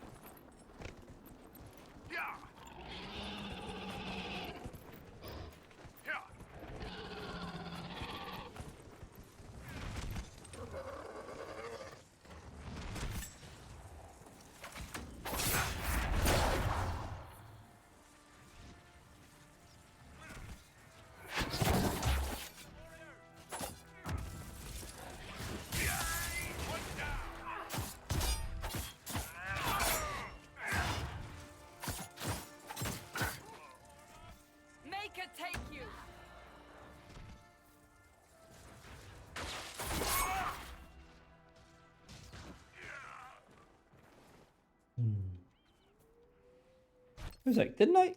Who's like, didn't I?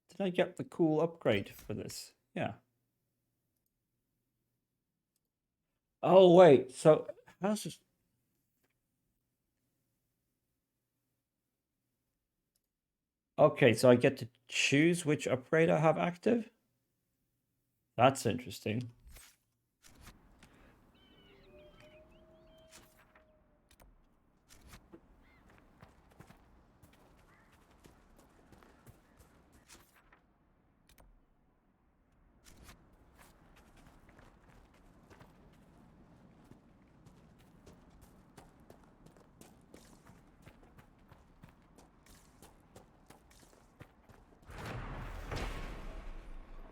Did I get the cool upgrade for this? Yeah. Oh wait, so how's this? Okay, so I get to choose which upgrade I have active? That's interesting.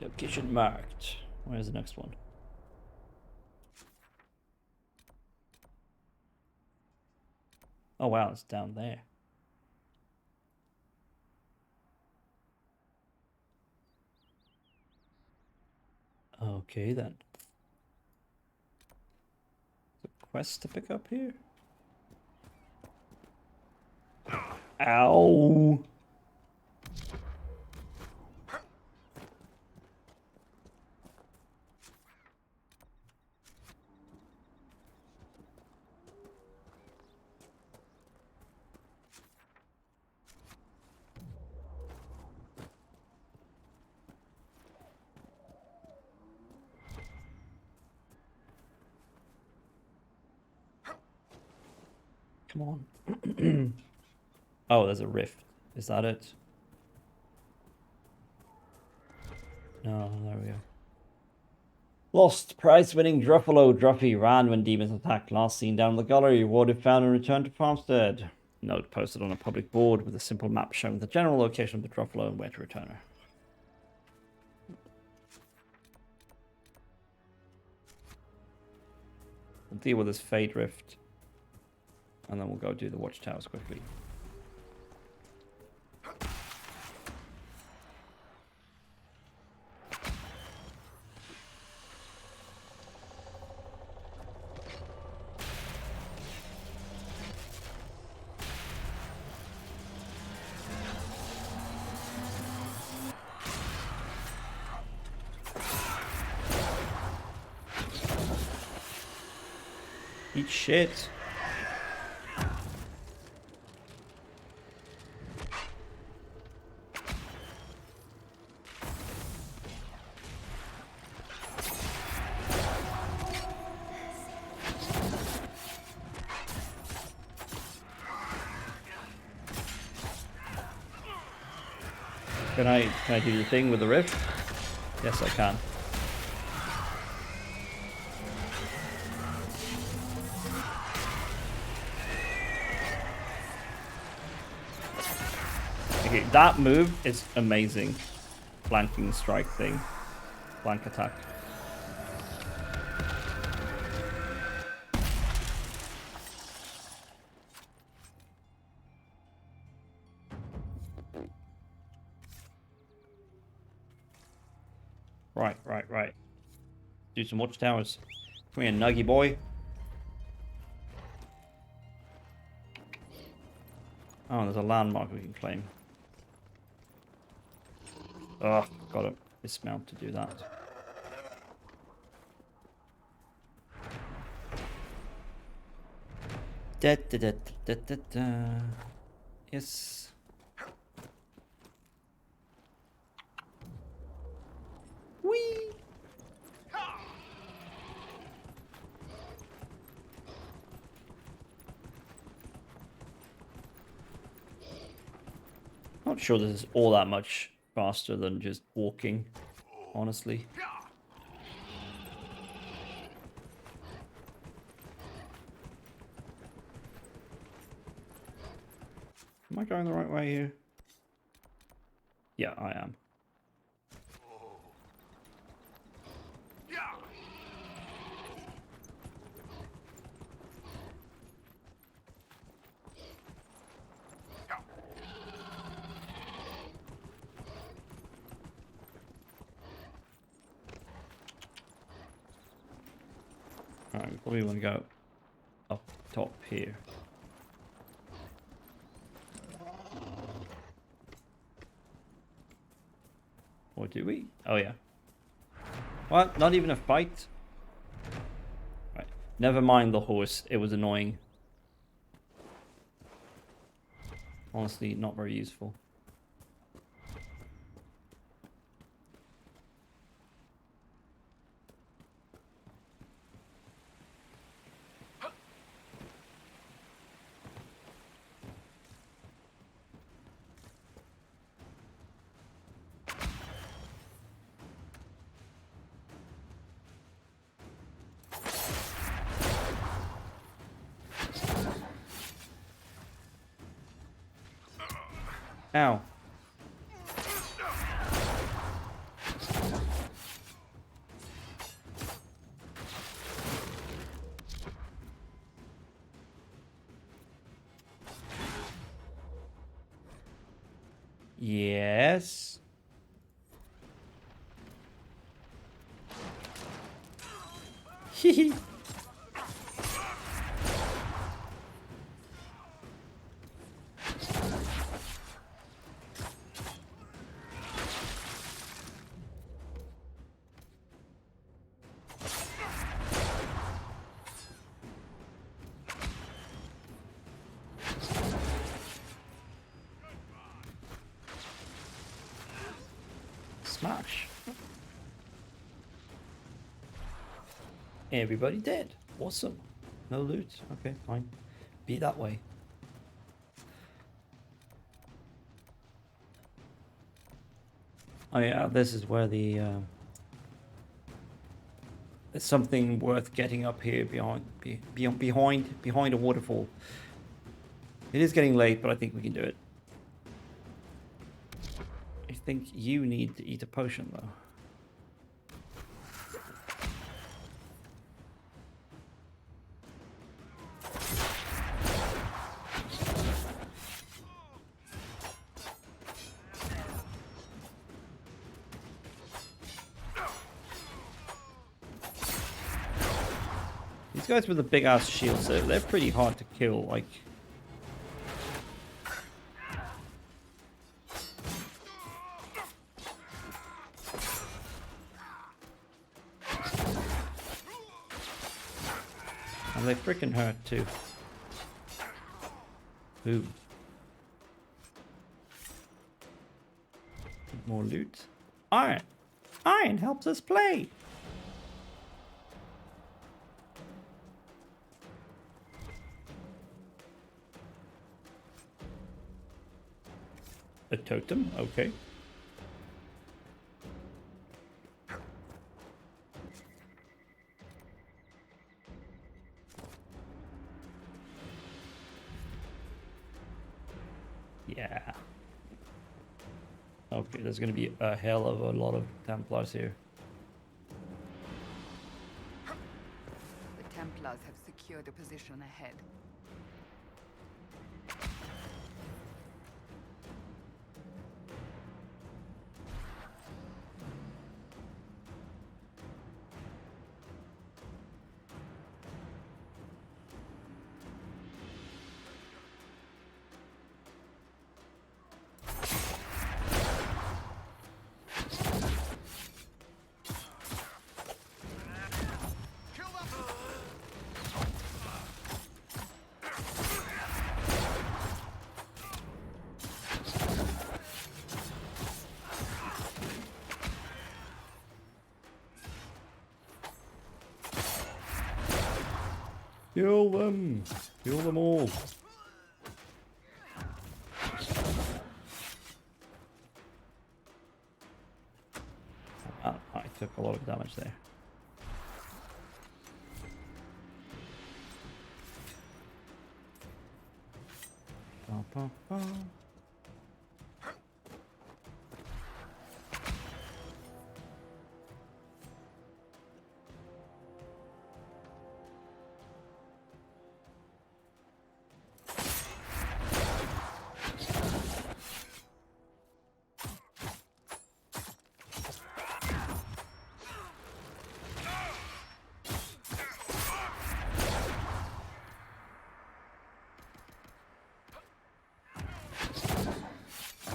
Location marked. Where's the next one? Oh wow, it's down there. Okay then. The quest to pick up here? Ow! Come on. Oh, there's a rift. Is that it? No, there we go. Lost. Prize-winning Druffalo Druffy ran when demons attacked. Last seen down the gully. Rewarded found and returned to Farmstead. Note posted on a public board with a simple map showing the general location of the Druffalo and where to return her. We'll deal with this Fade Rift. And then we'll go do the watchtowers quickly. Eat shit. Can I do the thing with the rift? Yes, I can. Okay, that move is amazing. Flanking strike thing. Flank attack. Right. Do some watchtowers. Come here, nuggy boy. Oh, there's a landmark we can claim. Oh, gotta dismount to do that. Yes. Whee! Not sure this is all that much faster than just walking, honestly. Am I going the right way here? Yeah, I am. Alright, we probably want to go up top here. Or do we? Oh, yeah. What? Not even a fight? Right. Never mind the horse. It was annoying. Honestly, not very useful. Ow. Yes. Hehe. Smash. Everybody dead. Awesome. No loot. Okay, fine. Be that way. Oh yeah, this is where the there's something worth getting up here behind a waterfall. It is getting late, but I think we can do it. I think you need to eat a potion though. These guys with the big ass shields, they're pretty hard to kill, like. And they freaking hurt too. Ooh. More loot. Iron! Iron helps us play! A totem, okay. Yeah. Okay, there's gonna be a hell of a lot of Templars here. The Templars have secured a position ahead. Kill them! Kill them all! I took a lot of damage there. Ba, ba, ba.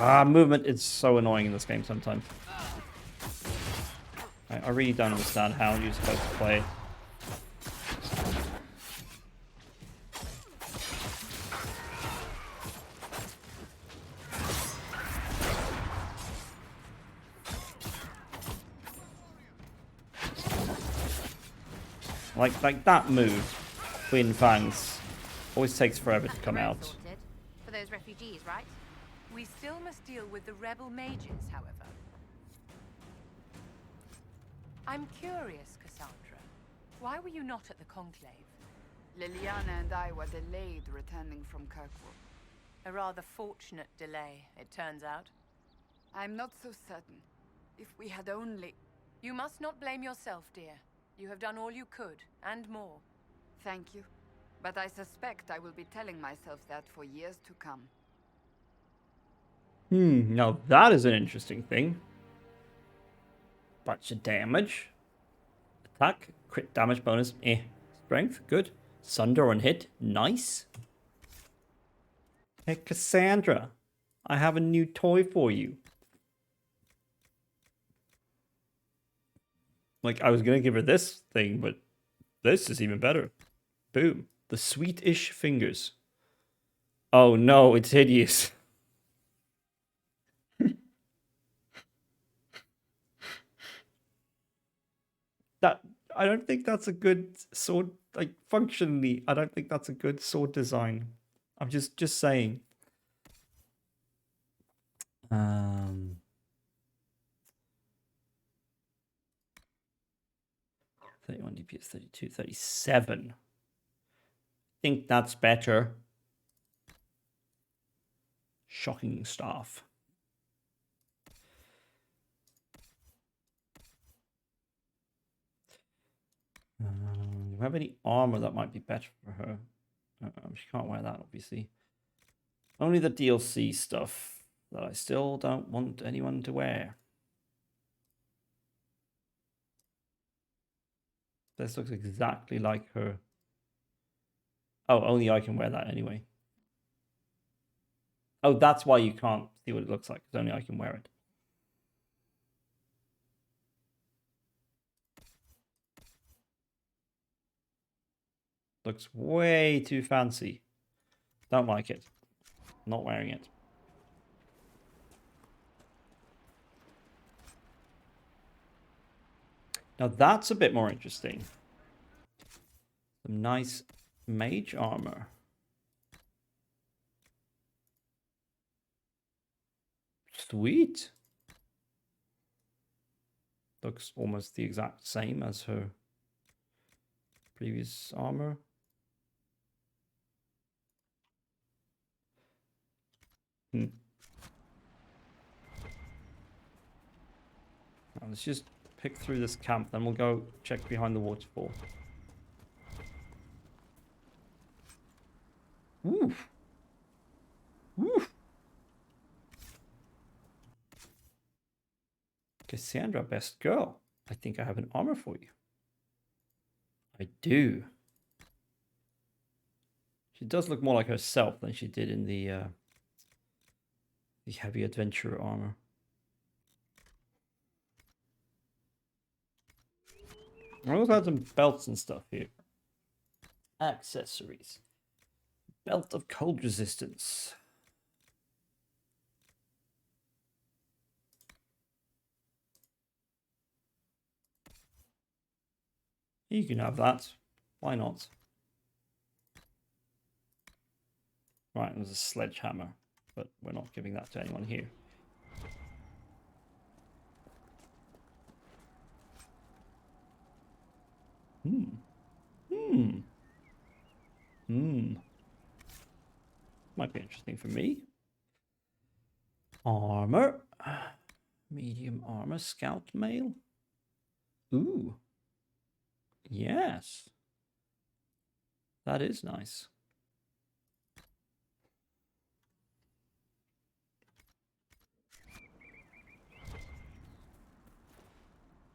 Ah, movement is so annoying in this game sometimes. I really don't understand how you're supposed to play. Like that move, Twin Fangs, always takes forever to come out. Sorted for those refugees, right? We still must deal with the rebel mages, however. I'm curious, Cassandra. Why were you not at the conclave? Liliana and I were delayed returning from Kirkwood. A rather fortunate delay, it turns out. I'm not so certain. If we had only... You must not blame yourself, dear. You have done all you could, and more. Thank you. But I suspect I will be telling myself that for years to come. Now that is an interesting thing. Bunch of damage. Attack, crit damage bonus, Strength, good. Sunder on hit, nice. Hey Cassandra, I have a new toy for you. Like, I was gonna give her this thing, but this is even better. Boom. The sweet-ish fingers. Oh no, it's hideous. I don't think that's a good sword, like, functionally, I don't think that's a good sword design. I'm just saying. 31 DPS, 32, 37. I think that's better. Shocking staff. Do you have any armor that might be better for her? She can't wear that, obviously. Only the DLC stuff that I still don't want anyone to wear. This looks exactly like her. Oh, only I can wear that anyway. Oh, that's why you can't see what it looks like, because only I can wear it. Looks way too fancy. Don't like it. Not wearing it. Now that's a bit more interesting. Some nice mage armor. Sweet. Looks almost the exact same as her previous armor. Now, let's just pick through this camp, then we'll go check behind the waterfall. Oof. Oof. Cassandra, best girl. I think I have an armor for you. I do. She does look more like herself than she did in the heavy adventurer armor. I also had some belts and stuff here. Accessories. Belt of cold resistance. You can have that. Why not? Right, there's a sledgehammer, but we're not giving that to anyone here. Might be interesting for me. Armor. Medium armor. Scout mail. Ooh. Yes. That is nice.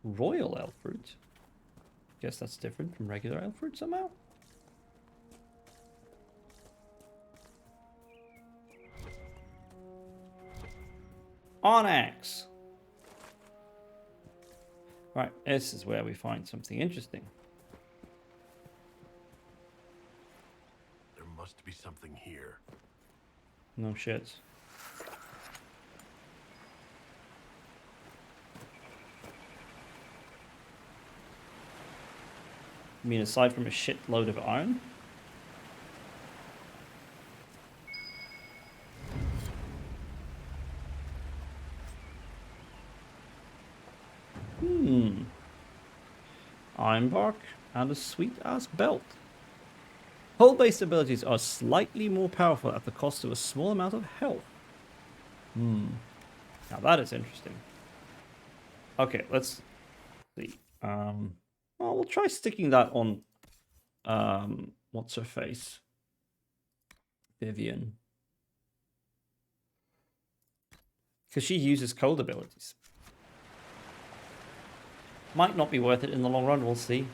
Royal elf fruit. Guess that's different from regular elf fruit somehow. Onyx. Right, this is where we find something interesting. There must be something here. No shit. You mean aside from a shitload of iron? Ironbark and a sweet-ass belt. Hull-based abilities are slightly more powerful at the cost of a small amount of health. Now that is interesting. Okay, let's see. Well, we'll try sticking that on, what's her face? Vivian. Because she uses cold abilities. Might not be worth it in the long run, we'll see.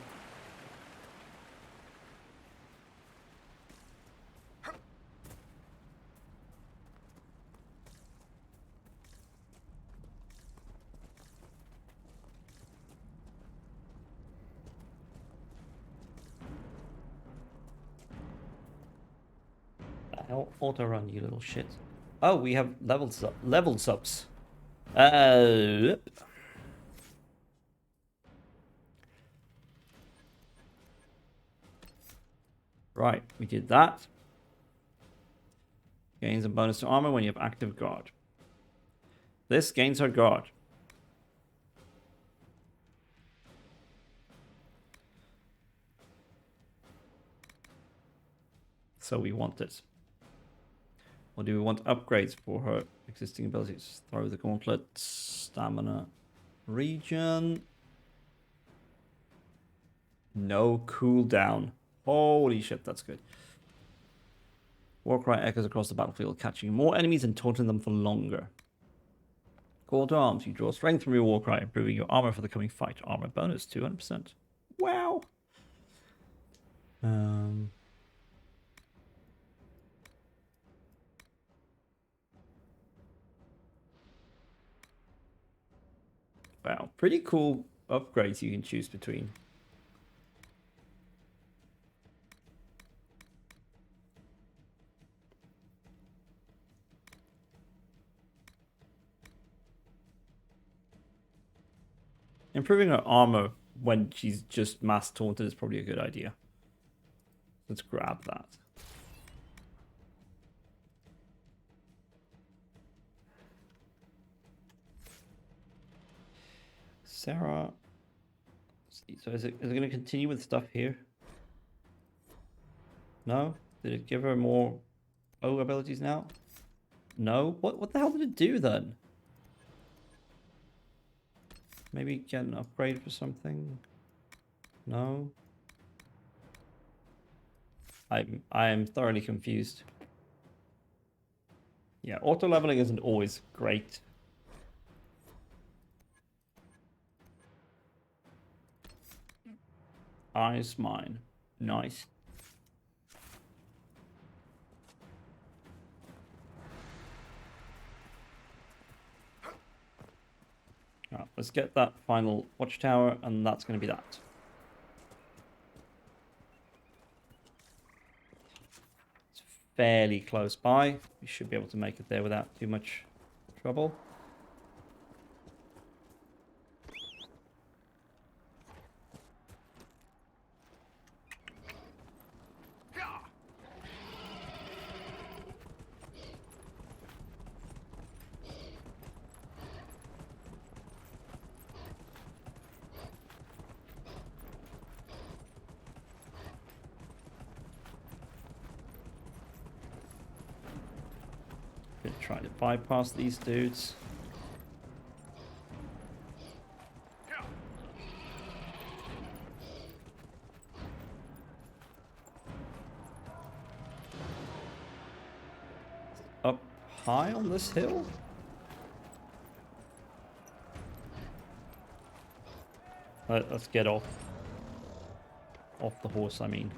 The hell? Auto run, you little shit. Oh, we have leveled subs. Right, we did that. Gains a bonus to armor when you have active guard. This gains her guard. So we want it. Or do we want upgrades for her existing abilities? Throw the gauntlet, stamina, region. No cooldown. Holy shit, that's good. Warcry echoes across the battlefield, catching more enemies and taunting them for longer. Call to arms. You draw strength from your Warcry, improving your armor for the coming fight. Armor bonus 200%. Wow. Wow, pretty cool upgrades you can choose between. Improving her armor when she's just mass taunted is probably a good idea. Let's grab that. Sarah. So is it going to continue with stuff here? No? Did it give her more abilities now? No? What the hell did it do then? Maybe get an upgrade for something? No? I am thoroughly confused. Yeah, auto leveling isn't always great. Eyes mine. Nice. Alright, let's get that final watchtower, and that's going to be that. It's fairly close by. We should be able to make it there without too much trouble. Gonna try to bypass these dudes. Up high on this hill? Let's get off. Off the horse, I mean.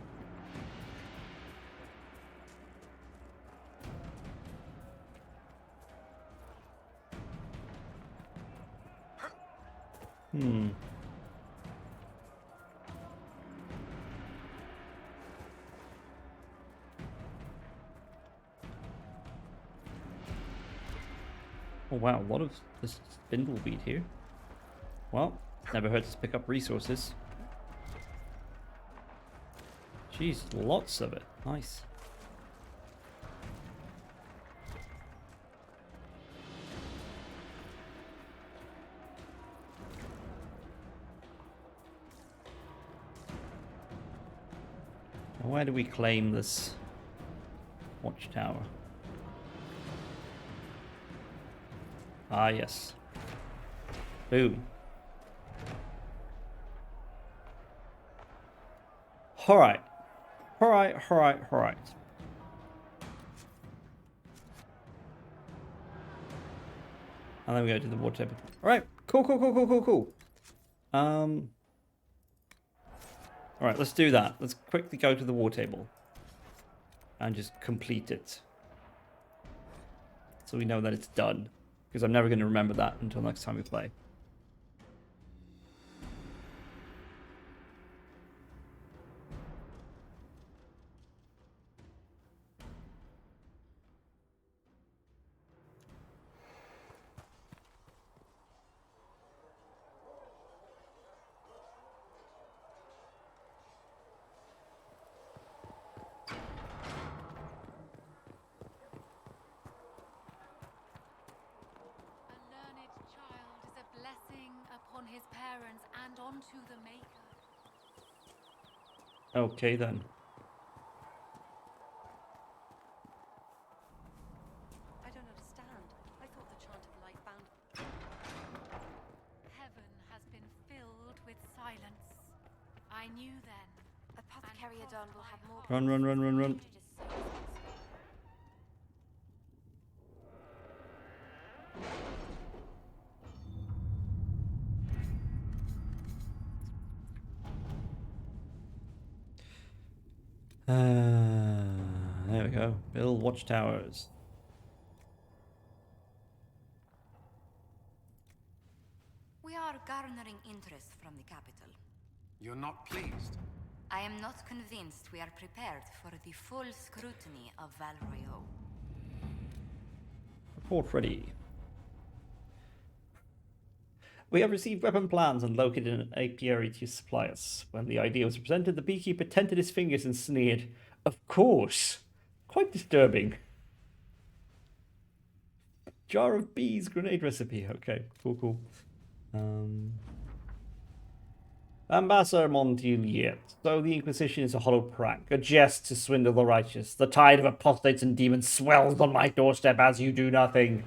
Oh wow, a lot of this spindleweed here. Well, never hurts to pick up resources. Jeez, lots of it. Nice. Where do we claim this watchtower? Ah, yes. Boom. Alright. Alright. And then we go to the water table. Alright, cool. Alright, let's do that. Let's quickly go to the war table. And just complete it. So we know that it's done. Because I'm never going to remember that until next time we play. Upon his parents and onto the Maker. Okay then. I don't understand. I thought the chant of light bound. Heaven has been filled with silence. I knew then. Apothecary Adon will have more. Run. There we go. Build watchtowers. We are garnering interest from the capital. You're not pleased? I am not convinced we are prepared for the full scrutiny of Val Royeux. Report ready. We have received weapon plans and located an apiary to supply us. When the idea was presented, the beekeeper tented his fingers and sneered. Of course. Quite disturbing. Jar of bees grenade recipe. Okay, cool. Ambassador Montiliet. So the Inquisition is a hollow prank, a jest to swindle the righteous. The tide of apostates and demons swells on my doorstep as you do nothing.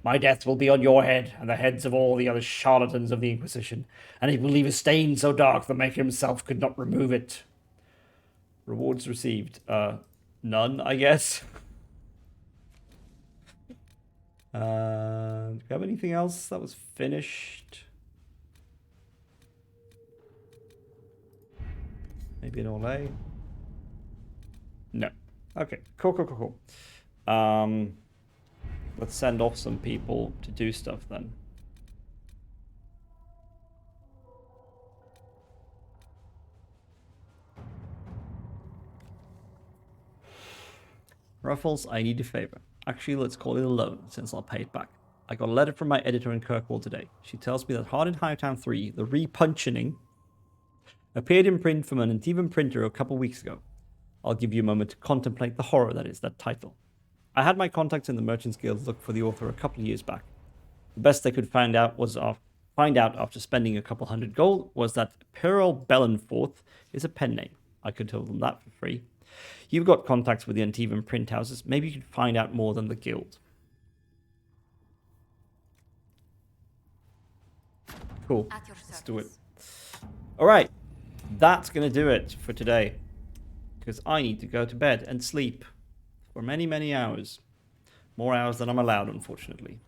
My death will be on your head and the heads of all the other charlatans of the Inquisition, and it will leave a stain so dark the Maker himself could not remove it. Rewards received. None, I guess. Do we have anything else that was finished? Maybe an Olay? No. Okay, cool. Let's send off some people to do stuff then. Ruffles, I need a favor. Actually, let's call it a loan, since I'll pay it back. I got a letter from my editor in Kirkwall today. She tells me that Hard in Hightown 3, the repuncheoning, appeared in print from an Antivan printer a couple weeks ago. I'll give you a moment to contemplate the horror that is that title. I had my contacts in the Merchants Guild look for the author a couple of years back. The best they could find out after spending a couple hundred gold was that Pearl Bellenforth is a pen name. I could tell them that for free. You've got contacts with the Antivan print houses. Maybe you could find out more than the guild. Cool. Let's do it. Alright. That's going to do it for today. Because I need to go to bed and sleep. For many, many hours. More hours than I'm allowed, unfortunately.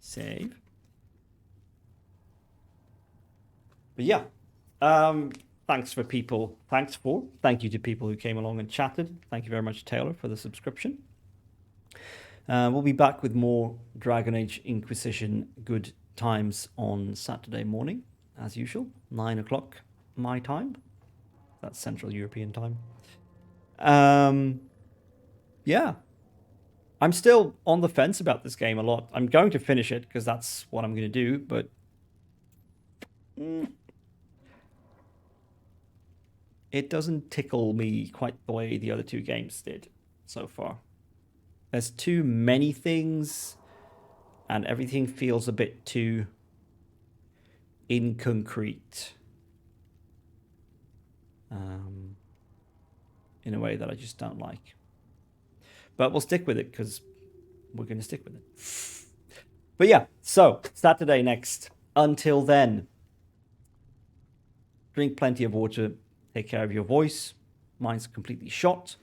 Save. But yeah. Thank you to people who came along and chatted. Thank you very much, Taylor, for the subscription. We'll be back with more Dragon Age Inquisition good times on Saturday morning, as usual. 9 o'clock my time. That's Central European time. yeah. I'm still on the fence about this game a lot. I'm going to finish it because that's what I'm going to do, but it doesn't tickle me quite the way the other two games did so far. There's too many things, and everything feels a bit too inconcrete. In a way that I just don't like. But we'll stick with it because we're going to stick with it. But yeah, so Saturday next. Until then, drink plenty of water, take care of your voice. Mine's completely shot.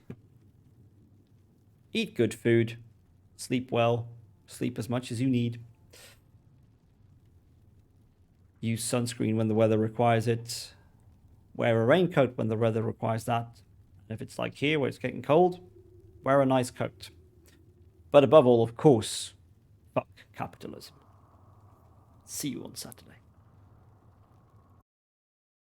Eat good food, sleep well, sleep as much as you need. Use sunscreen when the weather requires it. Wear a raincoat when the weather requires that. If it's like here where it's getting cold, wear a nice coat. But above all, of course, fuck capitalism. See you on Saturday.